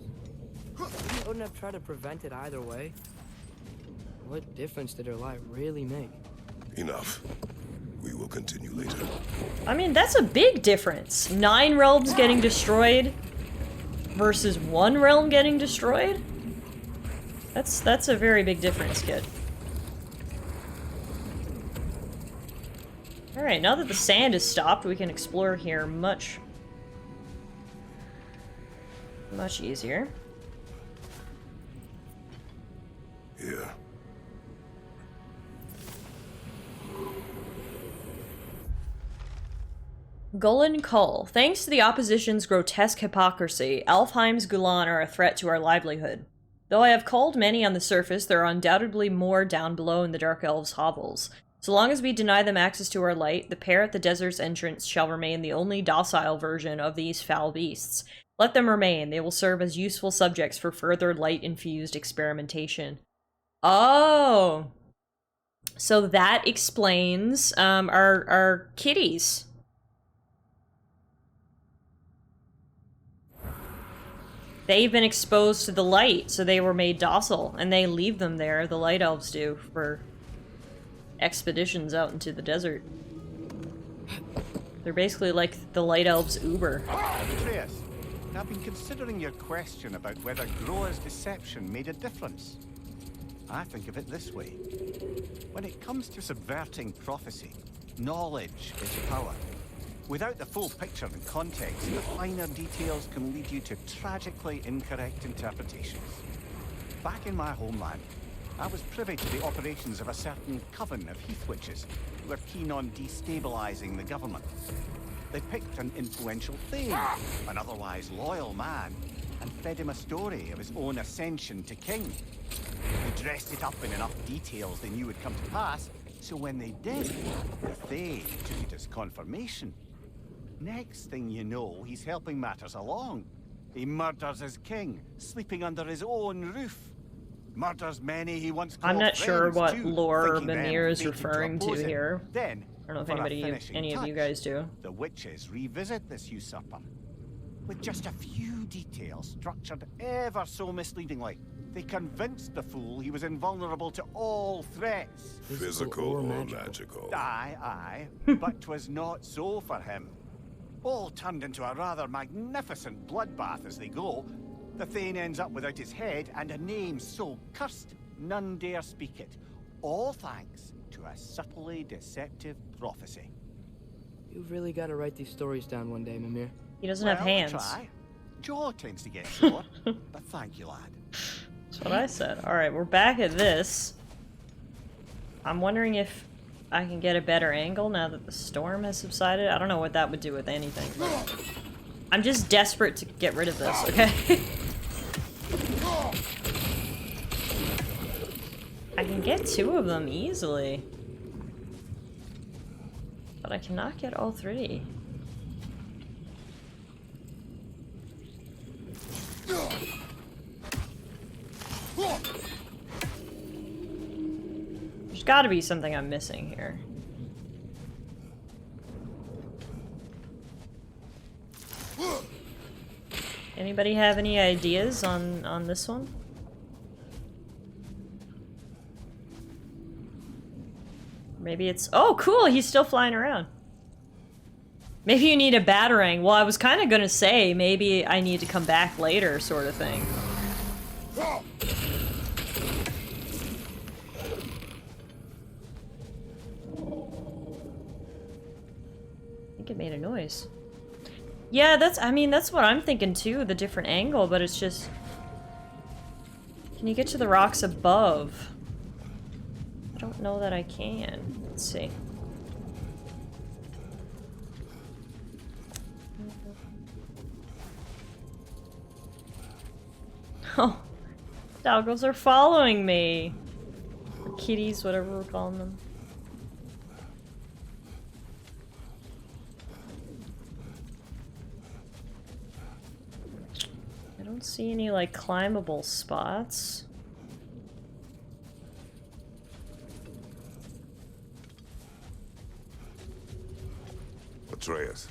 Wouldn't Odin have tried to prevent it either way? What difference did her light really make? Enough. We will continue later. I mean, that's a big difference. 9 realms getting destroyed versus 1 realm getting destroyed? That's a very big difference, kid. Alright, now that the sand is stopped, we can explore here much easier. Here. Gullen Kull. Thanks to the opposition's grotesque hypocrisy, Alfheim's Gulan are a threat to our livelihood. Though I have culled many on the surface, there are undoubtedly more down below in the Dark Elves' hovels. So long as we deny them access to our light, the pair at the desert's entrance shall remain the only docile version of these foul beasts. Let them remain. They will serve as useful subjects for further light-infused experimentation. Oh! So that explains, our kitties. They've been exposed to the light, so they were made docile, and they leave them there, the light elves do, for expeditions out into the desert. They're basically like the light elves' Uber. Atreus, I've been considering your question about whether Groa's deception made a difference. I think of it this way. When it comes to subverting prophecy, knowledge is power. Without the full picture and context, the finer details can lead you to tragically incorrect interpretations. Back in my homeland, I was privy to the operations of a certain coven of heath witches who were keen on destabilizing the government. They picked an influential thane, an otherwise loyal man, and fed him a story of his own ascension to king. They dressed it up in enough details they knew would come to pass, so when they did, the thane took it as confirmation. Next thing you know, he's helping matters along. He murders his king, sleeping under his own roof. Murders many he once called I'm not sure friends, what too, lore thinking them Mimir is fated referring to oppose him. here. Then, I don't know if for a any finishing of you touch, guys do. the witches revisit this usurper. With just a few details structured ever so misleadingly, they convinced the fool he was invulnerable to all threats. Physical or magical? Aye, aye, but 'twas not so for him. All turned into a rather magnificent bloodbath as they go. The Thane ends up without his head and a name so cursed none dare speak it. All thanks to a subtly deceptive prophecy. You've really got to write these stories down one day, Mimir. He doesn't have hands. Try. Jaw tends to get sore, but thank you, lad. That's what I said. Alright, we're back at this. I'm wondering if I can get a better angle now that the storm has subsided. I don't know what that would do with anything, but I'm just desperate to get rid of this, okay? I can get 2 of them easily. But I cannot get all 3. There's gotta be something I'm missing here. Anybody have any ideas on this one? Maybe it's... Oh, cool! He's still flying around. Maybe you need a batarang. Well, I was kind of gonna say, maybe I need to come back later, sort of thing. I think it made a noise. Yeah, I mean, that's what I'm thinking too, the different angle, but it's just... Can you get to the rocks above? I don't know that I can. Let's see. Oh, doggos are following me. Or kitties, whatever we're calling them. I don't see any, like, climbable spots. Atreus,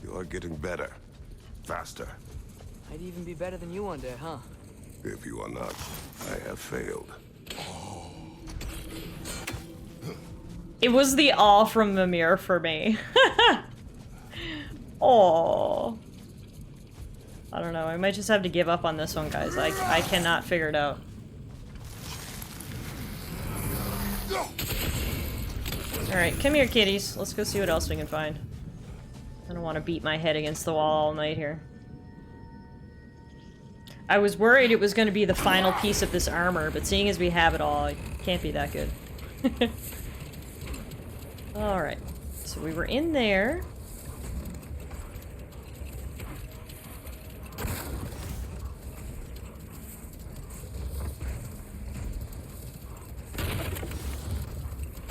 you are getting better. Faster. I'd even be better than you one day, huh? If you are not, I have failed. It was the awe from Mimir for me. Oh. I don't know, I might just have to give up on this one, guys. I cannot figure it out. Alright, come here, kitties. Let's go see what else we can find. I don't want to beat my head against the wall all night here. I was worried it was going to be the final piece of this armor, but seeing as we have it all, it can't be that good. Alright, so we were in there.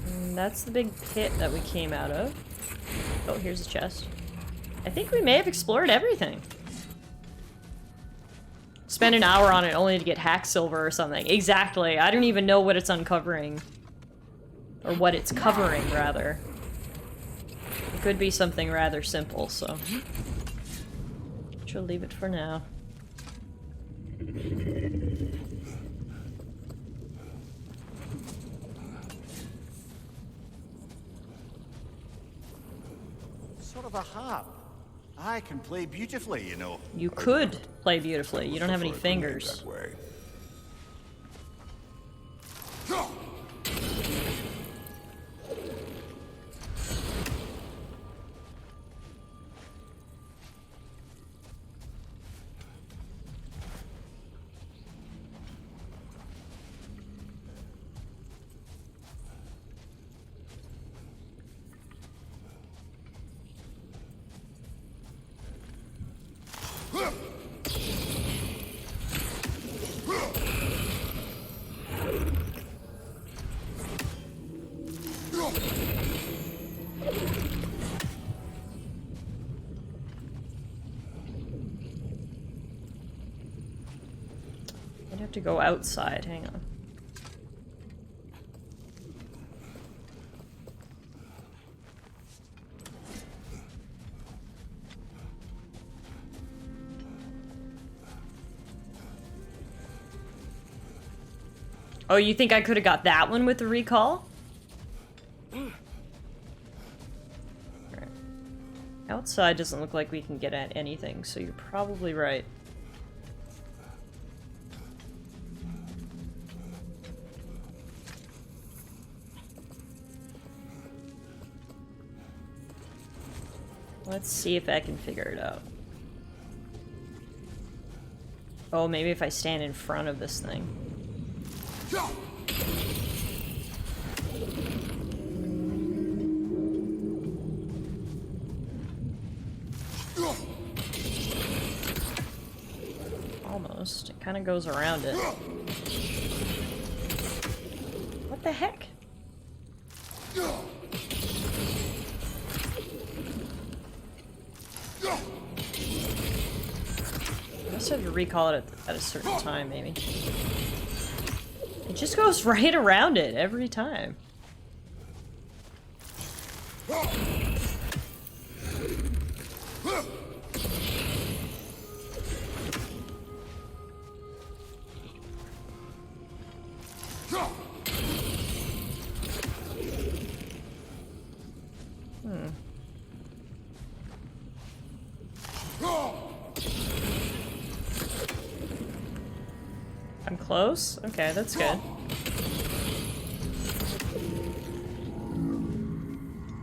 And that's the big pit that we came out of. Oh, here's a chest. I think we may have explored everything. Spend an hour on it only to get hack silver or something. Exactly. I don't even know what it's uncovering. Or what it's covering, rather. It could be something rather simple, so... She'll leave it for now. Sort of a harp. I can play beautifully, you know. You could play beautifully. You don't have any fingers. That way. I'd have to go outside. Hang on. Oh, you think I could have got that one with the recall? Right. Outside doesn't look like we can get at anything, so you're probably right. Let's see if I can figure it out. Oh, maybe if I stand in front of this thing. Almost. It kind of goes around it. What the heck? I must have to recall it at a certain time, maybe. It just goes right around it every time. I'm close? Okay, that's good.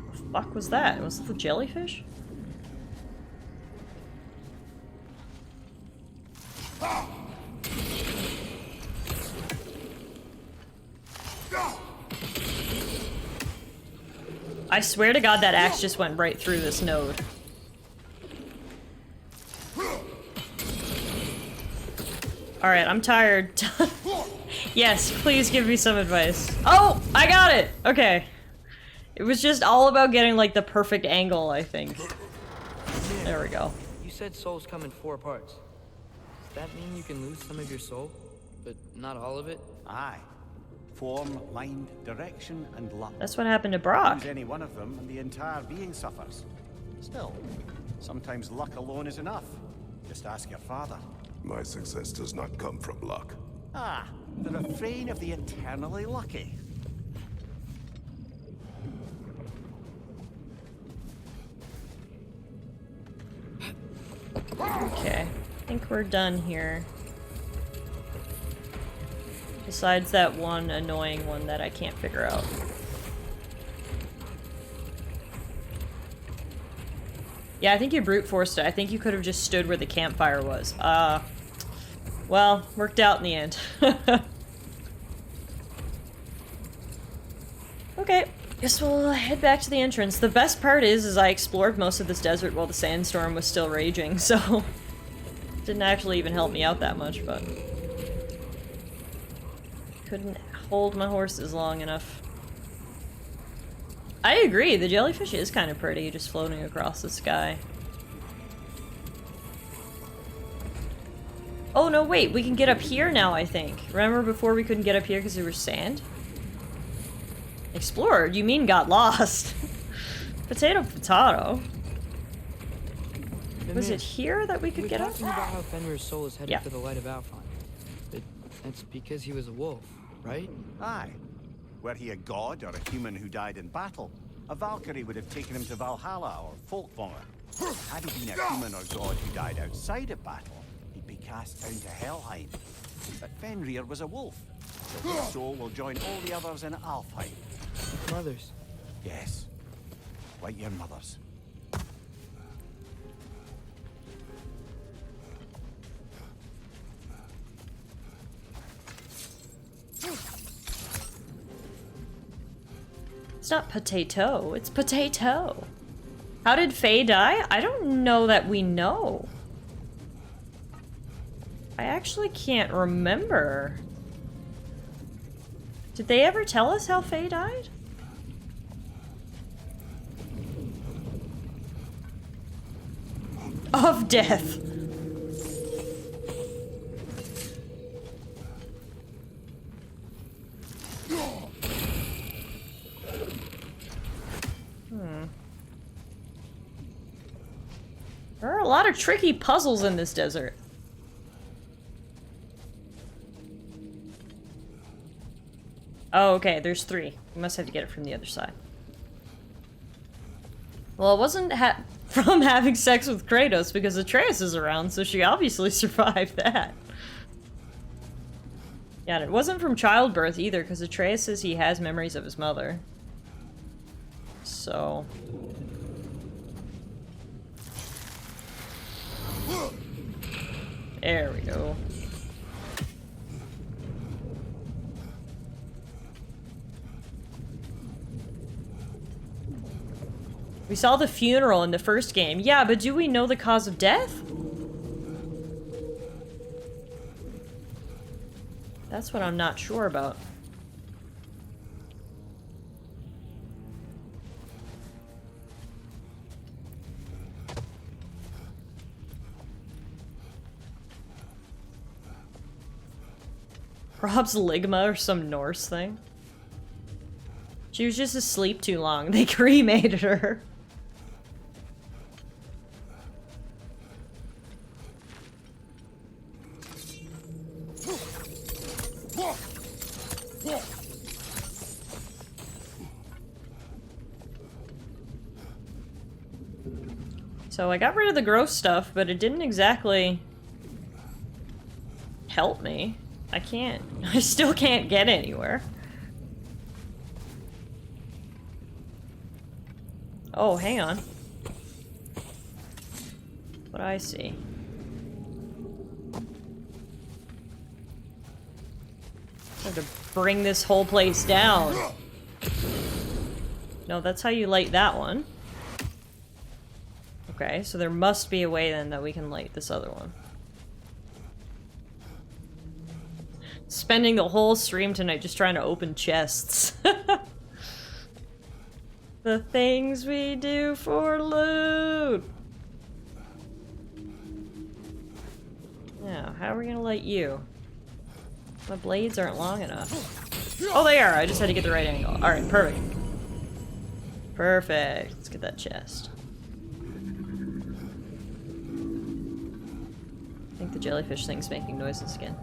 What the fuck was that? Was it the jellyfish? I swear to God that axe just went right through this node. Alright, I'm tired. Yes, please give me some advice. Oh! I got it! Okay. It was just all about getting, like, the perfect angle, I think. There we go. You said souls come in 4 parts. Does that mean you can lose some of your soul, but not all of it? Aye. Form, mind, direction, and luck. That's what happened to Brock. Lose any one of them, and the entire being suffers. Still, sometimes luck alone is enough. Just ask your father. My success does not come from luck. Ah, the refrain of the eternally lucky. Okay, I think we're done here. Besides that one annoying one that I can't figure out. Yeah, I think you brute forced it. I think you could have just stood where the campfire was. Well, worked out in the end. Okay, guess we'll head back to the entrance. The best part is I explored most of this desert while the sandstorm was still raging, so... Didn't actually even help me out that much, but... Couldn't hold my horses long enough. I agree, the jellyfish is kind of pretty, just floating across the sky. Oh, no, wait. We can get up here now, I think. Remember before we couldn't get up here because there was sand? Explored? You mean got lost? Potato, potato. Was it here that we could get up? Talking about how Fenrir's soul is headed Yeah. for the light of Alfheim. But that's because he was a wolf, right? Aye. Were he a god or a human who died in battle, a Valkyrie would have taken him to Valhalla or Folkvangr. Had he been a human or god who died outside of battle, he'd be cast down to Helheim. But Fenrir was a wolf, so his soul will join all the others in Alfheim. Mothers. Yes, like your mother's. It's not potato, it's potato. How did Faye die? I don't know that we know. I actually can't remember. Did they ever tell us how Faye died? Of death. There are a lot of tricky puzzles in this desert. Oh, okay, there's 3. We must have to get it from the other side. Well, it wasn't from having sex with Kratos because Atreus is around, so she obviously survived that. Yeah, and it wasn't from childbirth either, because Atreus says he has memories of his mother. So... there we go. We saw the funeral in the first game. Yeah, but do we know the cause of death? That's what I'm not sure about. Rob's ligma or some Norse thing. She was just asleep too long. They cremated her. So I got rid of the gross stuff, but it didn't exactly help me. I still can't get anywhere. Oh, hang on. What I see. I have to bring this whole place down. No, that's how you light that one. Okay, so there must be a way then that we can light this other one. Spending the whole stream tonight just trying to open chests. The things we do for loot. Now, how are we gonna light you? My blades aren't long enough. Oh, they are. I just had to get the right angle. Alright, perfect. Perfect. Let's get that chest. I think the jellyfish thing's making noises again.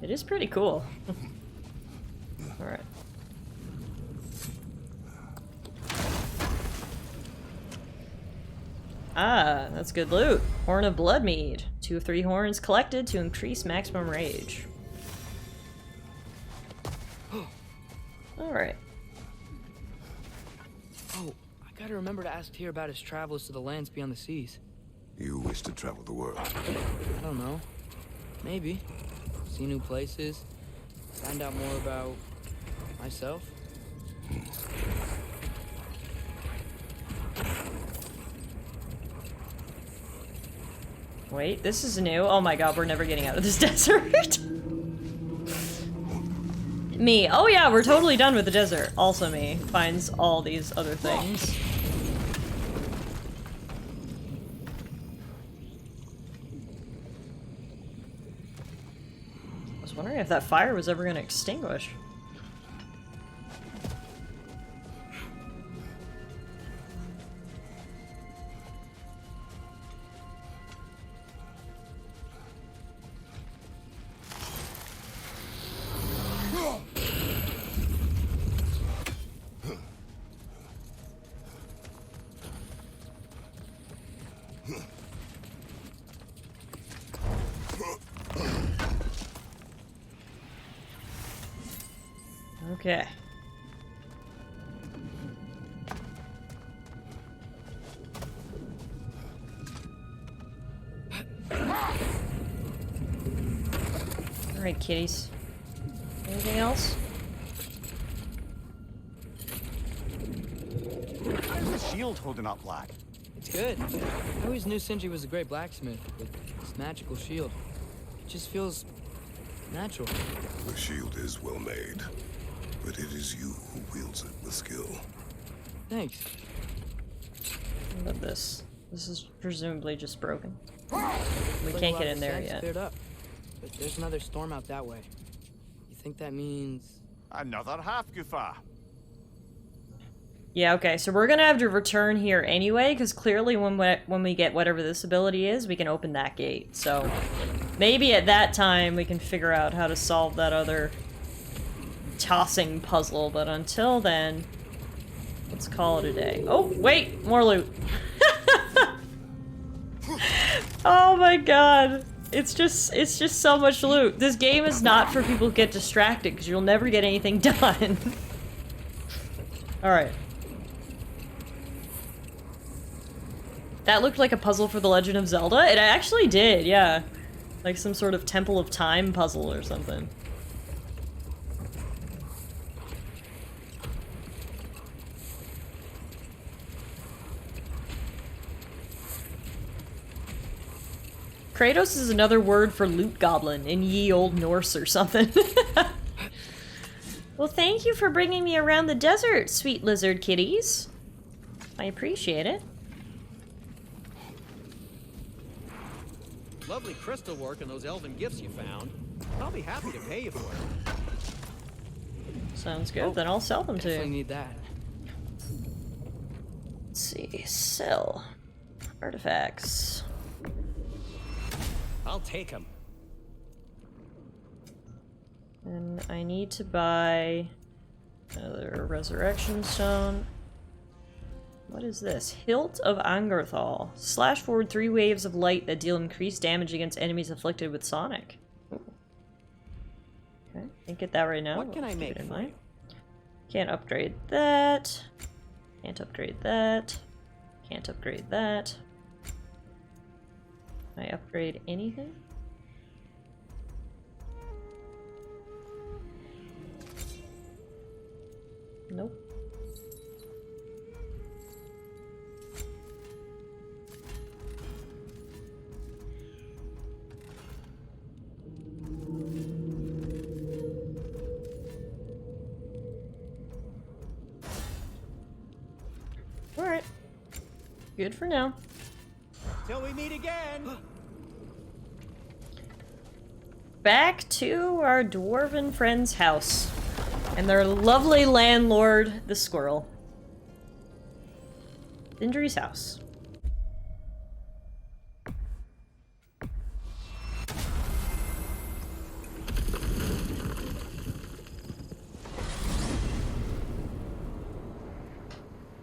It is pretty cool. Alright. Ah, that's good loot. Horn of Bloodmead. 2 of 3 horns collected to increase maximum rage. Alright. Oh, I gotta remember to ask Tyr about his travels to the lands beyond the seas. You wish to travel the world? I don't know. Maybe. See new places. Find out more about myself. Wait, this is new. Oh my god, we're never getting out of this desert. Me. Oh yeah, we're totally done with the desert. Also me. Finds all these other things. was wondering if that fire was ever going to extinguish. Okay. Alright, kitties. Anything else? How's the shield holding up, lad? It's good. I always knew Sindri was a great blacksmith with this magical shield. It just feels natural. The shield is well made, but it is you who wields it with skill. Thanks. What about this? This is presumably just broken. We Looks like can't a lot get of in there sand's yet. Cleared up, but there's another storm out that way. You think that means? Another half goofa. Yeah, okay, so we're gonna have to return here anyway, because clearly when we get whatever this ability is, we can open that gate. So maybe at that time we can figure out how to solve that other tossing puzzle, but until then, let's call it a day. Oh, wait! More loot! Oh my god! It's just so much loot. This game is not for people who get distracted, because you'll never get anything done. Alright. That looked like a puzzle for The Legend of Zelda. It actually did, yeah. Like some sort of Temple of Time puzzle or something. Kratos is another word for loot goblin in ye old Norse or something. Well, thank you for bringing me around the desert, sweet lizard kitties. I appreciate it. Lovely crystal work and those elven gifts you found. I'll be happy to pay you for it. Sounds good, then I'll sell them to Definitely you. need that. Let's see, sell. Artifacts. I'll take them. And I need to buy another resurrection stone. What is this? Hilt of Angerthal. Slash forward 3 waves of light that deal increased damage against enemies afflicted with Sonic. Ooh. Okay, can't get that right now. What can I Let's keep make it in for mind. you? Can't upgrade that. Can't upgrade that. Can't upgrade that. Can I upgrade anything? Nope. Alright. Good for now. Till we meet again. Back to our dwarven friend's house. And their lovely landlord, the squirrel. Sindri's house.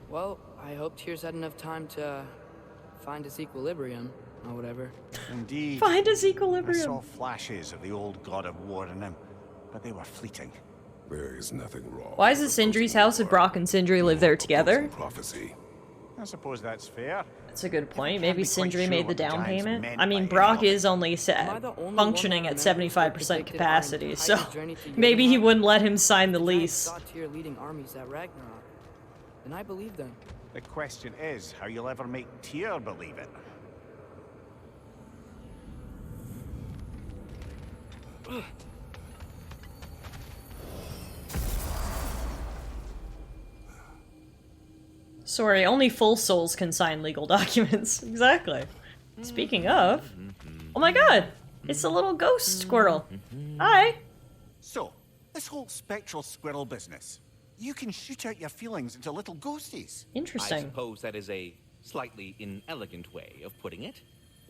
Well, I hope Tyr's had enough time to find his equilibrium, or whatever. Indeed. Find his I equilibrium. saw flashes of the old god of war in him, but they were fleeting. There is nothing wrong. Why is it Sindri's house if Brock and Sindri live there together? Prophecy. I suppose that's fair. That's a good point. can't Maybe be quite Sindri sure made the what the down giants payment. meant I mean, by Brock any of is only Am I the only functioning one at that remembers what 75% predicted capacity, our so entire journey to maybe he Jotunheim? wouldn't let him sign the The giants lease. saw Tyr leading armies at Ragnarok, and I believe them. The question is how you'll ever make Tyr believe it. Sorry, only full souls can sign legal documents. Exactly. Speaking of... Oh my god! It's a little ghost squirrel. Hi. So, this whole spectral squirrel business. You can shoot out your feelings into little ghosties. I Interesting. suppose that is a slightly inelegant way of putting it.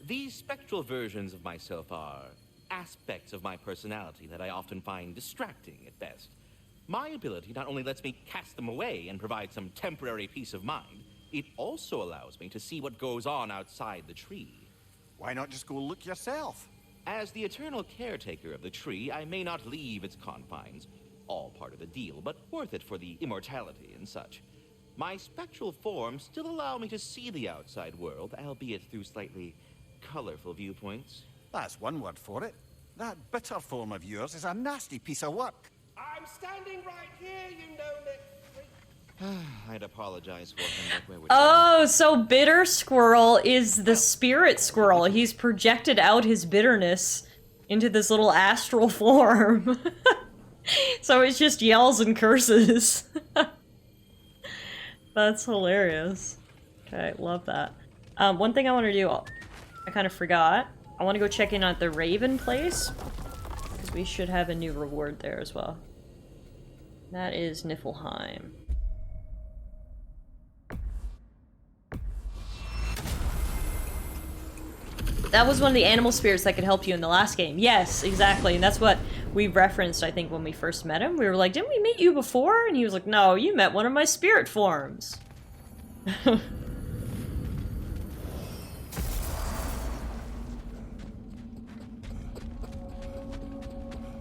These spectral versions of myself are aspects of my personality that I often find distracting at best. My ability not only lets me cast them away and provide some temporary peace of mind, it also allows me to see what goes on outside the tree. Why not just go look yourself? As the eternal caretaker of the tree, I may not leave its confines, all part of the deal, but worth it for the immortality and such. My spectral forms still allow me to see the outside world, albeit through slightly colorful viewpoints. That's one word for it. That bitter form of yours is a nasty piece of work. I'm standing right here, you know that. I'd apologize for him, but where would Oh, so bitter squirrel is the spirit squirrel. He's projected out his bitterness into this little astral form. So it just yells and curses. That's hilarious. Okay, love that. One thing I want to do, I kind of forgot. I want to go check in at the Raven place, because we should have a new reward there as well. That is Niflheim. That was one of the animal spirits that could help you in the last game. Yes, exactly. And that's what we referenced, I think, when we first met him. We were like, didn't we meet you before? And he was like, no, you met one of my spirit forms.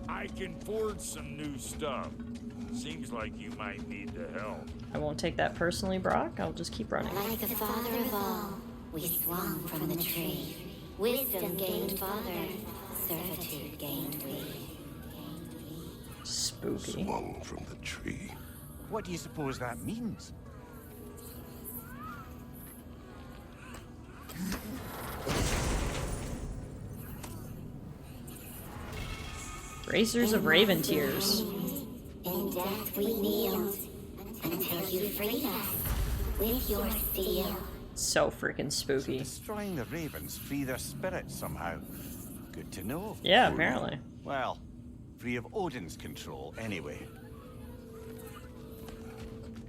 I can forge some new stuff. Seems like you might need the help. I won't take that personally, Brock. I'll just keep running. Like the father of all, we swung from the tree. Wisdom gained father, servitude gained we. Spooky. Swung from the tree. What do you suppose that means? Racers of Raven Tears. In death we kneeled, until you freed us with your steel. So freaking spooky. Destroying the ravens free their spirits somehow. Good to know. Yeah, apparently. Well, free of Odin's control anyway.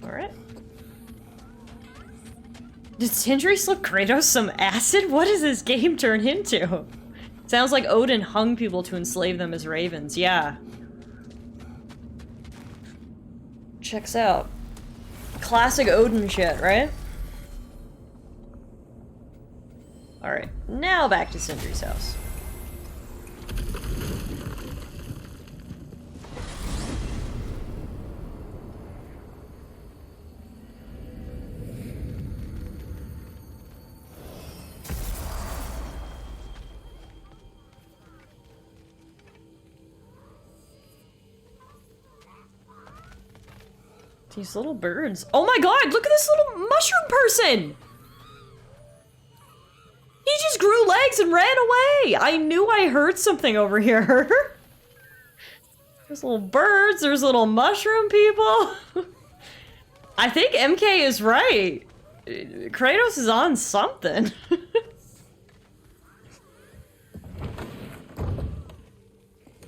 Alright. Did Sindri slip Kratos some acid? What does this game turn into? Sounds like Odin hung people to enslave them as ravens. Yeah. Checks out. Classic Odin shit, right? Alright, now back to Sindri's house. These little birds. Oh my god, look at this little mushroom person! He just grew legs and ran away! I knew I heard something over here. There's little birds, there's little mushroom people. I think MK is right. Kratos is on something.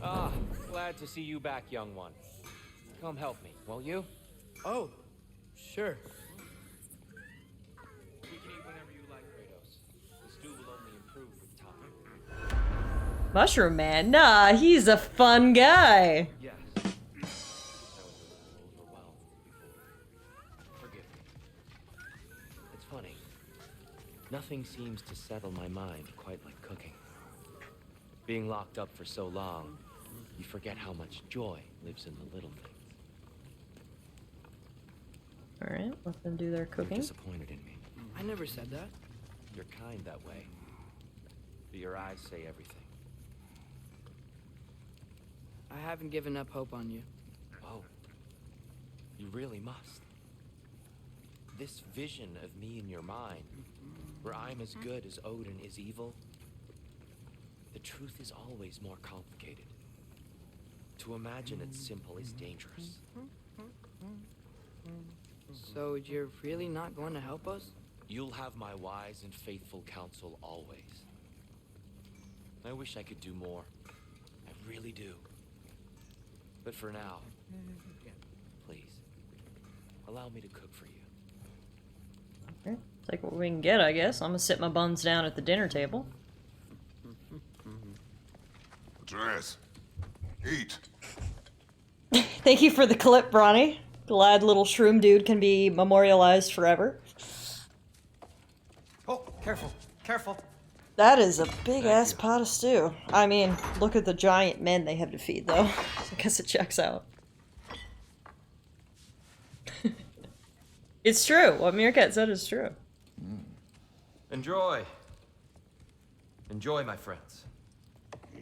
Ah, glad to see you back, young one. Come help me, won't you? Oh, sure. You can eat whenever you like, Kratos. The stew will only improve with time. Mushroom Man? Nah, he's a fun guy. Yes. I was a little overwhelmed before. Forgive me. It's funny. Nothing seems to settle my mind quite like cooking. Being locked up for so long, you forget how much joy lives in the little things. Alright, let them do their You're cooking. disappointed in me. I never said that. You're kind that way. But your eyes say everything. I haven't given up hope on you. Oh. You really must. This vision of me in your mind, where I'm as good as Odin is evil, the truth is always more complicated. To imagine it's simple is dangerous. So you're really not going to help us? You'll have my wise and faithful counsel always. I wish I could do more. I really do. But for now, please, allow me to cook for you. Okay. Take what we can get, I guess. I'm gonna sit my buns down at the dinner table. Atreus, eat. Thank you for the clip, Bronny. Glad little shroom dude can be memorialized forever. Oh, careful, careful. That is a big-ass pot of stew. I mean, look at the giant men they have to feed, though. I guess it checks out. It's true. What Meerkat said is true. Enjoy. Enjoy, my friends. Yeah.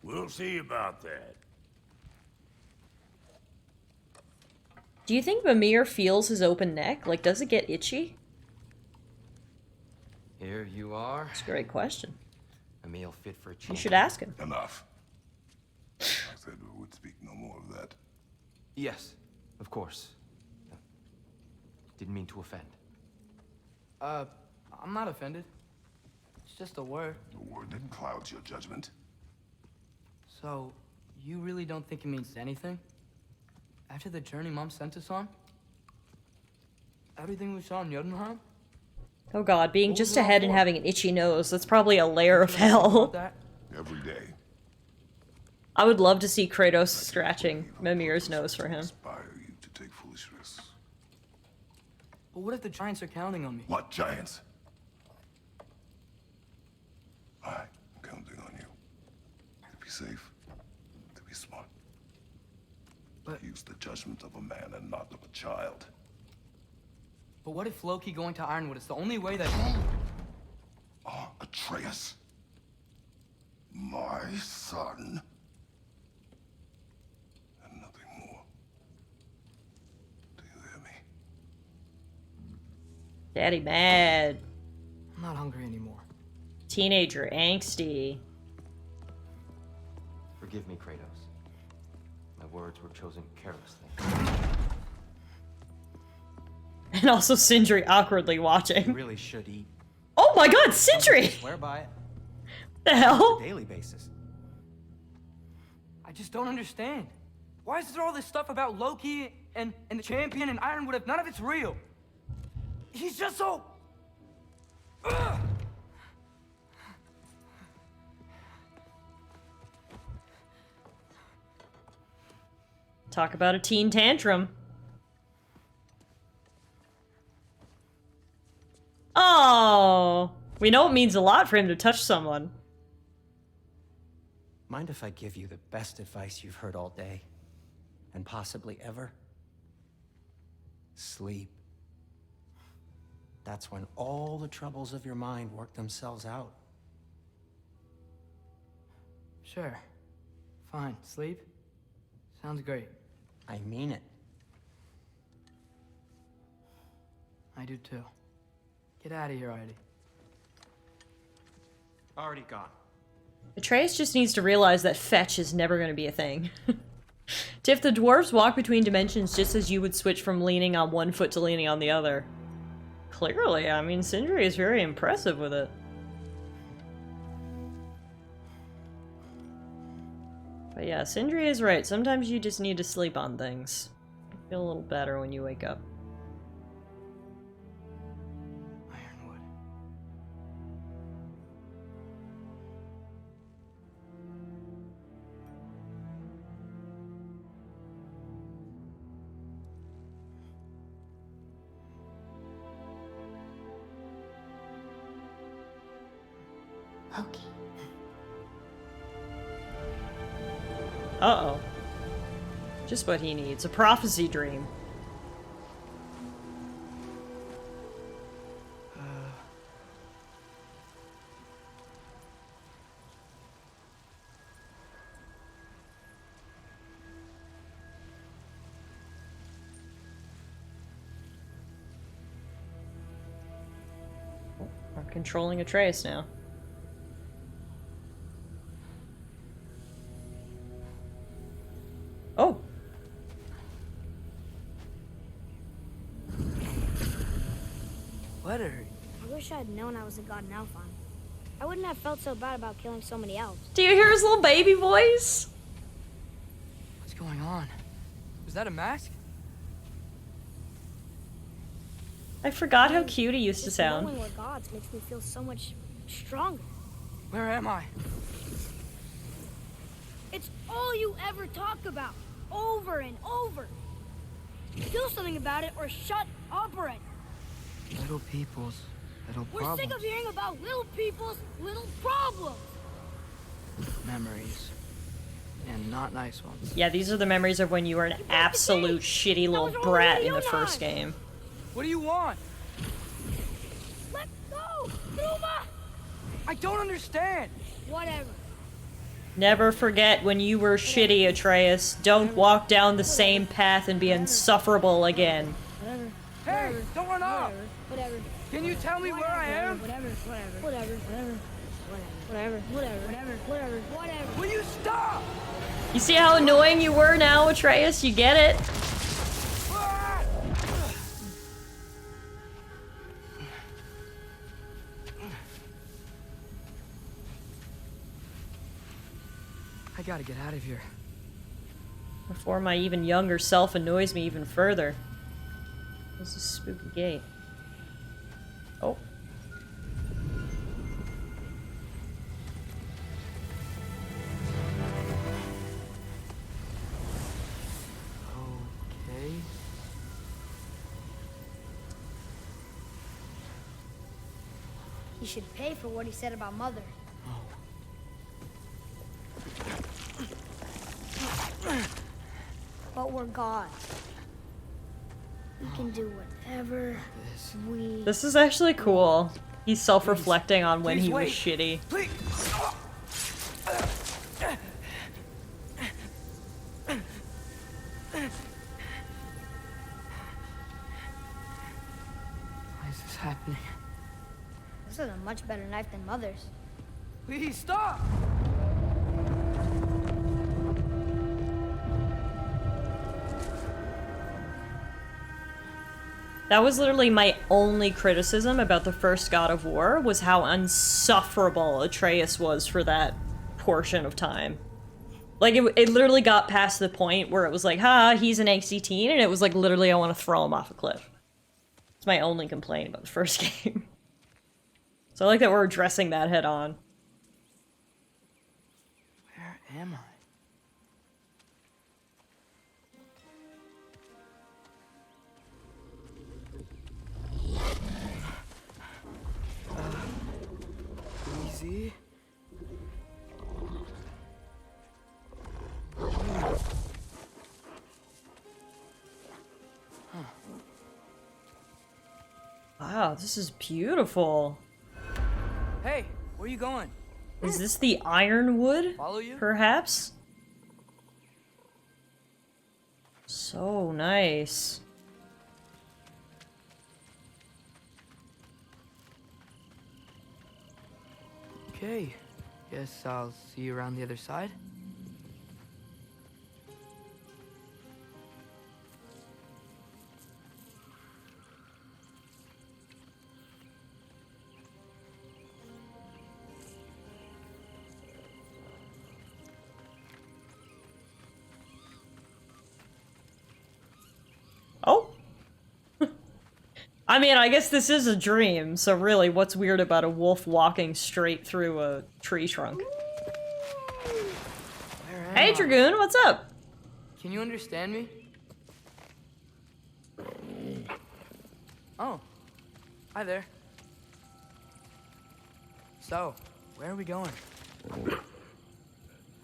We'll see about that. Do you think Mimir feels his open neck? Like, does it get itchy? Here you are. That's a great question. A meal fit for a You champion. should ask him. Enough. I said we would speak no more of that. Yes, of course. Didn't mean to offend. I'm not offended. It's just a word. The word that clouds your judgment. So, you really don't think it means anything? After the journey Mom sent us on? Everything we saw in Jotunheim? Oh god, being What just was it all ahead and for? having an itchy nose, that's probably a layer of Think about hell. that? Every day. I would love to see Kratos scratching Mimir's nose for him. Inspire you to take foolish risks. But what if the giants are counting on me? What giants? I'm counting on you. To be safe. To be smart. But- Use the judgment of a man and not of a child. But what if Loki going to Ironwood is the only way that... Atreus. My son. And nothing more. Do you hear me? Daddy mad. I'm not hungry anymore. Teenager angsty. Forgive me, Kratos. My words were chosen carelessly. And also Sindri awkwardly watching. You really should eat. Oh my god, Sindri! Swear by it. The hell? Daily basis. I just don't understand. Why is there all this stuff about Loki and the champion and Ironwood if none of it's real? He's just so... Ugh! Talk about a teen tantrum. Oh, we know it means a lot for him to touch someone. Mind if I give you the best advice you've heard all day? And possibly ever? Sleep. That's when all the troubles of your mind work themselves out. Sure. Fine. Sleep? Sounds great. I mean it. I do too. Get out of here already. Already gone. Atreus just needs to realize that fetch is never going to be a thing. Tiff, the dwarves walk between dimensions just as you would switch from leaning on one foot to leaning on the other. Clearly, I mean, Sindri is very impressive with it. But yeah, Sindri is right. Sometimes you just need to sleep on things. Feel a little better when you wake up. Ironwood. Loki. Uh-oh. Just what he needs. A prophecy dream. We're controlling Atreus now. Oh. I wish I had known I was a god in Alphon. I wouldn't have felt so bad about killing so many elves. Do you hear his little baby voice? What's going on? Was that a mask? I forgot how cute he used to sound. Knowing we're gods makes me feel so much stronger. Where am I? It's all you ever talk about, over and over. Do something about it or shut up already. Little people's little We're problems. sick of hearing about little people's little problems. Memories. And not nice ones. Yeah, these are the memories of when you were an absolute shitty little brat in the first game. What do you want? Let go! Numa! I don't understand. Whatever. Never forget when you were shitty, Atreus. Don't walk down the same path and be insufferable again. Whatever. Hey, don't run off! Whatever. Can you tell me where I am? Whatever. Whatever. Will you stop? You see how annoying you were now, Atreus? You get it? I gotta get out of here. Before my even younger self annoys me even further. This is a spooky gate. Oh. Okay. He should pay for what he said about Mother. But we're gods. We can do whatever we... This is actually cool. He's self-reflecting on when he was wait. shitty. Please. Why is this happening? This is a much better knife than Mother's. Please stop! That was literally my only criticism about the first God of War, was how insufferable Atreus was for that portion of time. Like, it literally got past the point where it was like, ha, he's an angsty teen, and it was like, literally, I want to throw him off a cliff. It's my only complaint about the first game. So I like that we're addressing that head on. Where am I? Easy. Wow, this is beautiful. Hey, where you going? Is this the Ironwood? Follow you? Perhaps? So nice. Okay. Guess I'll see you around the other side. Oh? I mean, I guess this is a dream, so really, what's weird about a wolf walking straight through a tree trunk? Hey, Dragoon, what's up? Can you understand me? Oh. Hi there. So, where are we going?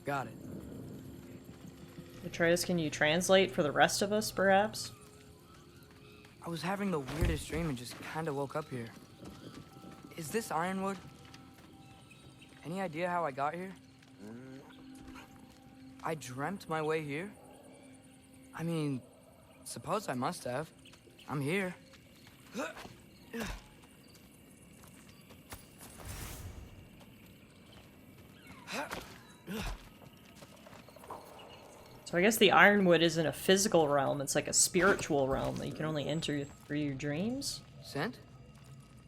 Got it. Atreus, can you translate for the rest of us, perhaps? I was having the weirdest dream and just kind of woke up here. Is this Ironwood? Any idea how I got here? I dreamt my way here? I mean, suppose I must have. I'm here. So I guess the Ironwood isn't a physical realm, it's like a spiritual realm that you can only enter through your dreams? Scent?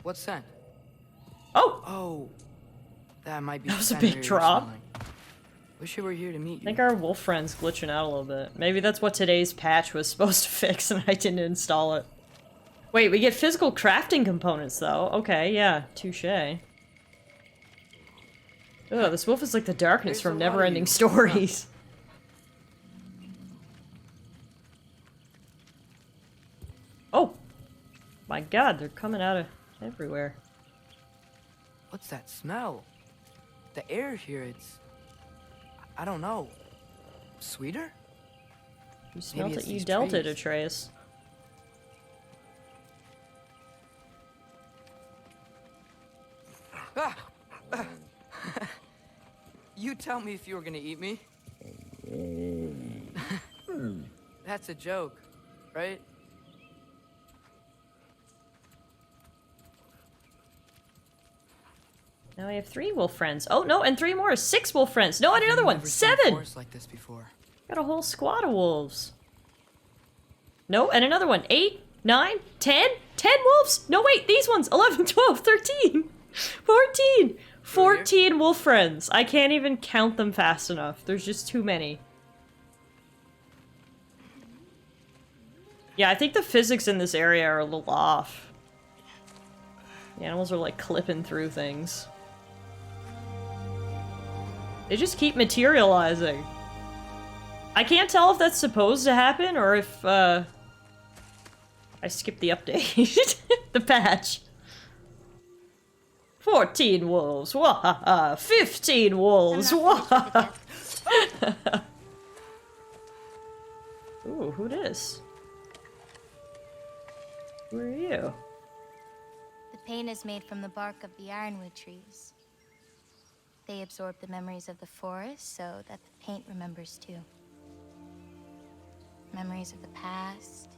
What scent? Oh! Oh, That might be That was a Fenrir big you're drop. smelling. Wish you were here to meet I you. think our wolf friend's glitching out a little bit. Maybe that's what today's patch was supposed to fix and I didn't install it. Wait, we get physical crafting components though. Okay, yeah, touche. Ugh, this wolf is like the darkness from Neverending Stories. Oh! My god, they're coming out of everywhere. What's that smell? The air here, it's... I don't know. Sweeter? You smelt it's it, you these dealt it, trees. Atreus. Ah! You tell me if you were gonna eat me. That's a joke, right? Now we have 3 wolf friends. Oh, no, and 3 more. 6 wolf friends. No, and another one. Never seen a 7! forest like this before. Got a whole squad of wolves. No, and another one. 8, 9, 10? 10 wolves! No, wait, these ones. 11, 12, 13, 14. 14 wolf friends. I can't even count them fast enough. There's just too many. Yeah, I think the physics in this area are a little off. The animals are like clipping through things. They just keep materializing. I can't tell if that's supposed to happen or if, I skipped the update. The patch. 14 wolves, wahaha! 15 wolves, wahaha! Ooh, who dis? Who are you? The paint is made from the bark of the ironwood trees. They absorb the memories of the forest so that the paint remembers too. Memories of the past.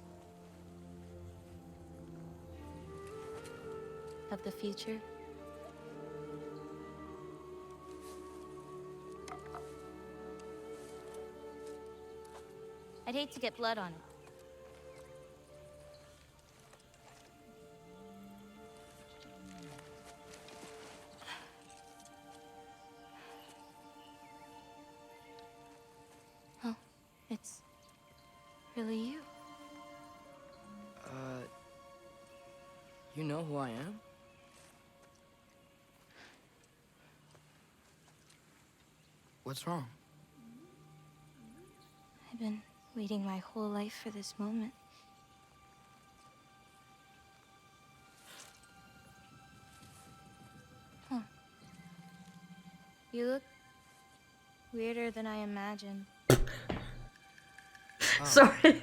Of the future. I'd hate to get blood on it. Oh, it's really you. You know who I am? What's wrong? I've been waiting my whole life for this moment. Huh. You look weirder than I imagined. Sorry.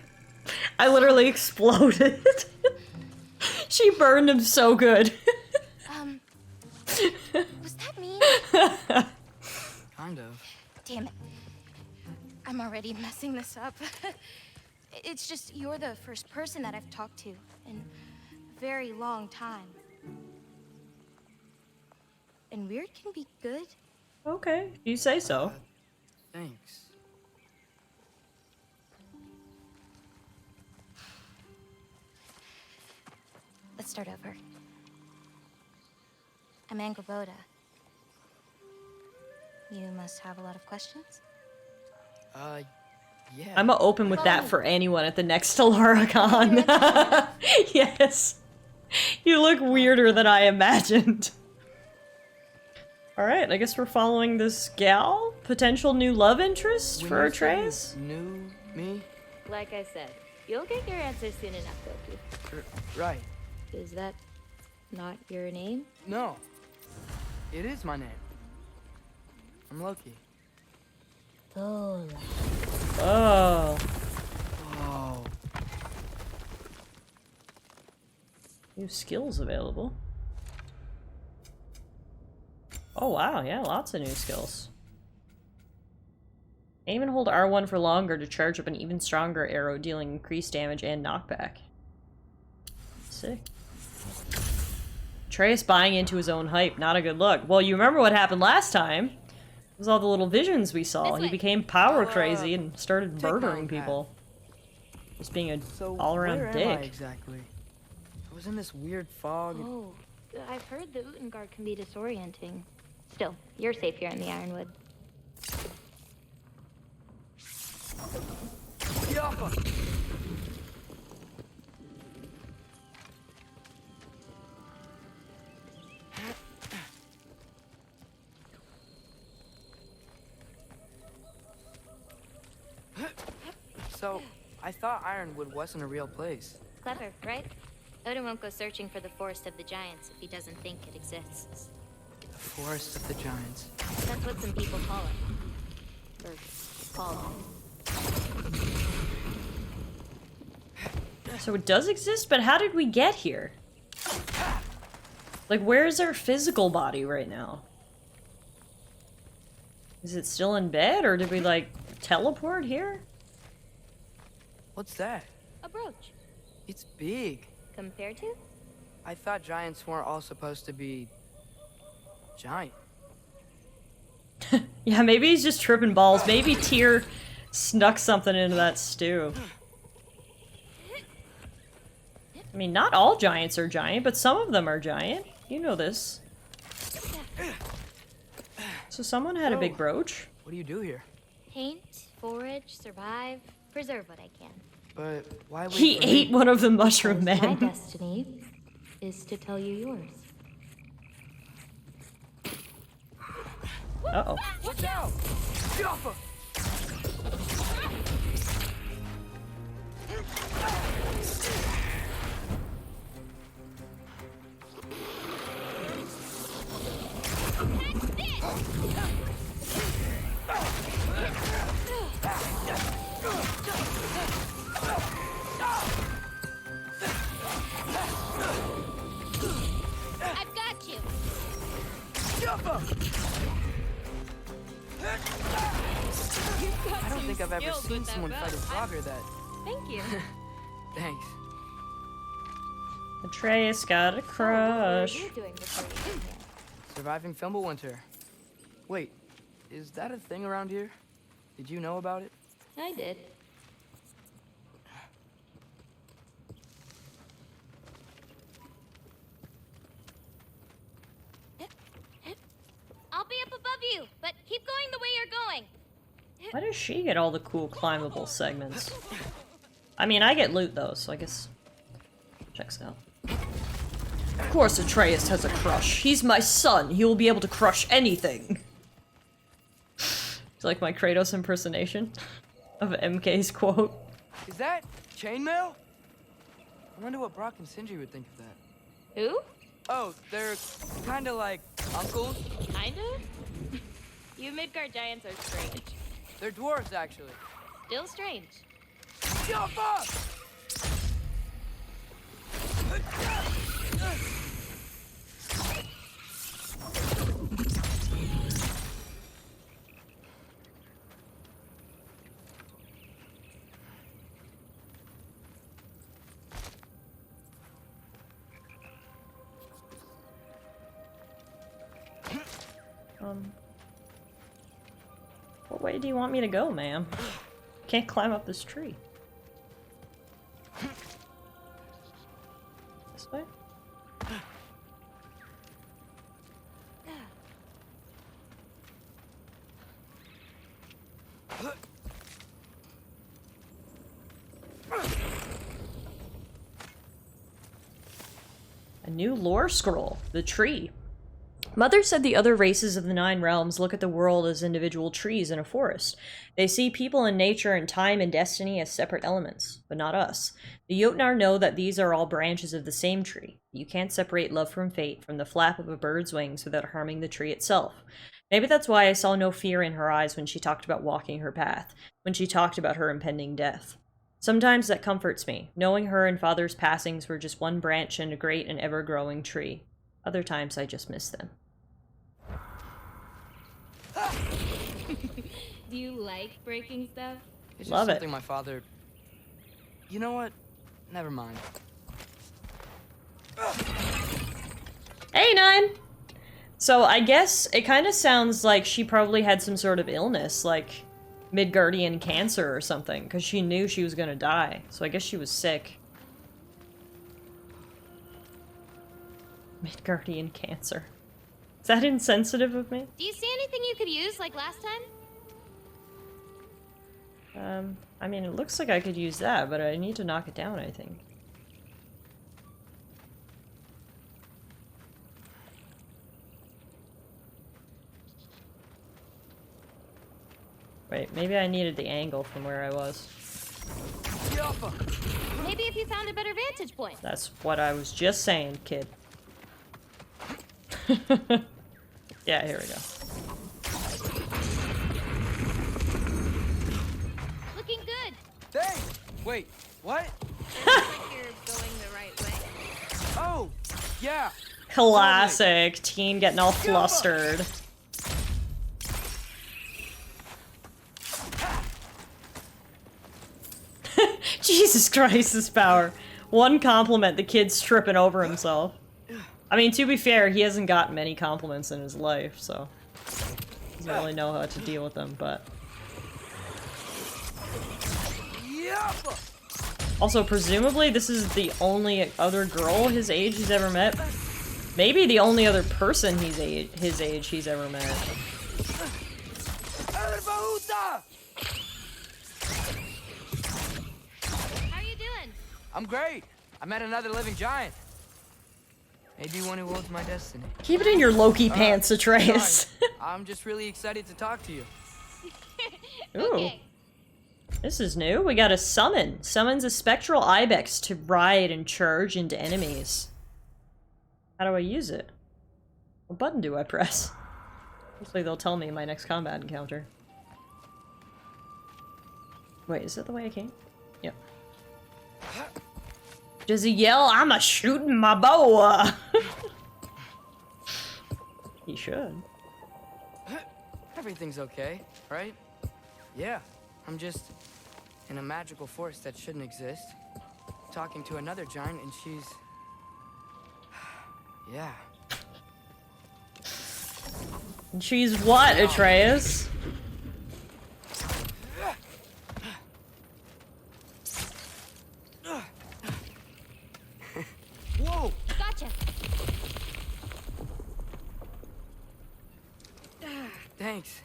I literally exploded. She burned him so good. Was that me? Kind of. Damn it. I'm already messing this up. It's just you're the first person that I've talked to in a very long time. And weird can be good. Okay, you say so. Thanks. Let's start over. I'm Angrboda. You must have a lot of questions? Yeah. I'm open with that for anyone at the next Tallara con. Yes. You look weirder than I imagined. Alright, I guess we're following this gal? Potential new love interest When for you say Atreus? Knew me? Like I said, you'll get your answer soon enough, Goku. Right. Is that not your name? No. It is my name. I'm Loki. Oh. Oh. Oh. New skills available. Oh wow, yeah, lots of new skills. Aim and hold R1 for longer to charge up an even stronger arrow, dealing increased damage and knockback. Sick. Atreus buying into his own hype, not a good look. Well, you remember what happened last time? It was all the little visions we saw. He became power crazy and started murdering people. Just being a all-around where dick. am I exactly? I was in this weird fog. Oh, I've heard the Utengard can be disorienting. Still, you're safe here in the Ironwood. So, I thought Ironwood wasn't a real place. Clever, right? Odin won't go searching for the Forest of the Giants if he doesn't think it exists. The Forest of the Giants. That's what some people call it. Or called it. So it does exist, but how did we get here? Like, where's our physical body right now? Is it still in bed, or did we, like, teleport here? What's that? A brooch. It's big. Compared to? I thought giants weren't all supposed to be... giant. Yeah, maybe he's just tripping balls. Maybe Tyr snuck something into that stew. I mean, not all giants are giant, but some of them are giant. You know this. So someone had a big brooch. What do you do here? Paint, forage, survive, preserve what I can. But why wait He for ate me? one of the mushroom My men. destiny is to tell you yours. Uh-oh. Watch out! Jaffa! I've got you. I don't think I've ever seen someone fight a frogger that. Thank you. Thanks. Atreus got a crush. What were you doing before you came here? Surviving Fimbulwinter. Wait, is that a thing around here? Did you know about it? I did. I'll be up above you, but keep going the way you're going. Why does she get all the cool climbable segments? I mean, I get loot though, so I guess checks out. Of course Atreus has a crush. He's my son. He will be able to crush anything. It's like my Kratos impersonation of MK's quote. Is that chainmail? I wonder what Brock and Sindri would think of that. Who? Oh, they're kind of like uncles. Kind of? You Midgard giants are strange. They're dwarves, actually. Still strange. Jaffa! What way do you want me to go, ma'am? Can't climb up this tree. This way? A new lore scroll. The tree. Mother said the other races of the Nine Realms look at the world as individual trees in a forest. They see people and nature and time and destiny as separate elements, but not us. The Jotnar know that these are all branches of the same tree. You can't separate love from fate from the flap of a bird's wings without harming the tree itself. Maybe that's why I saw no fear in her eyes when she talked about walking her path, when she talked about her impending death. Sometimes that comforts me, knowing her and Father's passings were just one branch in a great and ever-growing tree. Other times I just miss them. Do you like breaking stuff? It's Love just it. something my father... You know what? Never mind. Hey, Nine! So I guess it kind of sounds like she probably had some sort of illness, like Midgardian cancer or something, because she knew she was gonna die. So I guess she was sick. Midgardian cancer. Is that insensitive of me? Do you see anything you could use like last time? I mean, it looks like I could use that, but I need to knock it down, I think. Wait, maybe I needed the angle from where I was. Maybe if you found a better vantage point. That's what I was just saying, kid. Yeah, here we go. Looking good. Thanks! Wait, what? Looks like you're going the right way. Oh, yeah. Classic. Teen getting all flustered. Jesus Christ, this power. One compliment, the kid's tripping over himself. I mean, to be fair, he hasn't gotten many compliments in his life, so... he doesn't really know how to deal with them, but... Also, presumably, this is the only other girl his age he's ever met. Maybe the only other person his age he's ever met. How are you doing? I'm great. I met another living giant. Maybe one who holds my destiny. Keep it in your Loki pants, Atreus. I'm just really excited to talk to you. Ooh. Okay. This is new. We got a summon. Summons a spectral ibex to ride and charge into enemies. How do I use it? What button do I press? Looks like they'll tell me my next combat encounter. Wait, is that the way I came? Yep. Does he yell, "I'm a shooting my bow"? He should. Everything's okay, right? Yeah, I'm just in a magical forest that shouldn't exist. Talking to another giant and she's... yeah. And she's what, Atreus? Whoa! Gotcha. Thanks.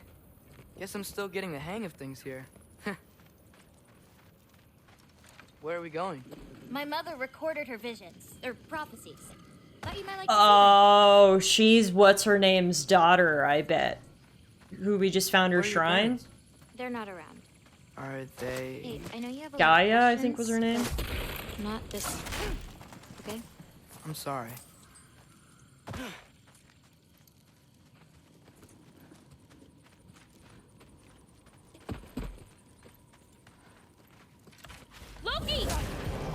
Guess I'm still getting the hang of things here. Where are we going? My mother recorded her visions, or prophecies. Thought you might like to Oh, she's what's-her-name's daughter, I bet. Who we just found her Where are your shrine? parents? see them. They're not around. Are they... Hey, I know you have a lot of Gaia, I think was her name. questions, but not this one. Okay? I'm sorry. Loki!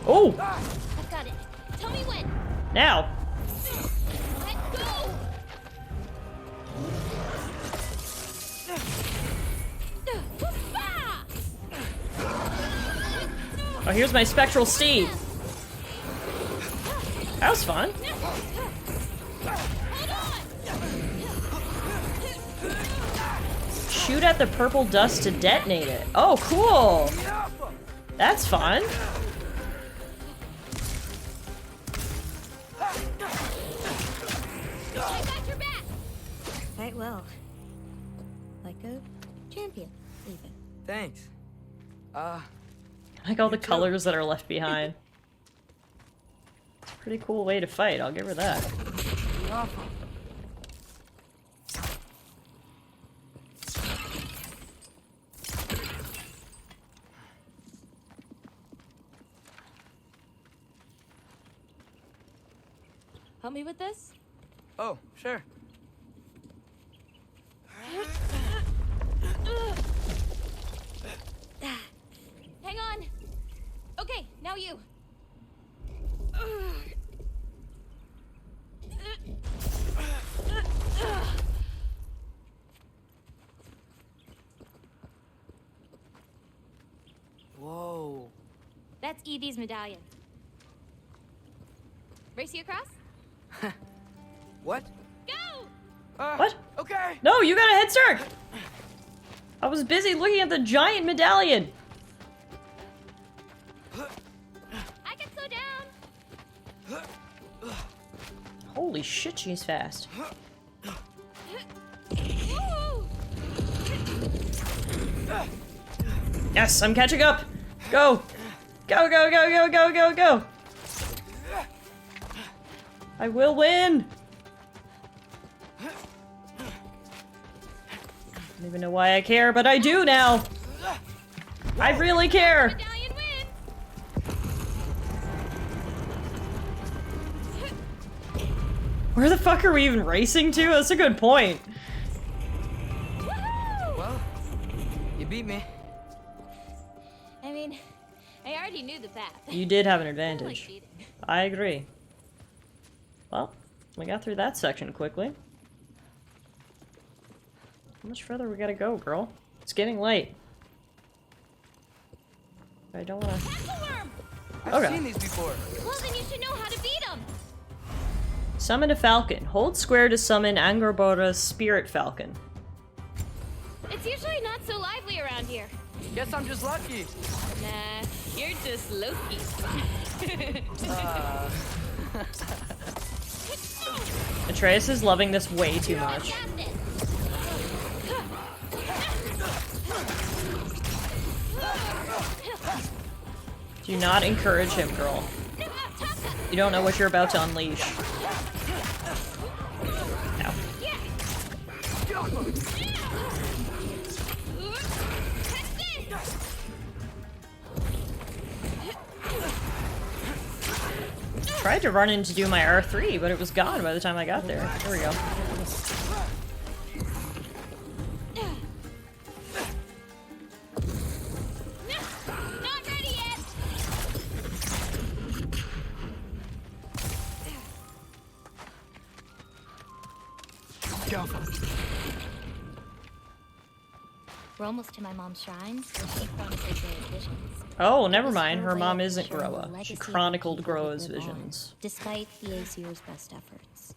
Oh! I've got it. Tell me when. Now! Let go! Oh, here's my spectral steed. That was fun. Shoot at the purple dust to detonate it. Oh, cool! That's fun. I got your back. Quite well. Like a champion, even. Thanks. I like all the colors that are left behind. It's a pretty cool way to fight, I'll give her that. Help me with this? Oh, sure. Hang on. Okay, now you. Whoa. That's Evie's medallion. Race you across? What? Go! What? Okay. No, you got a head start! I was busy looking at the giant medallion! I can slow down. Holy shit, she's fast. Yes, I'm catching up. Go. Go, go, go, go, go, go, go. I will win. I don't even know why I care, but I do now. I really care. Where the fuck are we even racing to? That's a good point. Well, you beat me. I mean, I already knew the path. You did have an I advantage. like cheating. I agree. Well, we got through that section quickly. How much further we gotta go, girl? It's getting late. I don't wanna... I've seen these before. Well, then you should know how to beat them. Summon a falcon. Hold square to summon Angerboda's spirit falcon. It's usually not so lively around here. Guess I'm just lucky. Nah, you're just Loki. Atreus is loving this way too much. Do not encourage him, girl. You don't know what you're about to unleash. Ow. Tried to run in to do my R3, but it was gone by the time I got there. There we go. Not ready yet. We're almost to my mom's shrine, where she chronicled Groa's visions. Oh, never mind. Her mom isn't Groa. She chronicled Groa's visions. Despite the Aesir's best efforts.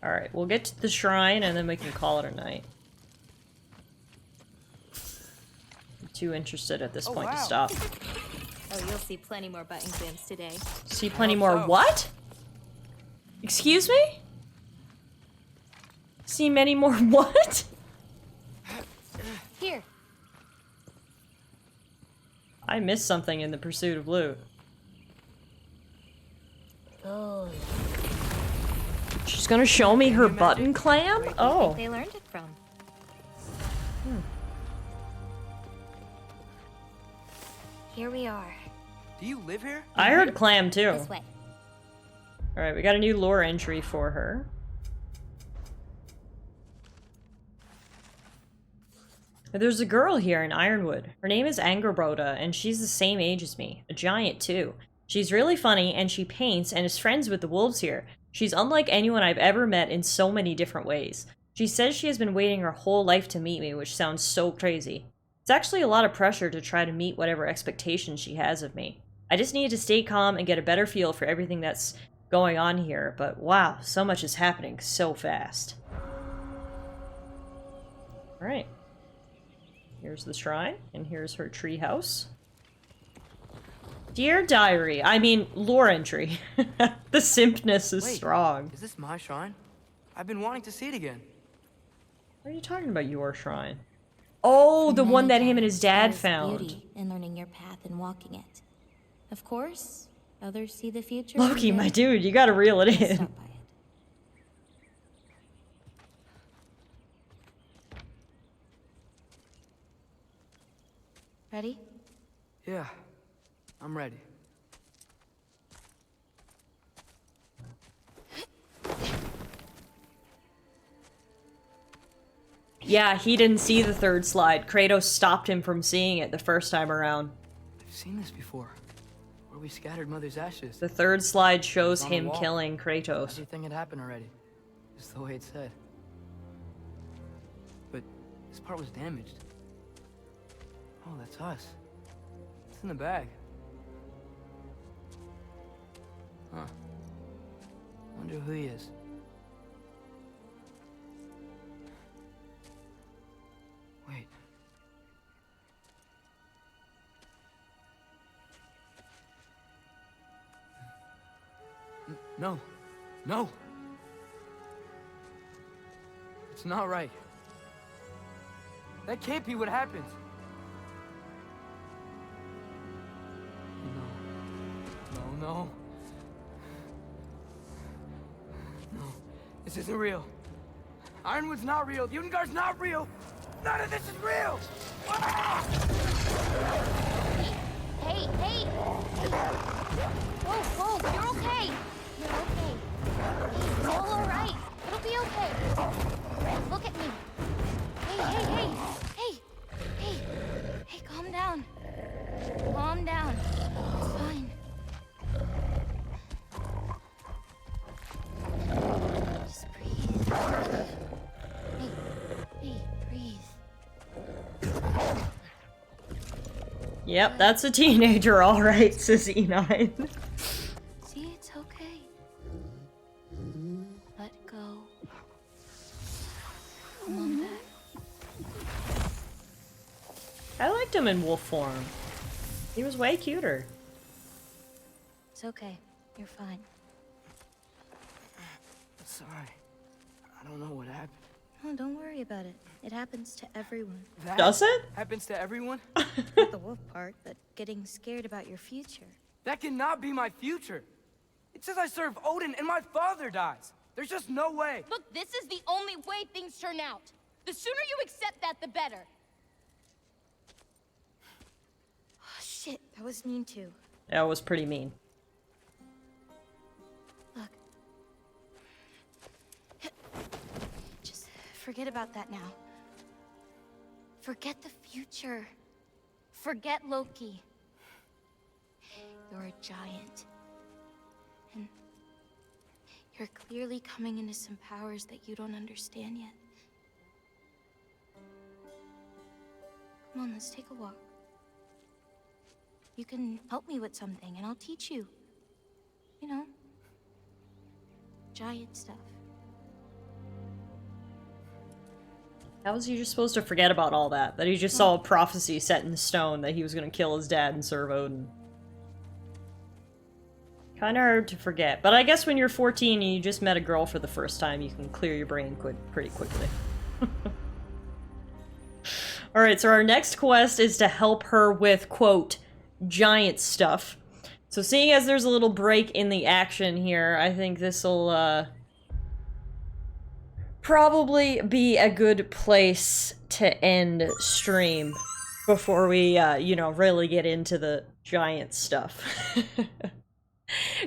Alright, we'll get to the shrine and then we can call it a night. I'm too interested at this point to stop. Oh, you'll see plenty more button glimpses today. See plenty more what? Excuse me? See many more what? Here. I missed something in the pursuit of loot. Oh. She's gonna show me her button clam? Oh. They learned it from. Here we are. Do you live here? I heard clam too. This way. Alright, we got a new lore entry for her. There's a girl here in Ironwood. Her name is Angerboda, and she's the same age as me. A giant, too. She's really funny, and she paints and is friends with the wolves here. She's unlike anyone I've ever met in so many different ways. She says she has been waiting her whole life to meet me, which sounds so crazy. It's actually a lot of pressure to try to meet whatever expectations she has of me. I just need to stay calm and get a better feel for everything that's going on here, but wow, so much is happening so fast. Alright. Here's the shrine, and here's her treehouse. Dear Diary, I mean, lore entry. The simpness is strong. Is this my shrine? I've been wanting to see it again. What are you talking about, your shrine? Oh, the one that him and his dad found. Beauty in learning your path and walking it. Of course, others see the future. Loki, my dude, you gotta reel it in. Stop by it. Ready? Yeah, I'm ready. Yeah, he didn't see the third slide. Kratos stopped him from seeing it the first time around. I've seen this before. Where we scattered Mother's ashes. The third slide shows On the him wall. killing Kratos. Everything had happened already. Just the way it said. But this part was damaged. Oh, that's us. It's in the bag. Huh. Wonder who he is. Wait. No. No. It's not right. That can't be what happens. No. No. This isn't real. Ironwood's not real. Yungar's not real. None of this is real! Ah! Hey! Whoa, you're okay. You're okay. It's all alright. It'll be okay. Look at me. Hey, calm down. Calm down. It's fine. Just breathe. Hey, breathe. Yep, that's a teenager, alright, says E9. See, it's okay. Let go. Come on back. I liked him in wolf form. He was way cuter. It's okay. You're fine. Sorry. I don't know what happened. Oh, don't worry about it. It happens to everyone. That Does it? happens to everyone? Not the wolf part, but getting scared about your future. That cannot be my future. It says I serve Odin and my father dies. There's just no way. Look, this is the only way things turn out. The sooner you accept that, the better. Oh, shit, that was mean too. That was pretty mean. Look. Just forget about that now. Forget the future. Forget Loki. You're a giant. And you're clearly coming into some powers that you don't understand yet. Come on, let's take a walk. You can help me with something and I'll teach you. You know, giant stuff. How was he just supposed to forget about all that? That he just saw a prophecy set in stone that he was gonna kill his dad and serve Odin. Kinda hard to forget. But I guess when you're 14 and you just met a girl for the first time, you can clear your brain pretty quickly. Alright, so our next quest is to help her with, quote, giant stuff. So seeing as there's a little break in the action here, I think this'll, probably be a good place to end stream before we, you know, really get into the giant stuff.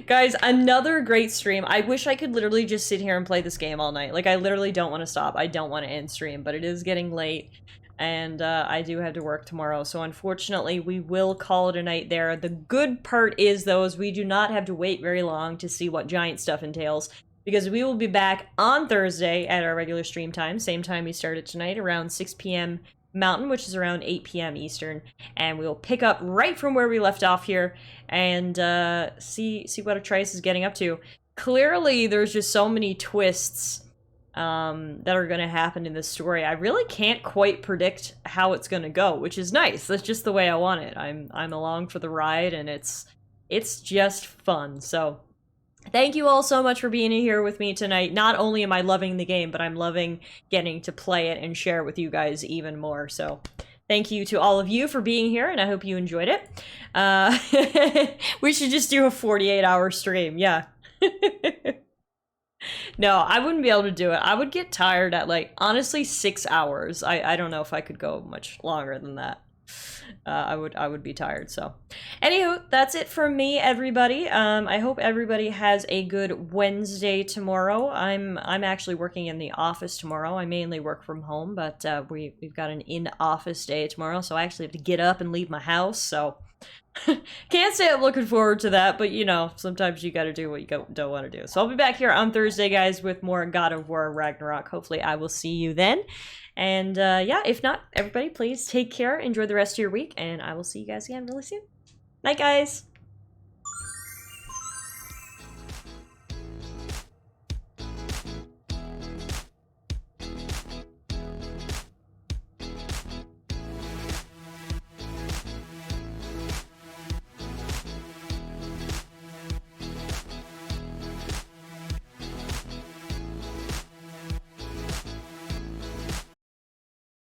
Guys, another great stream. I wish I could literally just sit here and play this game all night. Like, I literally don't want to stop. I don't want to end stream, but it is getting late, and I do have to work tomorrow, so unfortunately we will call it a night there. The good part is, though, is we do not have to wait very long to see what giant stuff entails, because we will be back on Thursday at our regular stream time, same time we started tonight, around 6 p.m. Mountain, which is around 8 p.m. Eastern, and we'll pick up right from where we left off here and see what Atreus is getting up to. Clearly, there's just so many twists that are going to happen in this story. I really can't quite predict how it's going to go, which is nice. That's just the way I want it. I'm along for the ride, and it's just fun. So thank you all so much for being here with me tonight. Not only am I loving the game, but I'm loving getting to play it and share with you guys even more. So thank you to all of you for being here, and I hope you enjoyed it. We should just do a 48-hour stream, yeah. No, I wouldn't be able to do it. I would get tired at, like, honestly, 6 hours. I don't know if I could go much longer than that. I would be tired, so. Anywho, that's it from me, everybody. I hope everybody has a good Wednesday tomorrow. I'm actually working in the office tomorrow. I mainly work from home, but we've got an in-office day tomorrow, so I actually have to get up and leave my house, so. Can't say I'm looking forward to that, but you know, sometimes you gotta do what you don't want to do. So I'll be back here on Thursday, guys, with more God of War Ragnarok. Hopefully I will see you then. And yeah, if not, everybody, please take care, enjoy the rest of your week, and I will see you guys again really soon. Night, guys!